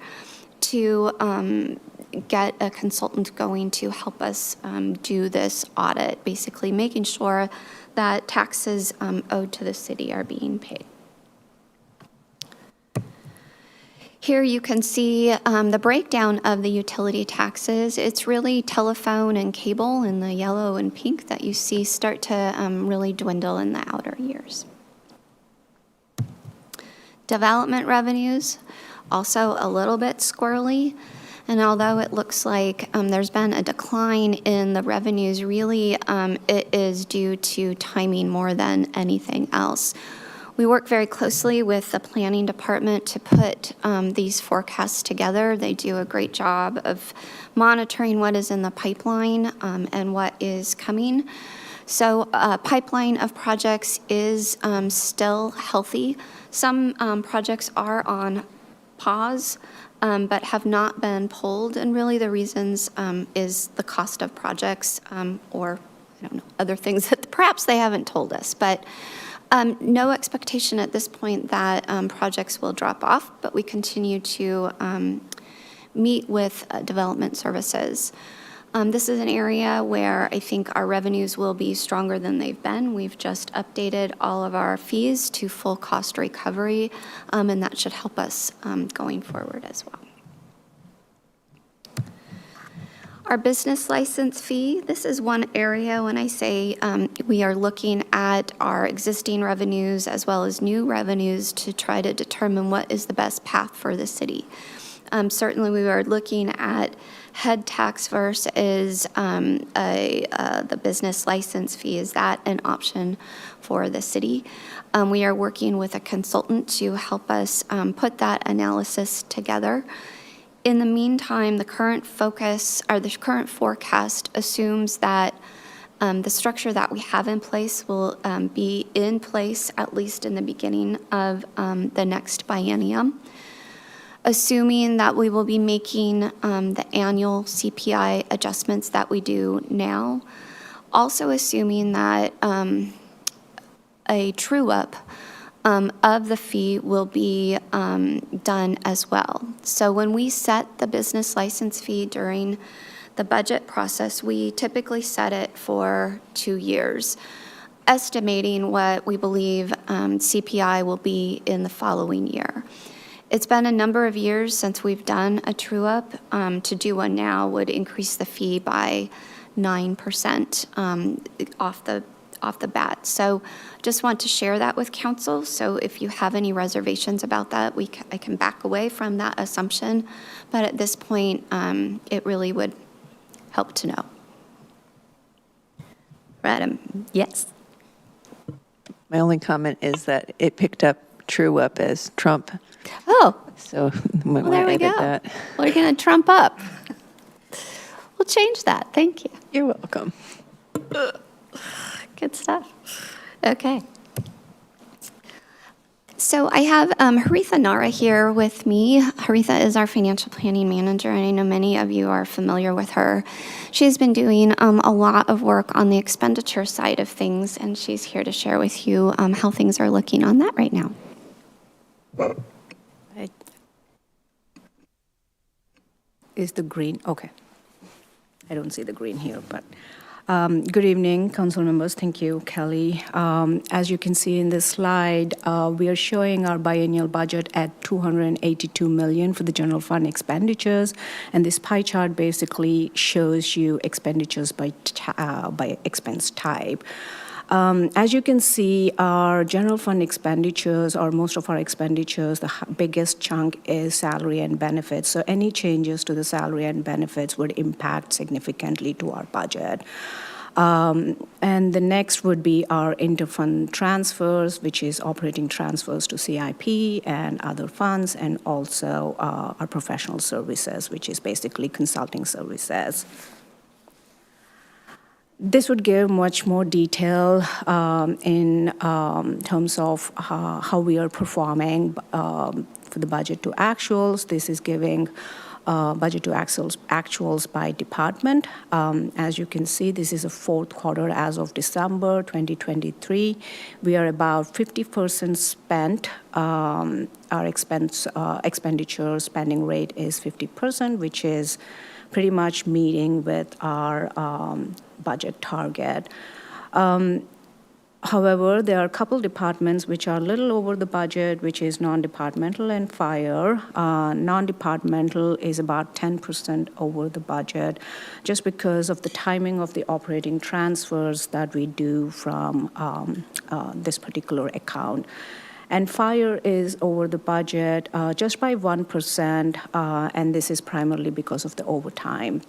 to get a consultant going to help us do this audit, basically making sure that taxes owed to the city are being paid. Here you can see the breakdown of the utility taxes. It's really telephone and cable in the yellow and pink that you see start to really dwindle in the outer years. Development revenues, also a little bit squirrely. And although it looks like there's been a decline in the revenues, really it is due to timing more than anything else. We work very closely with the planning department to put these forecasts together. They do a great job of monitoring what is in the pipeline and what is coming. So pipeline of projects is still healthy. Some projects are on pause, but have not been pulled. And really the reasons is the cost of projects or, I don't know, other things that perhaps they haven't told us. But no expectation at this point that projects will drop off, but we continue to meet with development services. This is an area where I think our revenues will be stronger than they've been. We've just updated all of our fees to full cost recovery, and that should help us going forward as well. Our business license fee, this is one area when I say we are looking at our existing revenues as well as new revenues to try to determine what is the best path for the city. Certainly we are looking at head tax versus the business license fee. Is that an option for the city? We are working with a consultant to help us put that analysis together. In the meantime, the current focus or the current forecast assumes that the structure that we have in place will be in place at least in the beginning of the next biennium. Assuming that we will be making the annual CPI adjustments that we do now. Also assuming that a true-up of the fee will be done as well. So when we set the business license fee during the budget process, we typically set it for 2 years, estimating what we believe CPI will be in the following year. It's been a number of years since we've done a true-up. To do one now would increase the fee by 9% off the bat. So just want to share that with council. So if you have any reservations about that, I can back away from that assumption. But at this point, it really would help to know. Madam, yes. My only comment is that it picked up true up as Trump. Oh, so might well, there want we to edit go. that. We're going to trump up. We'll change that. Thank you. You're welcome. Good stuff. Okay. So I have Haritha Nara here with me. Haritha is our financial planning manager, and I know many of you are familiar with her. She's been doing a lot of work on the expenditure side of things, and she's here to share with you how things are looking on that right now. Is the green, okay. I don't see the green here, but good evening, council members. Thank you, Kelly. As you can see in this slide, we are showing our biennial budget at $282 million for the general fund expenditures. And this pie chart basically shows you expenditures by expense type. As you can see, our general fund expenditures, or most of our expenditures, the biggest chunk is salary and benefits. So any changes to the salary and benefits would impact significantly to our budget. And the next would be our interfund transfers, which is operating transfers to CIP and other funds, and also our professional services, which is basically consulting services. This would give much more detail in terms of how we are performing for the budget to actuals. This is giving budget to actuals by department. As you can see, this is a fourth quarter as of December 2023. We are about 50% spent. Our expenditure spending rate is 50%, which is pretty much meeting with our budget target. However, there are a couple departments which are a little over the budget, which is non-departmental and fire. Non-departmental is about 10% over the budget, just because of the timing of the operating transfers that we do from this particular account. And fire is over the budget just by 1%, and this is primarily because of the overtime.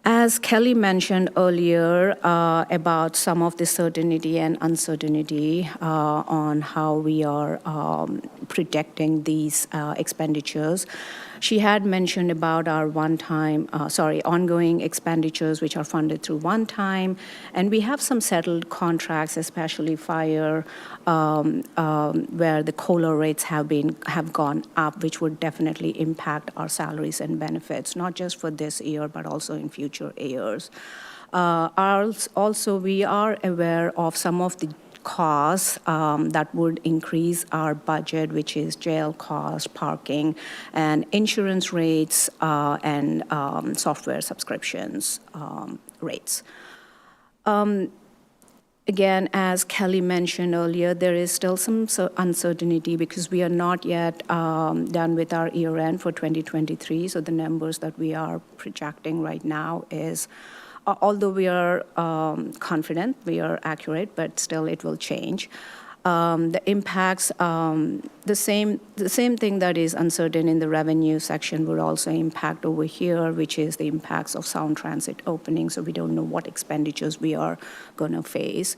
As As Kelly mentioned earlier about some of the certainty and uncertainty on how we are protecting these expenditures, she had mentioned about our ongoing expenditures which are funded through one time, and we have some settled contracts, especially fire, where the COLA rates have gone up, which would definitely impact our salaries and benefits, not just for this year, but also in future years. Also, we are aware of some of the costs that would increase our budget, which is jail costs, parking, and insurance rates, and software subscriptions rates. Again, as Kelly mentioned earlier, there is still some uncertainty because we are not yet done with our year end for 2023. So the numbers that we are projecting right now is, although we are confident, we are accurate, but still it will change. The impacts, the same thing that is uncertain in the revenue section would also impact over here, which is the impacts of Sound Transit opening. So we don't know what expenditures we are going to face.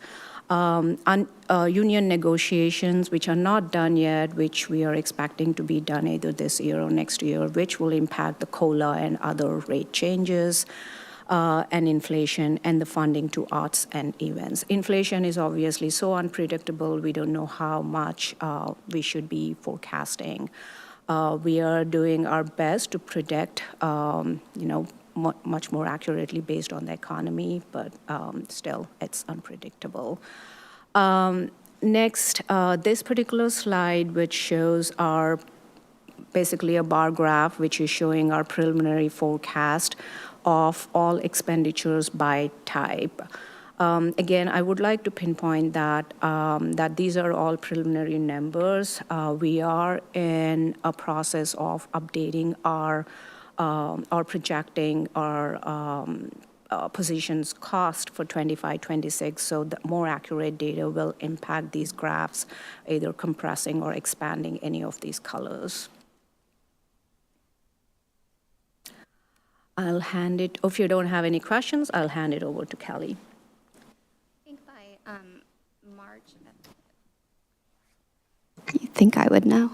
Union negotiations, which are not done yet, which we are expecting to be done either this year or next year, which will impact the COLA and other rate changes. And inflation and the funding to arts and events. Inflation is obviously so unpredictable. We don't know how much we should be forecasting. We are doing our best to predict, much more accurately based on the economy, but still it's unpredictable. Next, this particular slide, which shows basically a bar graph, which is showing our preliminary forecast of all expenditures by type. Again, I would like to pinpoint that these are all preliminary numbers. We are in a process of updating or projecting our positions cost for 25-26, so the more accurate data will impact these graphs, either compressing or expanding any of these colors. I'll hand it, if you don't have any questions, I'll hand it over to Kelly. I think by March, you think I would know.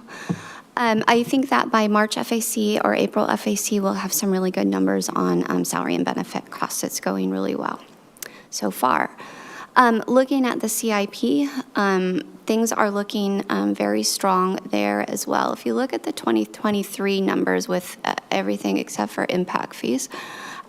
I think that by March FAC or April FAC, we'll have some really good numbers on salary and benefit costs. It's going really well so far. Looking at the CIP, things are looking very strong there as well. If you look at the 2023 numbers with everything except for impact fees,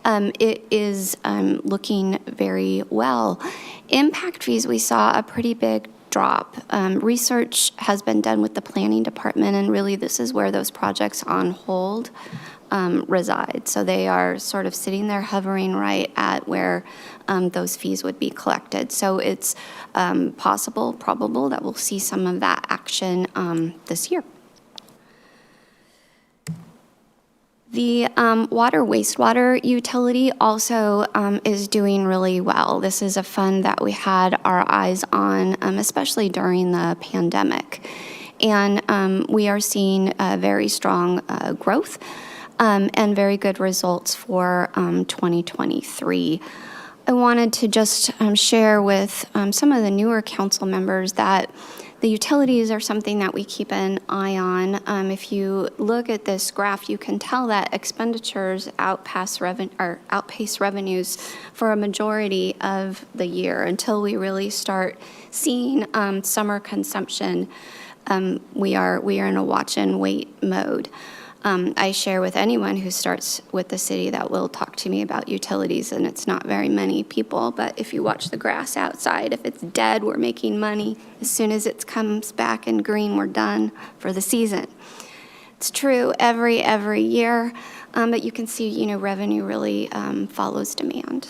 it is looking very well. Impact fees, we saw a pretty big drop. Research has been done with the planning department, and really this is where those projects on hold reside. So they are sort of sitting there hovering right at where those fees would be collected. So it's probable that we'll see some of that action this year. The water wastewater utility also is doing really well. This is a fund that we had our eyes on, especially during the pandemic. And we are seeing very strong growth and very good results for 2023. I wanted to just share with some of the newer council members that the utilities are something that we keep an eye on. If you look at this graph, you can tell that expenditures outpace revenues for a majority of the year until we really start seeing summer consumption. We are in a watch and wait mode. I share with anyone who starts with the city that will talk to me about utilities, and it's not very many people, but if you watch the grass outside, if it's dead, we're making money. As soon as it comes back in green, we're done for the season. It's true every year, but you can see, revenue really follows demand,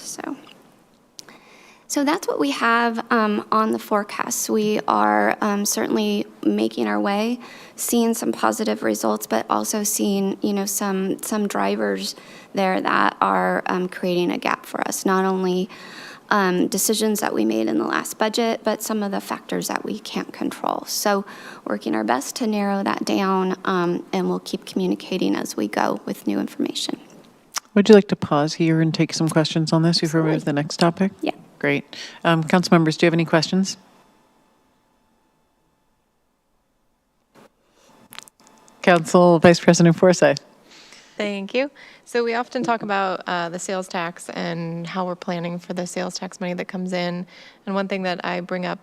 So that's what we have on the forecast. We are certainly making our way, seeing some positive results, but also seeing, some drivers there that are creating a gap for us. Not only decisions that we made in the last budget, but some of the factors that we can't control. So working our best to narrow that down, and we'll keep communicating as we go with new information. Would you like to pause here and take some questions on this before we move to the next topic? Yeah. Great. Council members, do you have any questions? Council Vice President Forsyth. Thank you. So we often talk about the sales tax and how we're planning for the sales tax money that comes in. And one thing that I bring up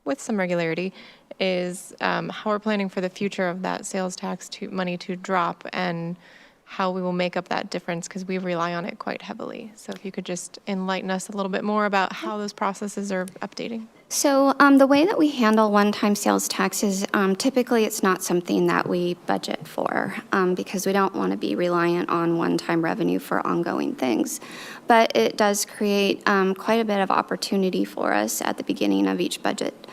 with some regularity is how we're planning for the future of that sales tax money to drop and how we will make up that difference because we rely on it quite heavily. So if you could just enlighten us a little bit more about how those processes are updating. So the way that we handle one-time sales taxes, typically it's not something that we budget for because we don't want to be reliant on one-time revenue for ongoing things. But it does create quite a bit of opportunity for us at the beginning of each budget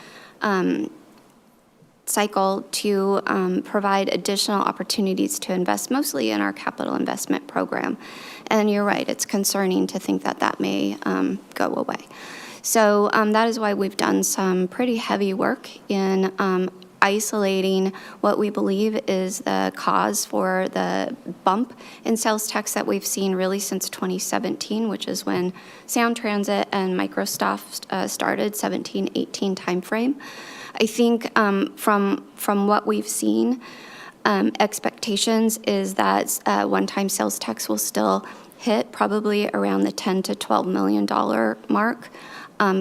cycle to provide additional opportunities to invest, mostly in our capital investment program. And you're right, it's concerning to think that that may go away. So that is why we've done some pretty heavy work in isolating what we believe is the cause for the bump in sales tax that we've seen really since 2017, which is when Sound Transit and Microsoft started, 17-18 timeframe. I think from what we've seen, expectations is that one-time sales tax will still hit probably around the $10 to $12 million mark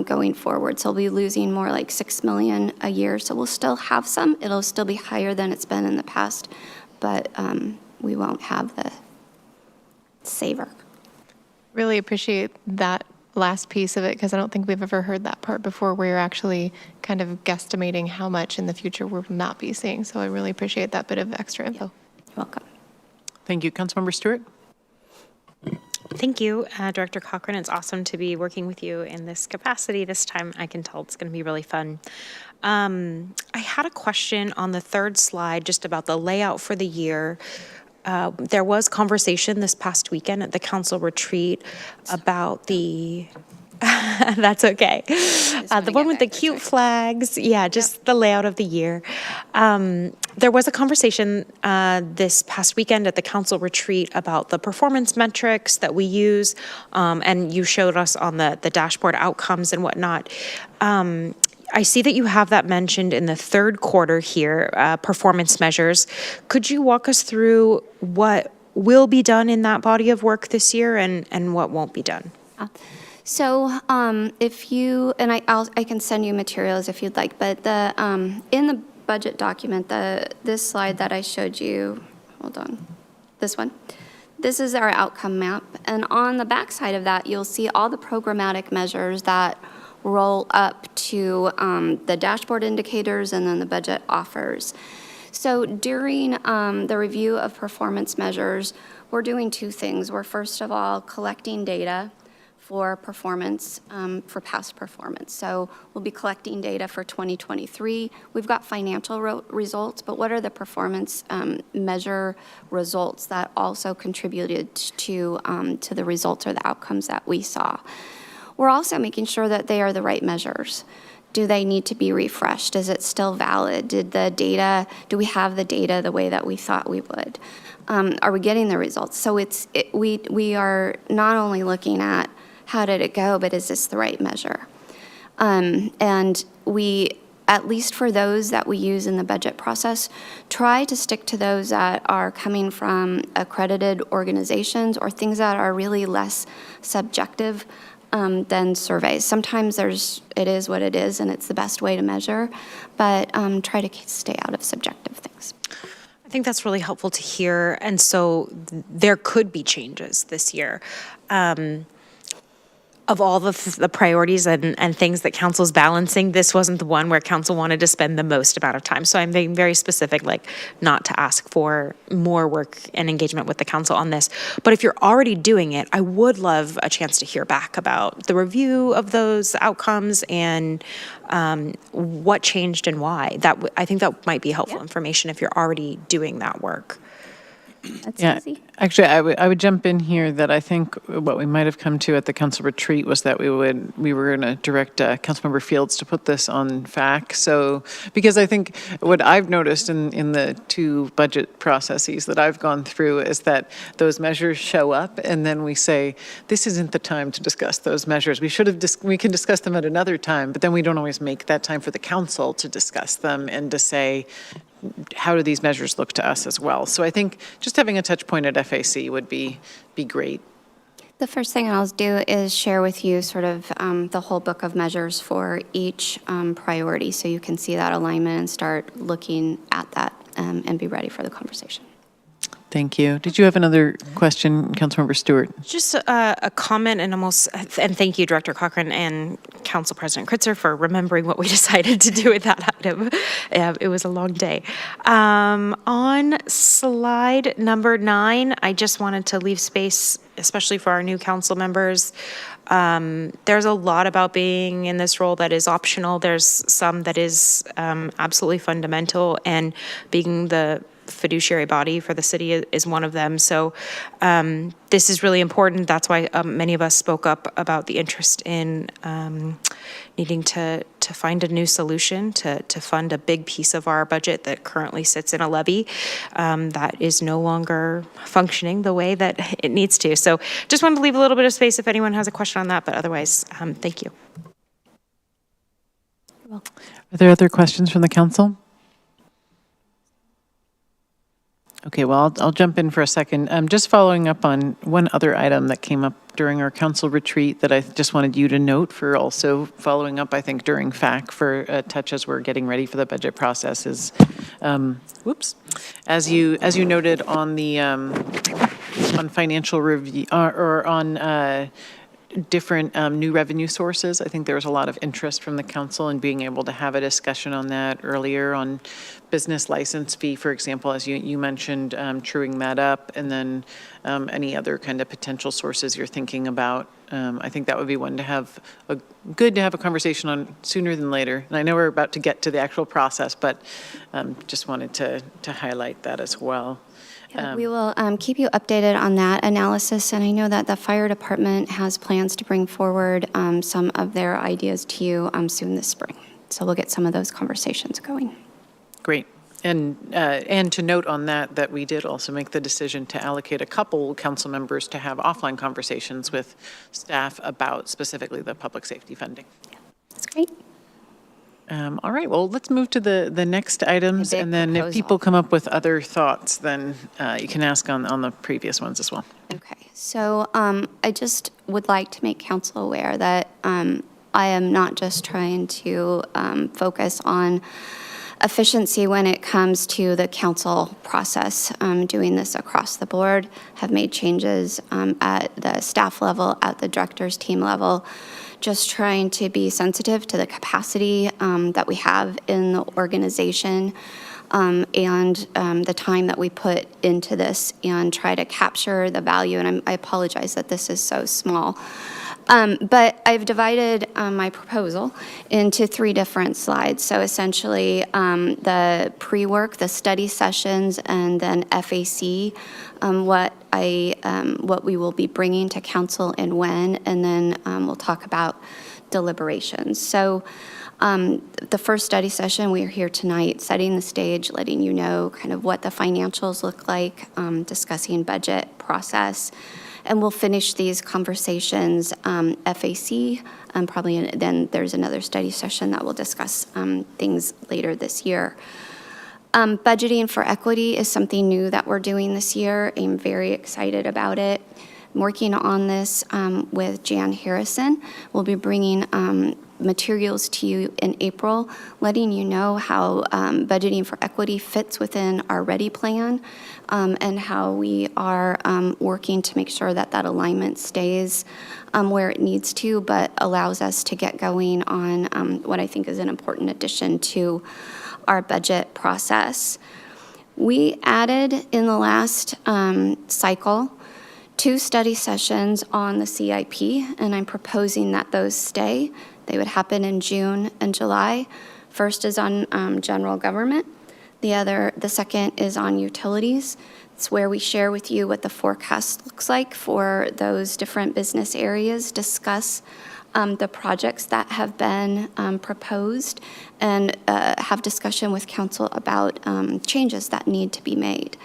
going forward. So we'll be losing more like $6 million a year. So we'll still have some. It'll still be higher than it's been in the past, but we won't have the saver. Really appreciate that last piece of it because I don't think we've ever heard that part before where you're actually kind of guesstimating how much in the future we'll not be seeing. So I really appreciate that bit of extra info. You're welcome. Thank you. Councilmember Stewart. Thank you, Director Cochran. It's awesome to be working with you in this capacity this time. I can tell it's going to be really fun. I had a question on the third slide just about the layout for the year. There was conversation this past weekend at the council retreat about the, that's okay. The one with the cute flags. Yeah, just the layout of the year. There was a conversation this past weekend at the council retreat about the performance metrics that we use, and you showed us on the dashboard outcomes and whatnot. I see that you have that mentioned in the third quarter here, performance measures. Could you walk us through what will be done in that body of work this year and what won't be done? So if you, and I can send you materials if you'd like, but the in the budget document, this slide that I showed you, hold on, this one. This is our outcome map. And on the back side of that, you'll see all the programmatic measures that roll up to the dashboard indicators and then the budget offers. So during the review of performance measures, we're doing two things. We're first of all collecting data for performance, for past performance. So we'll be collecting data for 2023. We've got financial results, but what are the performance measure results that also contributed to the results or the outcomes that we saw? We're also making sure that they are the right measures. Do they need to be refreshed? Is it still valid? Do we have the data the way that we thought we would? Are we getting the results? So we are not only looking at how did it go, but is this the right measure? And we, at least for those that we use in the budget process, try to stick to those that are coming from accredited organizations or things that are really less subjective than surveys. Sometimes it is what it is, and it's the best way to measure, but try to stay out of subjective things. I think that's really helpful to hear, and so there could be changes this year. Of all the priorities and things that council's balancing, this wasn't the one where council wanted to spend the most amount of time. So I'm being very specific, like not to ask for more work and engagement with the council on this. But if you're already doing it, I would love a chance to hear back about the review of those outcomes and what changed and why. I think that might be helpful information if you're already doing that work. That's Yeah, easy. actually, I would jump in here that I think what we might have come to at the council retreat was that we were going to direct Councilmember Fields to put this on FAC. So, because I think what I've noticed in the two budget processes that I've gone through is that those measures show up and then we say, this isn't the time to discuss those measures. We can discuss them at another time, but then we don't always make that time for the council to discuss them and to say, how do these measures look to us as well? So I think just having a touch point at FAC would be great. The first thing I'll do is share with you sort of the whole book of measures for each priority, so you can see that alignment and start looking at that and be ready for the conversation. Thank you. Did you have another question, Councilmember Stewart? Just a comment and thank you, Director Cochran and Council President Kritzer, for remembering what we decided to do with that item. It was a long day. On slide number 9, I just wanted to leave space, especially for our new council members. There's a lot about being in this role that is optional. There's some that is absolutely fundamental, and being the fiduciary body for the city is one of them. So this is really important. That's why many of us spoke up about the interest in needing to find a new solution to fund a big piece of our budget that currently sits in a levy that is no longer functioning the way that it needs to. So just wanted to leave a little bit of space if anyone has a question on that, but otherwise, thank you. Are there other questions from the council? Okay, well, I'll jump in for a second. Just following up on one other item that came up during our council retreat that I just wanted you to note for also following up, I think, during FAC for a touch as we're getting ready for the budget process is, as you noted on the, on financial review, or on different new revenue sources. I think there was a lot of interest from the council in being able to have a discussion on that earlier on business license fee, for example, as you mentioned, truing that up, and then any other kind of potential sources you're thinking about. I think that would be one to have good to have a conversation on sooner than later. And I know we're about to get to the actual process, but just wanted to highlight that as well. Yeah, we will keep you updated on that analysis, and I know that the fire department has plans to bring forward some of their ideas to you soon this spring. So we'll get some of those conversations going. Great. And to note on that we did also make the decision to allocate a couple council members to have offline conversations with staff about specifically the public safety funding. Yeah, that's great. All right, well, let's move to the next items, and then if people come up with other thoughts, then you can ask on the previous ones as well. Okay, so I just would like to make council aware that I am not just trying to focus on efficiency when it comes to the council process. Doing this across the board, have made changes at the staff level, at the director's team level, just trying to be sensitive to the capacity that we have in the organization and the time that we put into this and try to capture the value. And I apologize that this is so small. But I've divided my proposal into 3 different slides. So essentially the pre-work, the study sessions, and then FAC, what we will be bringing to council and when, and then we'll talk about deliberations. So the first study session, we are here tonight setting the stage, letting you know kind of what the financials look like, discussing budget process. And we'll finish these conversations FAC, probably then there's another study session that will discuss things later this year. Budgeting for equity is something new that we're doing this year. I'm very excited about it. I'm working on this with Jan Harrison. We'll be bringing materials to you in April, letting you know how budgeting for equity fits within our READY plan and how we are working to make sure that that alignment stays where it needs to, but allows us to get going on what I think is an important addition to our budget process. We added in the last cycle 2 study sessions on the CIP, and I'm proposing that those stay. They would happen in June and July. First is on general government. The second is on utilities. It's where we share with you what the forecast looks like for those different business areas, discuss the projects that have been proposed, and have discussion with council about changes that need to be made.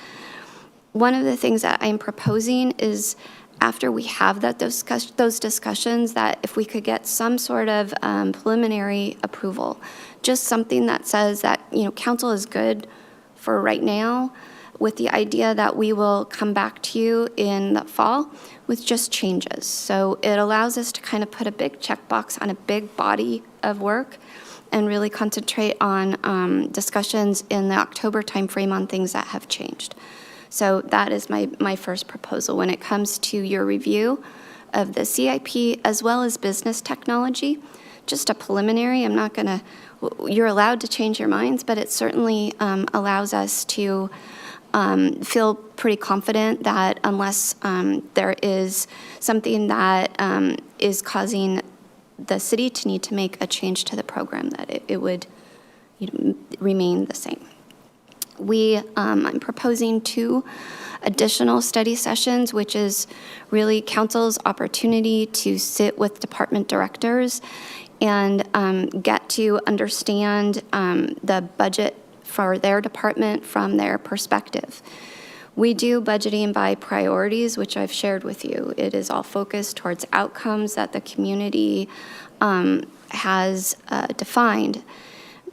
One of the things that I'm proposing is, after we have those discussions, that if we could get some sort of preliminary approval, just something that says that, council is good for right now, with the idea that we will come back to you in the fall with just changes. So it allows us to kind of put a big checkbox on a big body of work and really concentrate on discussions in the October timeframe on things that have changed. So that is my first proposal when it comes to your review of the CIP as well as business technology. Just a preliminary. I'm not going to, you're allowed to change your minds, but it certainly allows us to feel pretty confident that unless there is something that is causing the city to need to make a change to the program, that it would remain the same. I'm proposing 2 additional study sessions, which is really council's opportunity to sit with department directors and get to understand the budget for their department from their perspective. We do budgeting by priorities, which I've shared with you. It is all focused towards outcomes that the community has defined.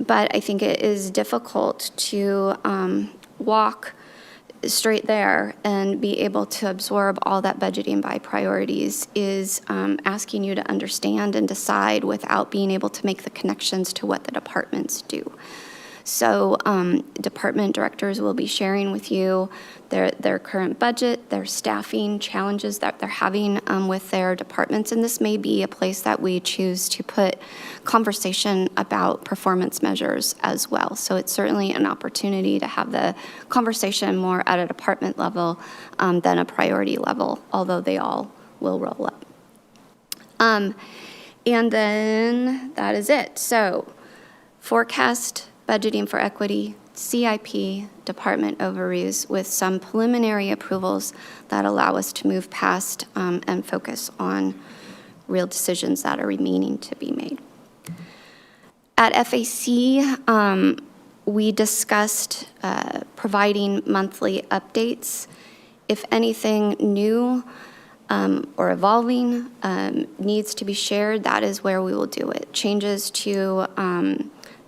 But I think it is difficult to walk straight there and be able to absorb all that budgeting by priorities is asking you to understand and decide without being able to make the connections to what the departments do. So department directors will be sharing with you their current budget, their staffing challenges that they're having with their departments. And this may be a place that we choose to put conversation about performance measures as well. So it's certainly an opportunity to have the conversation more at a department level than a priority level, although they all will roll up. And then that is it. So forecast, budgeting for equity, CIP, department overviews with some preliminary approvals that allow us to move past and focus on real decisions that are remaining to be made. At FAC, we discussed providing monthly updates. If anything new or evolving needs to be shared, that is where we will do it. Changes to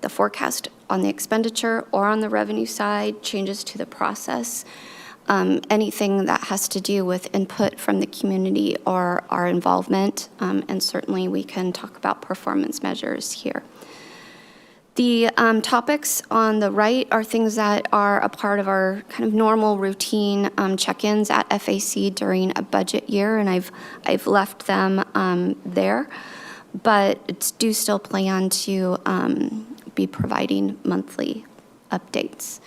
the forecast on the expenditure or on the revenue side, changes to the process, anything that has to do with input from the community or our involvement, and certainly we can talk about performance measures here. The topics on the right are things that are a part of our kind of normal routine check-ins at FAC during a budget year, and I've left them there, but do still plan to be providing monthly updates.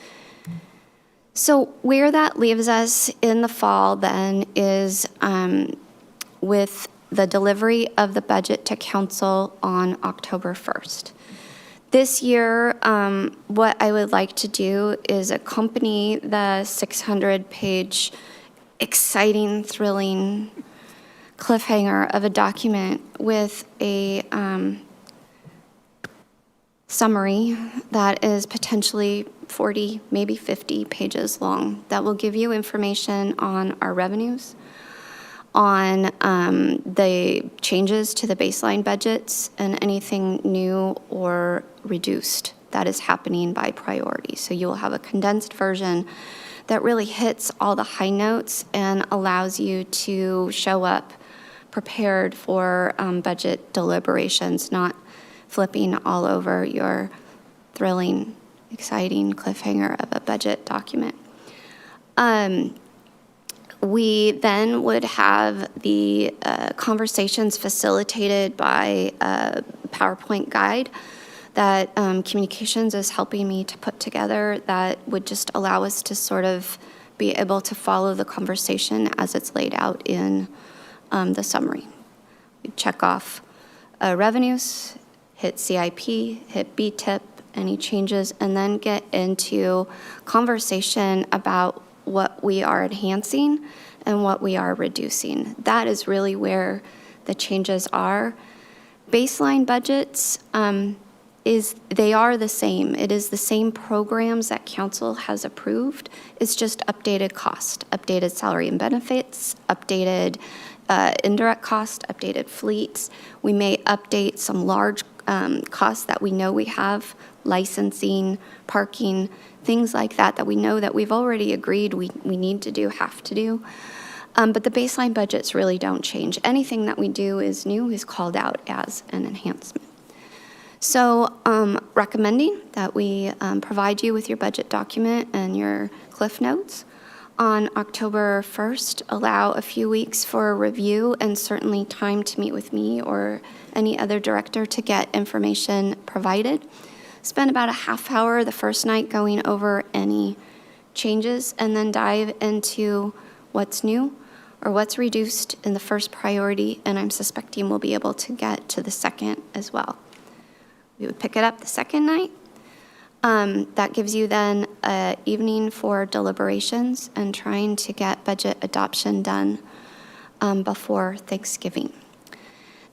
So where that leaves us in the fall then is with the delivery of the budget to council on October 1st. This year, what I would like to do is accompany the 600-page exciting, thrilling cliffhanger of a document with a summary that is potentially 40, maybe 50 pages long that will give you information on our revenues, on the changes to the baseline budgets, and anything new or reduced that is happening by priority. So you will have a condensed version that really hits all the high notes and allows you to show up prepared for budget deliberations, not flipping all over your thrilling, exciting cliffhanger of a budget document. We then would have the conversations facilitated by a PowerPoint guide that communications is helping me to put together that would just allow us to sort of be able to follow the conversation as it's laid out in the summary. We check off revenues, hit CIP, hit BTIP, any changes, and then get into conversation about what we are enhancing and what we are reducing. That is really where the changes are. Baseline budgets, they are the same. It is the same programs that council has approved. It's just updated cost, updated salary and benefits, updated indirect cost, updated fleets. We may update some large costs that we know we have, licensing, parking, things like that we know that we've already agreed we need to do, have to do. But the baseline budgets really don't change. Anything that we do is new, is called out as an enhancement. So recommending that we provide you with your budget document and your Cliff Notes on October 1st, allow a few weeks for a review and certainly time to meet with me or any other director to get information provided. Spend about a half hour the first night going over any changes and then dive into what's new or what's reduced in the first priority, and I'm suspecting we'll be able to get to the second as well. We would pick it up the second night. That gives you then an evening for deliberations and trying to get budget adoption done before Thanksgiving.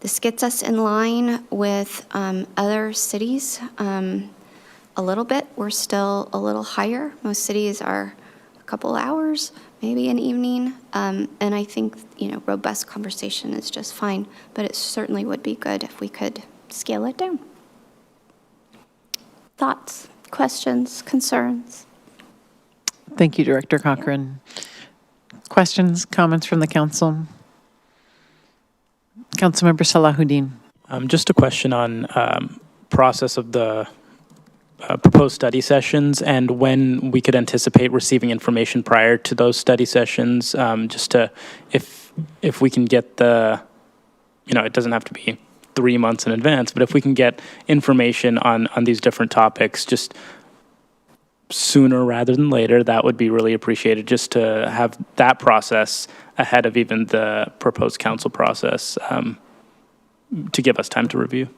This gets us in line with other cities a little bit. We're still a little higher. Most cities are a couple hours, maybe an evening. And I think, robust conversation is just fine, but it certainly would be good if we could scale it down. Thoughts, questions, concerns? Thank you, Director Cochran. Questions, comments from the council? Councilmember Salahuddin. Just a question on process of the proposed study sessions and when we could anticipate receiving information prior to those study sessions, just to, if we can get it doesn't have to be 3 months in advance, but if we can get information on these different topics just sooner rather than later, that would be really appreciated, just to have that process ahead of even the proposed council process to give us time to review.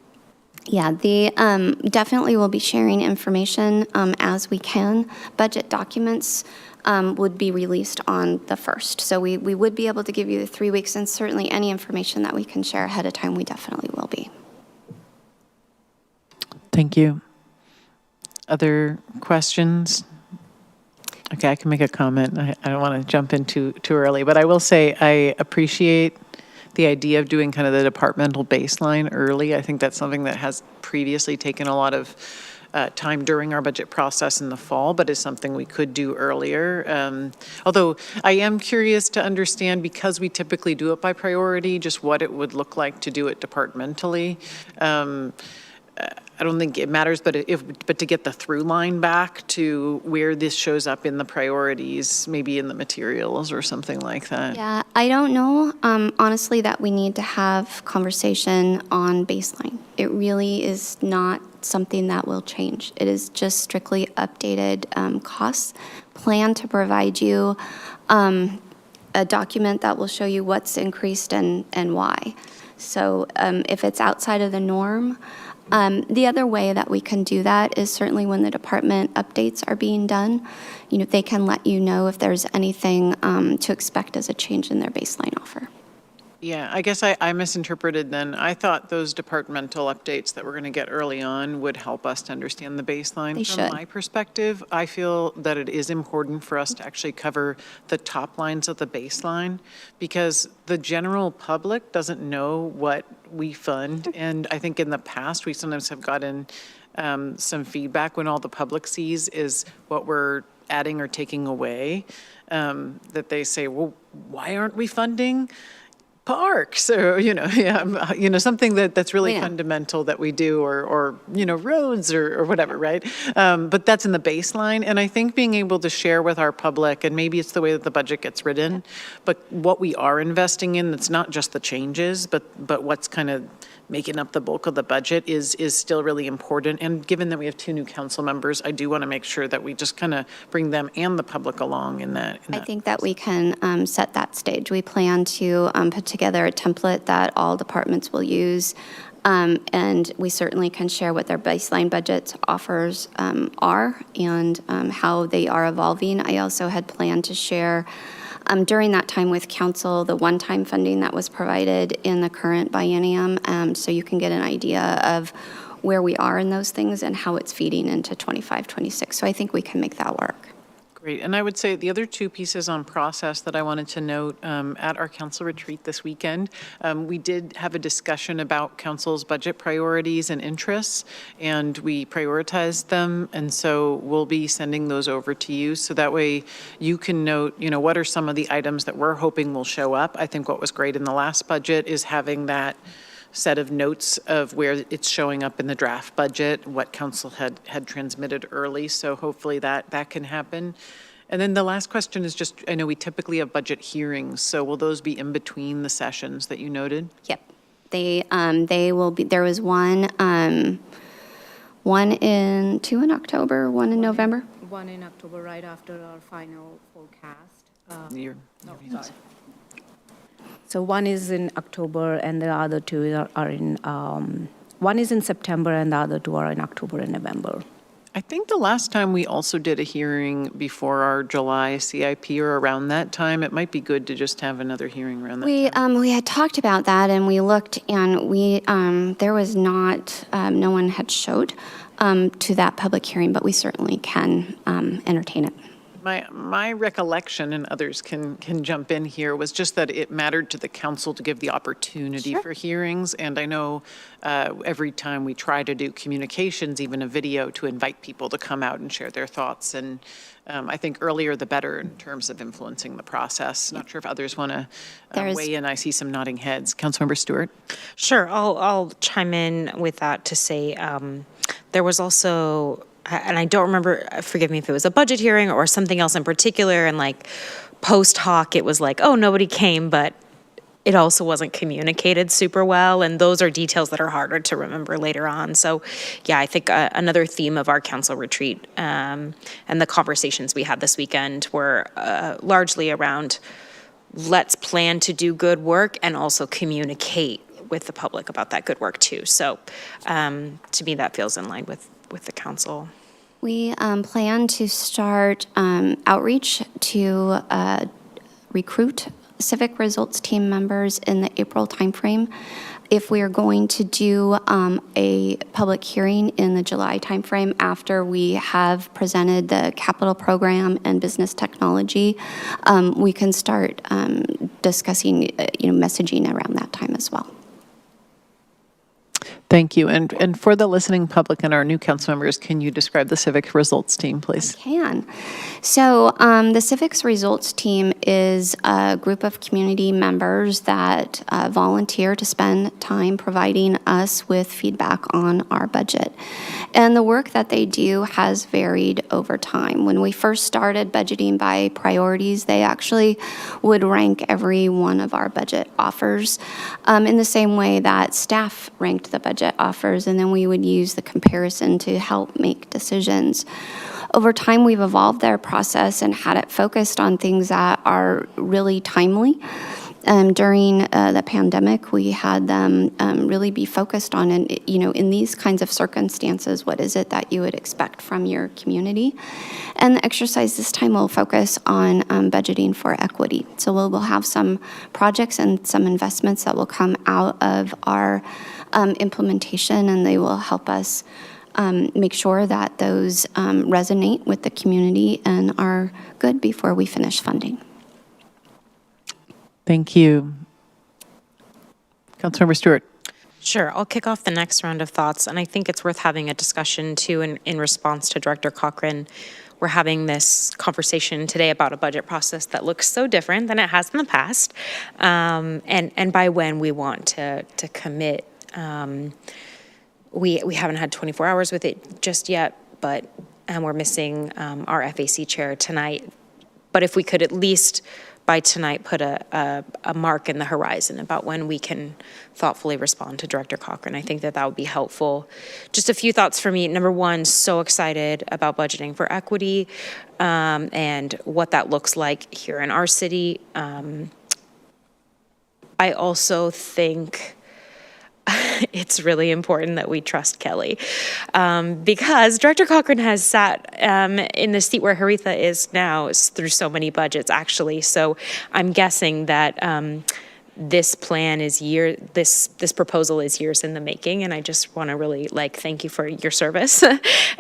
Yeah, definitely will be sharing information as we can. Budget documents would be released on the 1st. So we would be able to give you the 3 weeks, and certainly any information that we can share ahead of time, we definitely will be. Thank you. Other questions? Okay, I can make a comment. I don't want to jump in too early, but I will say I appreciate the idea of doing kind of the departmental baseline early. I think that's something that has previously taken a lot of time during our budget process in the fall, but is something we could do earlier. Although I am curious to understand, because we typically do it by priority, just what it would look like to do it departmentally. I don't think it matters, but to get the through line back to where this shows up in the priorities, maybe in the materials or something like that. Yeah, I don't know, honestly, that we need to have conversation on baseline. It really is not something that will change. It is just strictly updated costs. Plan to provide you a document that will show you what's increased and why. So if it's outside of the norm, the other way that we can do that is certainly when the department updates are being done, they can let you know if there's anything to expect as a change in their baseline offer. Yeah, I guess I misinterpreted then. I thought those departmental updates that we're going to get early on would help us to understand the baseline. They From should. my perspective, I feel that it is important for us to actually cover the top lines of the baseline, because the general public doesn't know what we fund. And I think in the past, we sometimes have gotten some feedback when all the public sees is what we're adding or taking away, that they say, well, why aren't we funding parks, or something that's really fundamental that we do, or roads or whatever, right? But that's in the baseline, and I think being able to share with our public, and maybe it's the way that the budget gets written, but what we are investing in, that's not just the changes, but what's kind of making up the bulk of the budget is still really important. And given that we have 2 new council members, I do want to make sure that we just kind of bring them and the public along in that. I think that we can set that stage. We plan to put together a template that all departments will use And we certainly can share what their baseline budget offers are and how they are evolving. I also had planned to share during that time with council the one-time funding that was provided in the current biennium, so you can get an idea of where we are in those things and how it's feeding into 25, 26. So I think we can make that work. Great. And I would say the other two pieces on process that I wanted to note at our council retreat this weekend, we did have a discussion about council's budget priorities and interests, and we prioritized them. And so we'll be sending those over to you. So that way you can note, what are some of the items that we're hoping will show up. I think what was great in the last budget is having that set of notes of where it's showing up in the draft budget, what council had transmitted early. So hopefully that can happen. And then the last question is just, I know we typically have budget hearings, so will those be in between the sessions that you noted? Yep. They will be, there was one two in October, one in November. One in October, right after our final forecast. Sorry. So one is in October, and the other two are in, one is in September, and the other two are in October and November. I think the last time we also did a hearing before our July CIP or around that time. It might be good to just have another hearing around that time. We had talked about that, and we looked, and there was not, no one had showed to that public hearing, but we certainly can entertain it. My recollection, and others can jump in here, was just that it mattered to the council to give the opportunity for hearings. And I know every time we try to do communications, even a video, to invite people to come out and share their thoughts. And I think earlier the better in terms of influencing the process. Not sure if others want to weigh in. I see some nodding heads. Councilmember Stewart? Sure, I'll chime in with that to say there was also, and I don't remember, forgive me if it was a budget hearing or something else in particular, and like post hoc, it was like, oh, nobody came, but it also wasn't communicated super well, and those are details that are harder to remember later on. So yeah, I think another theme of our council retreat and the conversations we had this weekend were largely around let's plan to do good work and also communicate with the public about that good work too. So to me, that feels in line with the council. We plan to start outreach to recruit civic results team members in the April timeframe. If we are going to do a public hearing in the July timeframe after we have presented the capital program and business technology, we can start discussing, messaging around that time as well. Thank you. And for the listening public and our new council members, can you describe the Civic Results Team, please? I can. So the Civics Results Team is a group of community members that volunteer to spend time providing us with feedback on our budget. And the work that they do has varied over time. When we first started budgeting by priorities, they actually would rank every one of our budget offers in the same way that staff ranked the budget offers, and then we would use the comparison to help make decisions. Over time, we've evolved their process and had it focused on things that are really timely. During the pandemic, we had them really be focused on, in these kinds of circumstances, what is it that you would expect from your community? And the exercise this time will focus on budgeting for equity. So we'll have some projects and some investments that will come out of our implementation, and they will help us make sure that those resonate with the community and are good before we finish funding. Thank you. Councilmember Stewart. Sure, I'll kick off the next round of thoughts, and I think it's worth having a discussion too in response to Director Cochran. We're having this conversation today about a budget process that looks so different than it has in the past, and by when we want to commit. We haven't had 24 hours with it just yet, but we're missing our FAC chair tonight. But if we could at least by tonight put a mark in the horizon about when we can thoughtfully respond to Director Cochran, I think that would be helpful. Just a few thoughts for me. Number one, so excited about budgeting for equity and what that looks like here in our city. I also think it's really important that we trust Kelly, because Director Cochran has sat in the seat where Haritha is now through so many budgets, actually. So I'm guessing that this plan is this proposal is years in the making, and I just want to really thank you for your service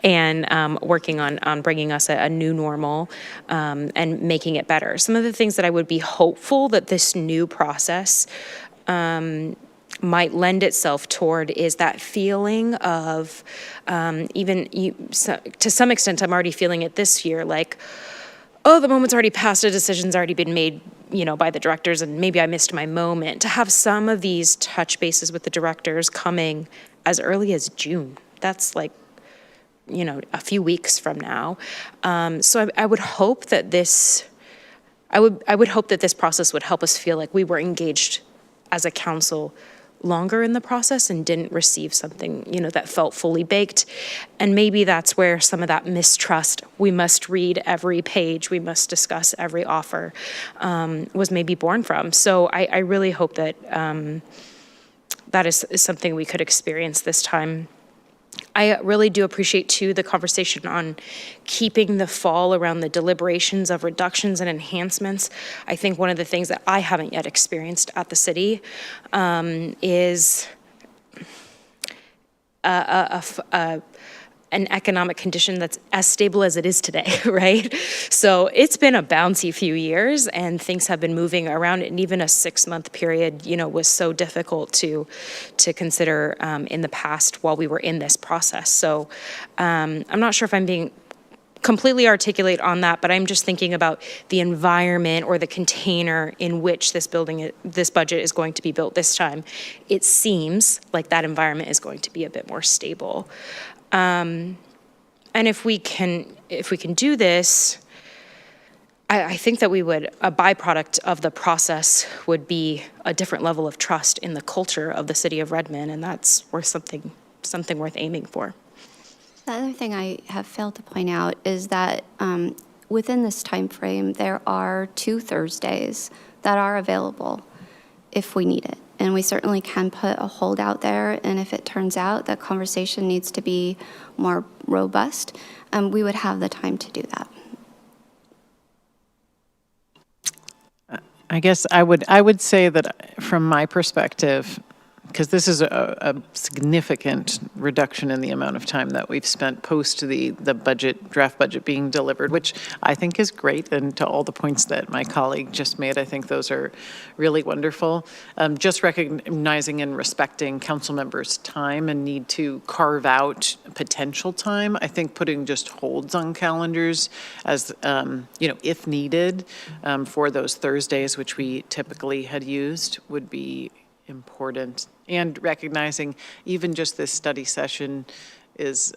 and working on bringing us a new normal and making it better. Some of the things that I would be hopeful that this new process might lend itself toward is that feeling of to some extent, I'm already feeling it this year, oh, the moment's already passed, a decision's already been made, by the directors, and maybe I missed my moment. To have some of these touch bases with the directors coming as early as June, that's a few weeks from now. So I would hope that I would hope that this process would help us feel like we were engaged as a council longer in the process and didn't receive something, that felt fully baked. And maybe that's where some of that mistrust, we must read every page, we must discuss every offer, was maybe born from. So I really hope that that is something we could experience this time. I really do appreciate, too, the conversation on keeping the fall around the deliberations of reductions and enhancements. I think one of the things that I haven't yet experienced at the city is an economic condition that's as stable as it is today, right? So it's been a bouncy few years, and things have been moving around, and even a 6-month period, was so difficult to consider in the past while we were in this process. So I'm not sure if I'm being completely articulate on that, but I'm just thinking about the environment or the container in which this budget is going to be built this time. It seems like that environment is going to be a bit more stable. And if we can do this, I think that a byproduct of the process would be a different level of trust in the culture of the city of Redmond, and that's worth something worth aiming for. The other thing I have failed to point out is that within this time frame, there are 2 Thursdays that are available if we need it. And we certainly can put a hold out there, and if it turns out that conversation needs to be more robust, we would have the time to do that. I guess I would say that from my perspective, because this is a significant reduction in the amount of time that we've spent post the draft budget being delivered, which I think is great. And to all the points that my colleague just made, I think those are really wonderful. Just recognizing and respecting council members' time and need to carve out potential time. I think putting just holds on calendars as, if needed for those Thursdays, which we typically had used, would be important. And recognizing even just this study session is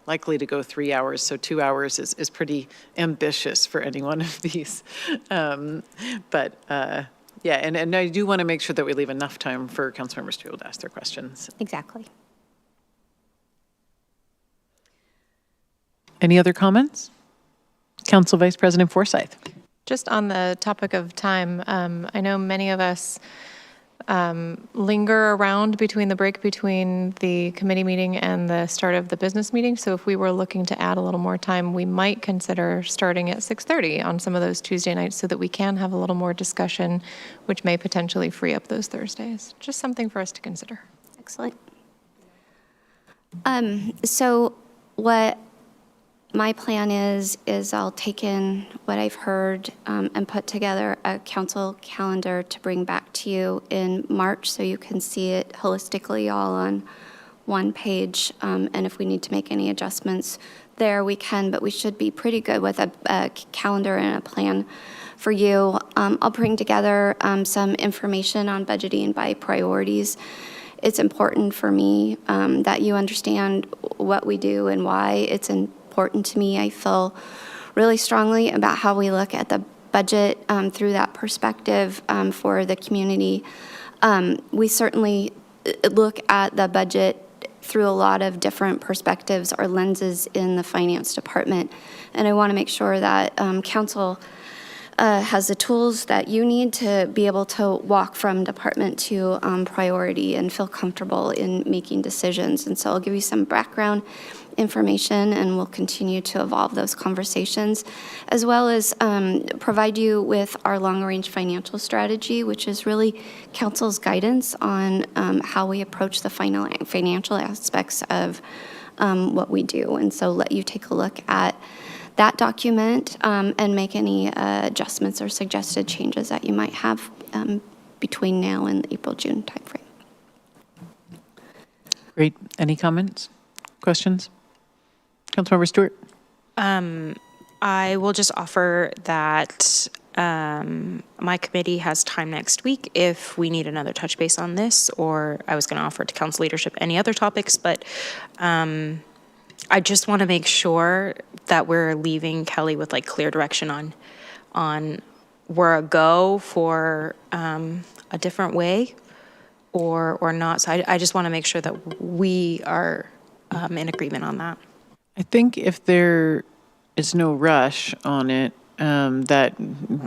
likely to go 3 hours, so 2 hours is pretty ambitious for any one of these. And I do want to make sure that we leave enough time for council members to be able to ask their questions. Exactly. Any other comments? Council Vice President Forsyth. Just on the topic of time, I know many of us linger around between the break between the committee meeting and the start of the business meeting. So if we were looking to add a little more time, we might consider starting at 6:30 on some of those Tuesday nights so that we can have a little more discussion, which may potentially free up those Thursdays. Just something for us to consider. Excellent. So what my plan is I'll take in what I've heard and put together a council calendar to bring back to you in March so you can see it holistically all on one page. And if we need to make any adjustments there, we can, but we should be pretty good with a calendar and a plan for you. I'll bring together some information on budgeting by priorities. It's important for me that you understand what we do and why it's important to me. I feel really strongly about how we look at the budget through that perspective for the community. We certainly look at the budget through a lot of different perspectives or lenses in the finance department. And I want to make sure that council has the tools that you need to be able to walk from department to priority and feel comfortable in making decisions. And so I'll give you some background information, and we'll continue to evolve those conversations, as well as provide you with our long-range financial strategy, which is really council's guidance on how we approach the financial aspects of what we do. And so let you take a look at that document and make any adjustments or suggested changes that you might have between now and the April-June timeframe. Great. Any comments, questions? Councilmember Stewart? I will just offer that my committee has time next week if we need another touch base on this, or I was going to offer to council leadership any other topics, but I just want to make sure that we're leaving Kelly with like clear direction on where a go for a different way or not. So I just want to make sure that we are in agreement on that. I think if there is no rush on it, that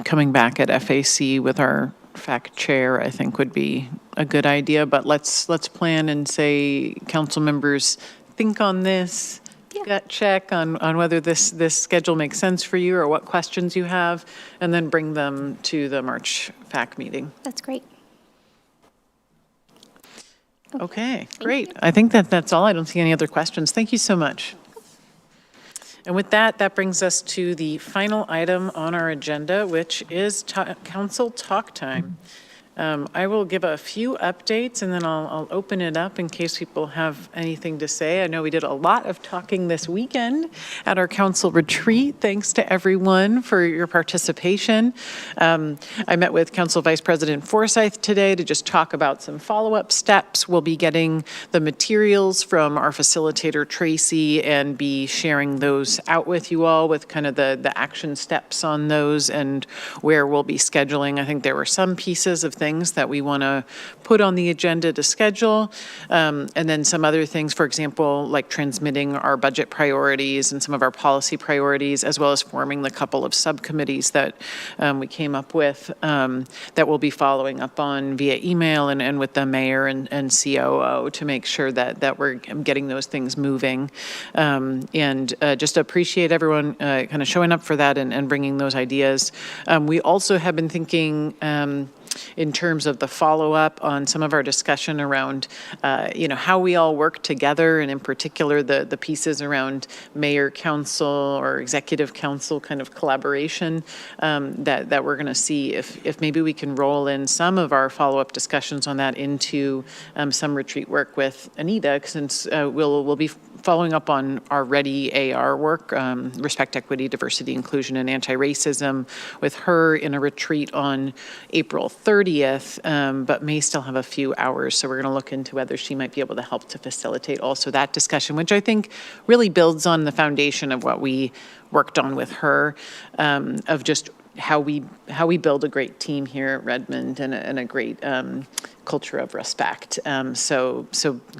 coming back at FAC with our FAC chair, I think would be a good idea. But let's plan and say, council members, think on this, gut check on whether this schedule makes sense for you or what questions you have, and then bring them to the March FAC meeting. That's great. Okay, great. I think that's all. I don't see any other questions. Thank you so much. And with that, that brings us to the final item on our agenda, which is council talk time. I will give a few updates, and then I'll open it up in case people have anything to say. I know we did a lot of talking this weekend at our council retreat. Thanks to everyone for your participation. I met with Council Vice President Forsyth today to just talk about some follow-up steps. We'll be getting the materials from our facilitator, Tracy, and be sharing those out with you all with kind of the action steps on those and where we'll be scheduling. I think there were some pieces of things that we want to put on the agenda to schedule, and then some other things, for example, like transmitting our budget priorities and some of our policy priorities, as well as forming the couple of subcommittees that we came up with that we'll be following up on via email and with the mayor and COO to make sure that we're getting those things moving. And just appreciate everyone kind of showing up for that and bringing those ideas. We also have been thinking in terms of the follow-up on some of our discussion around, how we all work together, and in particular, the pieces around mayor council or executive council kind of collaboration that we're going to see if maybe we can roll in some of our follow-up discussions on that into some retreat work with Anita, since we'll be following up on our READY AR work, Respect, Equity, Diversity, Inclusion, and Anti-Racism, with her in a retreat on April 30th, but may still have a few hours. So we're going to look into whether she might be able to help to facilitate also that discussion, which I think really builds on the foundation of what we worked on with her, of just how we build a great team here at Redmond and a great culture of respect. So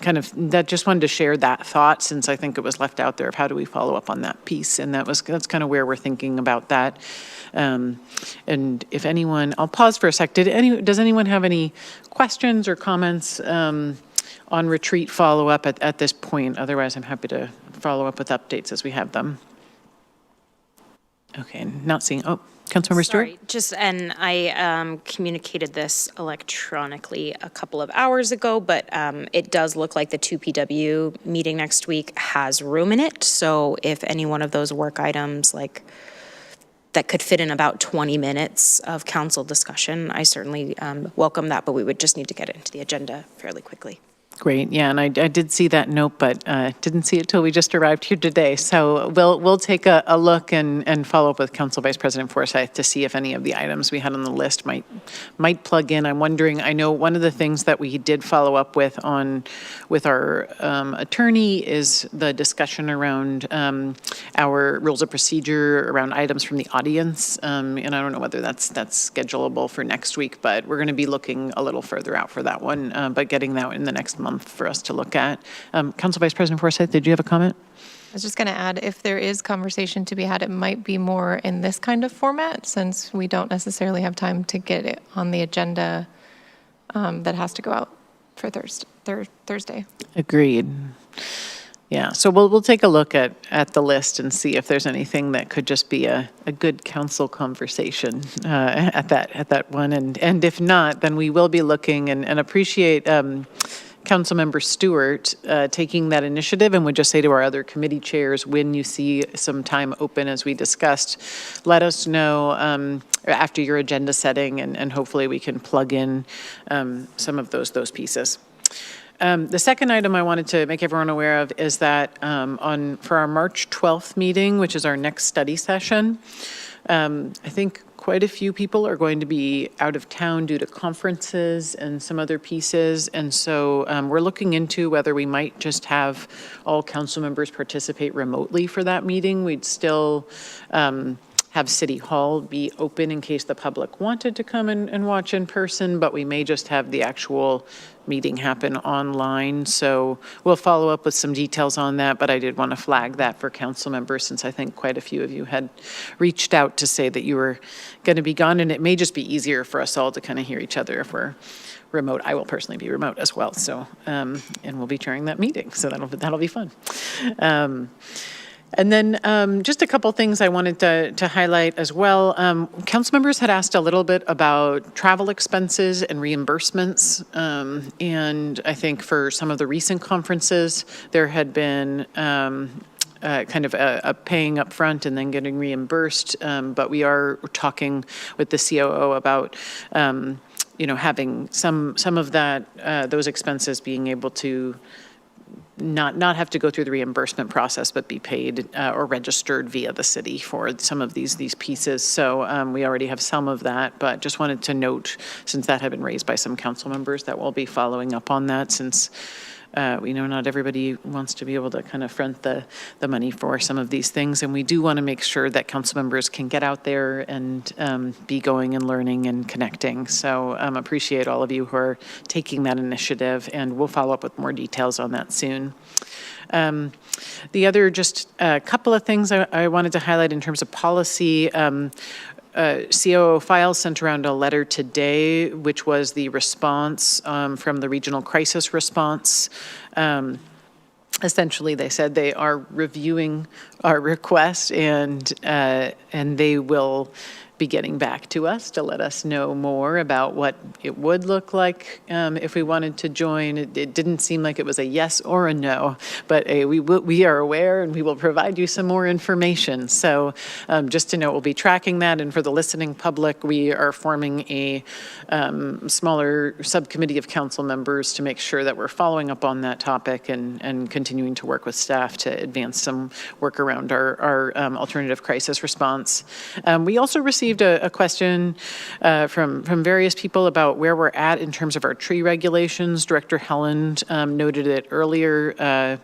kind of that, just wanted to share that thought, since I think it was left out there, of how do we follow up on that piece, and that's kind of where we're thinking about that. And if anyone, I'll pause for a sec. Does anyone have any questions or comments on retreat follow-up at this point? Otherwise, I'm happy to follow up with updates as we have them. Okay, not seeing, Councilmember Stewart? Sorry, and I communicated this electronically a couple of hours ago, but it does look like the 2PW meeting next week has room in it. So if any one of those work items that could fit in about 20 minutes of council discussion, I certainly welcome that, but we would just need to get it into the agenda fairly quickly. Great, yeah, and I did see that note, but didn't see it till we just arrived here today. So we'll take a look and follow up with Council Vice President Forsyth to see if any of the items we had on the list might plug in. I'm wondering, I know one of the things that we did follow up with our attorney is the discussion around our rules of procedure around items from the audience, and I don't know whether that's schedulable for next week, but we're going to be looking a little further out for that one, but getting that in the next month for us to look at. Council Vice President Forsyth, did you have a comment? was just going to add, if there is conversation to be had, it might be more in this kind of format, since we don't necessarily have time to get it on the agenda that has to go out for Thursday. Agreed. Yeah, so we'll take a look at the list and see if there's anything that could just be a good council conversation at that one. And if not, then we will be looking and appreciate Councilmember Stewart taking that initiative, and would just say to our other committee chairs, when you see some time open, as we discussed, let us know after your agenda setting, and hopefully we can plug in some of those pieces. The second item I wanted to make everyone aware of is that for our March 12th meeting, which is our next study session, I think quite a few people are going to be out of town due to conferences and some other pieces. And so we're looking into whether we might just have all council members participate remotely for that meeting. We'd still have City Hall be open in case the public wanted to come and watch in person, but we may just have the actual meeting happen online. So we'll follow up with some details on that, but I did want to flag that for council members, since I think quite a few of you had reached out to say that you were going to be gone, and it may just be easier for us all to kind of hear each other if we're remote. I will personally be remote as well, so and we'll be chairing that meeting, so that'll be fun. And then just a couple things I wanted to highlight as well. Council members had asked a little bit about travel expenses and reimbursements. And I think for some of the recent conferences, there had been kind of a paying up front and then getting reimbursed. But we are talking with the COO about having some of that, those expenses being able to not have to go through the reimbursement process, but be paid or registered via the city for some of these pieces. So we already have some of that, but just wanted to note, since that had been raised by some council members, that we'll be following up on that, since we know not everybody wants to be able to kind of front the money for some of these things. And we do want to make sure that council members can get out there and be going and learning and connecting. So appreciate all of you who are taking that initiative, and we'll follow up with more details on that soon. The other, just a couple of things I wanted to highlight in terms of policy. COO Files sent around a letter today, which was the response from the Regional Crisis Response. Essentially, they said they are reviewing our request, and they will be getting back to us to let us know more about what it would look like if we wanted to join. It didn't seem like it was a yes or a no, but we are aware, and we will provide you some more information. So just to know, we'll be tracking that. And for the listening public, we are forming a smaller subcommittee of council members to make sure that we're following up on that topic and continuing to work with staff to advance some work around our alternative crisis response. We also received a question from various people about where we're at in terms of our tree regulations. Director Helland noted it earlier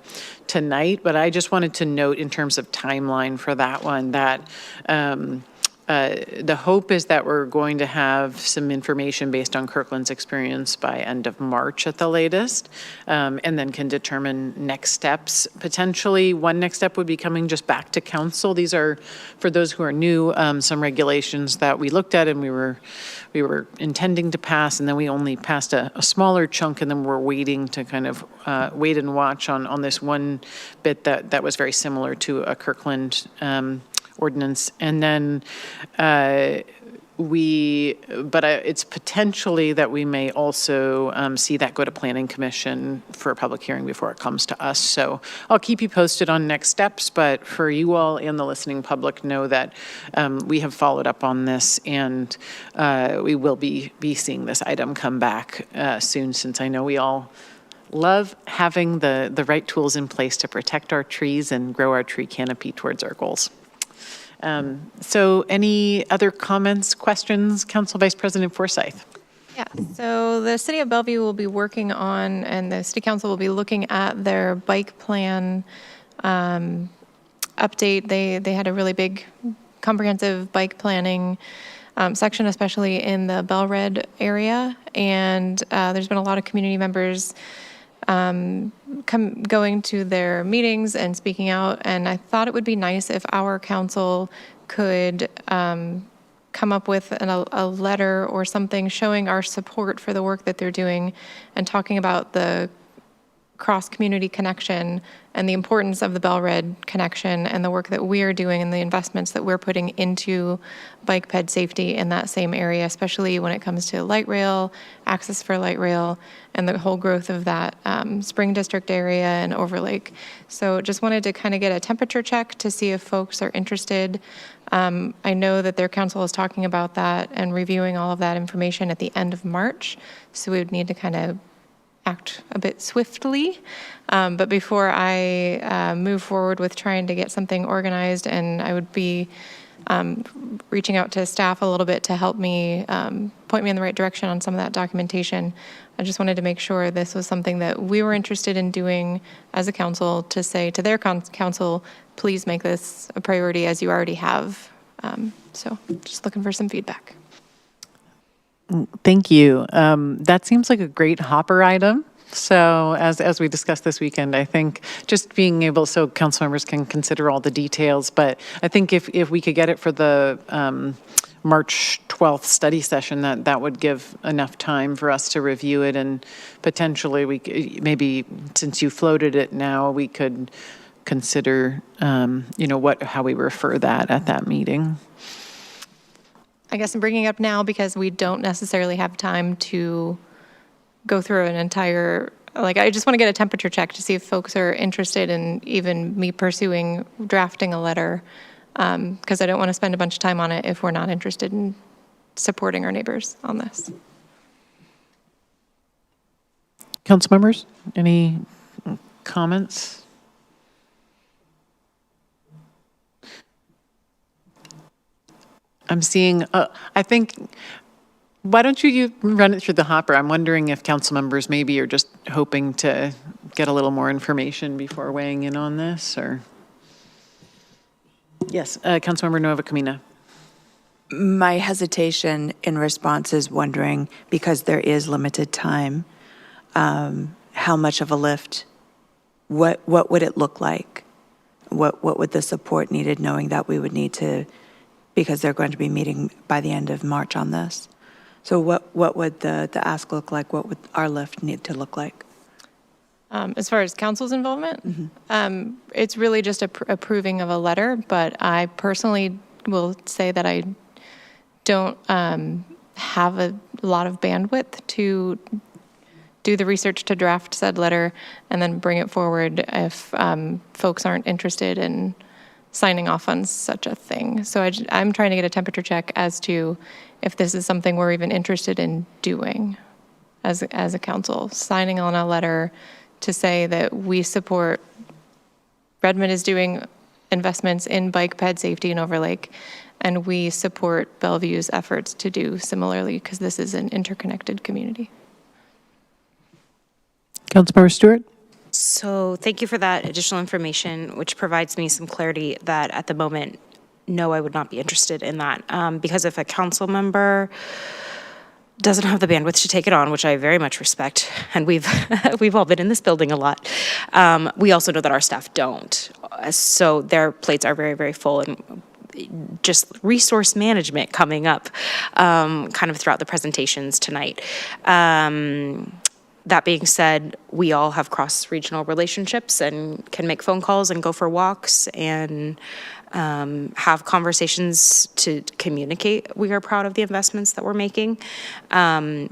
tonight, but I just wanted to note in terms of timeline for that one that the hope is that we're going to have some information based on Kirkland's experience by end of March at the latest, and then can determine next steps. Potentially, one next step would be coming just back to council. These are, for those who are new, some regulations that we looked at and we were intending to pass, and then we only passed a smaller chunk, and then we're waiting to kind of wait and watch on this one bit that was very similar to a Kirkland ordinance. And then it's potentially that we may also see that go to Planning Commission for a public hearing before it comes to us. So I'll keep you posted on next steps, but for you all and the listening public, know that we have followed up on this, and we will be seeing this item come back soon, since I know we all love having the right tools in place to protect our trees and grow our tree canopy towards our goals. So any other comments, questions, Council Vice President Forsyth? Yeah, so the City of Bellevue will be working on, and the City Council will be looking at their bike plan update. They had a really big comprehensive bike planning section, especially in the Bellred area, and there's been a lot of community members going to their meetings and speaking out. And I thought it would be nice if our council could come up with a letter or something showing our support for the work that they're doing and talking about the cross-community connection and the importance of the Bell-Red connection and the work that we are doing and the investments that we're putting into bike ped safety in that same area, especially when it comes to light rail, access for light rail, and the whole growth of that Spring District area and Overlake. So just wanted to kind of get a temperature check to see if folks are interested. I know that their council is talking about that and reviewing all of that information at the end of March, so we would need to kind of act a bit swiftly. But before I move forward with trying to get something organized, and I would be reaching out to staff a little bit to help me point me in the right direction on some of that documentation, I just wanted to make sure this was something that we were interested in doing as a council, to say to their council, please make this a priority as you already have. So just looking for some feedback. Thank you. That seems like a great hopper item. So as we discussed this weekend, I think just being able, so council members can consider all the details, but I think if we could get it for the March 12th study session, that would give enough time for us to review it, and potentially maybe since you floated it now, we could consider, how we refer that at that meeting. I guess I'm bringing it up now because we don't necessarily have time to go through an entire, I just want to get a temperature check to see if folks are interested in even me pursuing drafting a letter, because I don't want to spend a bunch of time on it if we're not interested in supporting our neighbors on this. Council members, any comments? I'm seeing, I think, why don't you run it through the hopper? I'm wondering if council members maybe are just hoping to get a little more information before weighing in on this, or? Yes, Councilmember Nova Camina. My hesitation in response is wondering, because there is limited time, how much of a lift, what would it look like? What would the support needed, knowing that we would need to, because they're going to be meeting by the end of March on this. So what would the ask look like? What would our lift need to look like? As far as council's involvement, it's really just approving of a letter, but I personally will say that I don't have a lot of bandwidth to do the research to draft said letter and then bring it forward if folks aren't interested in signing off on such a thing. So I'm trying to get a temperature check as to if this is something we're even interested in doing as a council, signing on a letter to say that we support, Redmond is doing investments in bike ped safety in Overlake, and we support Bellevue's efforts to do similarly, because this is an interconnected community. Councilmember Stewart? So thank you for that additional information, which provides me some clarity that at the moment, no, I would not be interested in that. Because if a council member doesn't have the bandwidth to take it on, which I very much respect, and we've all been in this building a lot, we also know that our staff don't. So their plates are very, very full, and just resource management coming up kind of throughout the presentations tonight. That being said, we all have cross-regional relationships and can make phone calls and go for walks and have conversations to communicate we are proud of the investments that we're making.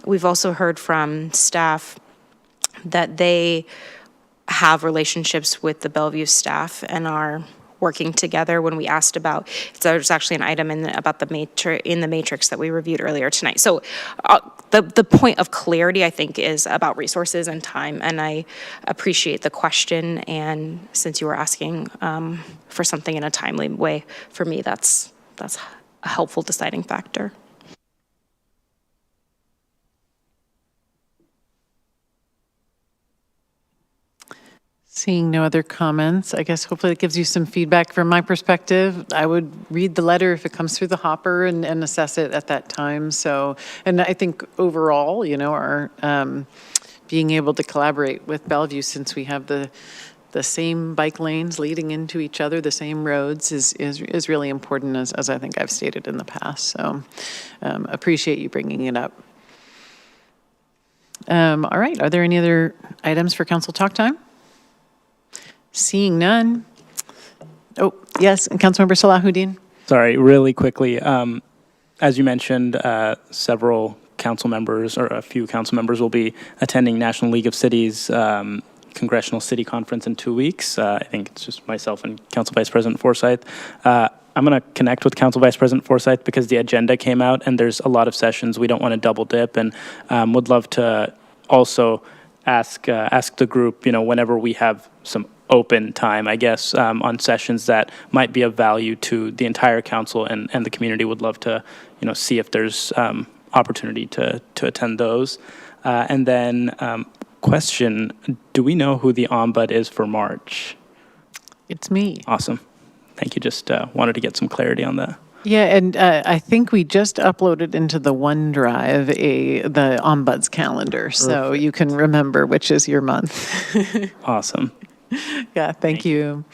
We've also heard from staff that they have relationships with the Bellevue staff and are working together. When we asked about, there's actually an item about in the matrix that we reviewed earlier tonight. So the point of clarity, I think, is about resources and time, and I appreciate the question, and since you were asking for something in a timely way, for me, that's a helpful deciding factor. Seeing no other comments, I guess hopefully it gives you some feedback from my perspective. I would read the letter if it comes through the hopper and assess it at that time. So, and I think overall, our being able to collaborate with Bellevue, since we have the same bike lanes leading into each other, the same roads, is really important, as I think I've stated in the past. So appreciate you bringing it up. All right, are there any other items for council talk time? Seeing none. Oh, yes, Councilmember Salahuddin. Sorry, really quickly. As you mentioned, several council members, or a few council members, will be attending National League of Cities Congressional City Conference in 2 weeks. I think it's just myself and Council Vice President Forsyth. I'm going to connect with Council Vice President Forsyth because the agenda came out and there's a lot of sessions. We don't want to double dip, and would love to also ask the group, whenever we have some open time, I guess, on sessions that might be of value to the entire council and the community. Would love to, see if there's opportunity to attend those. And then question, do we know who the ombud is for March? It's me. Awesome. Thank you. Just wanted to get some clarity on that. Yeah, and I think we just uploaded into the OneDrive the Ombuds calendar, so you can remember which is your month. Awesome. Yeah, thank you.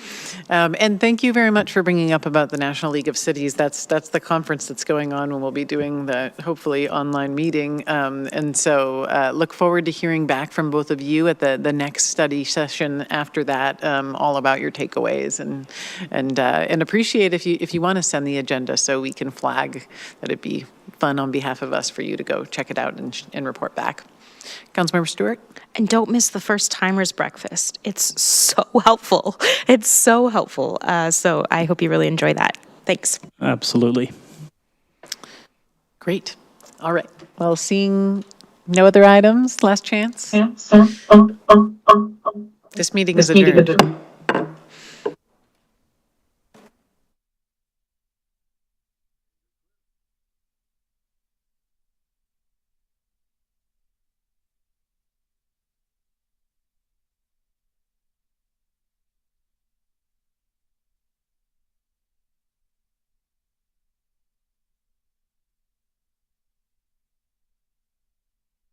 And thank you very much for bringing up about the National League of Cities. That's the conference that's going on when we'll be doing the, hopefully, online meeting. And so look forward to hearing back from both of you at the next study session after that, all about your takeaways, and appreciate if you want to send the agenda so we can flag that it'd be fun on behalf of us for you to go check it out and report back. Councilmember Stewart? And don't miss the first timers breakfast. It's so helpful. It's so helpful. So I hope you really enjoy that. Thanks. Absolutely. Great. All right. Well, seeing no other items, last chance. This meeting is adjourned.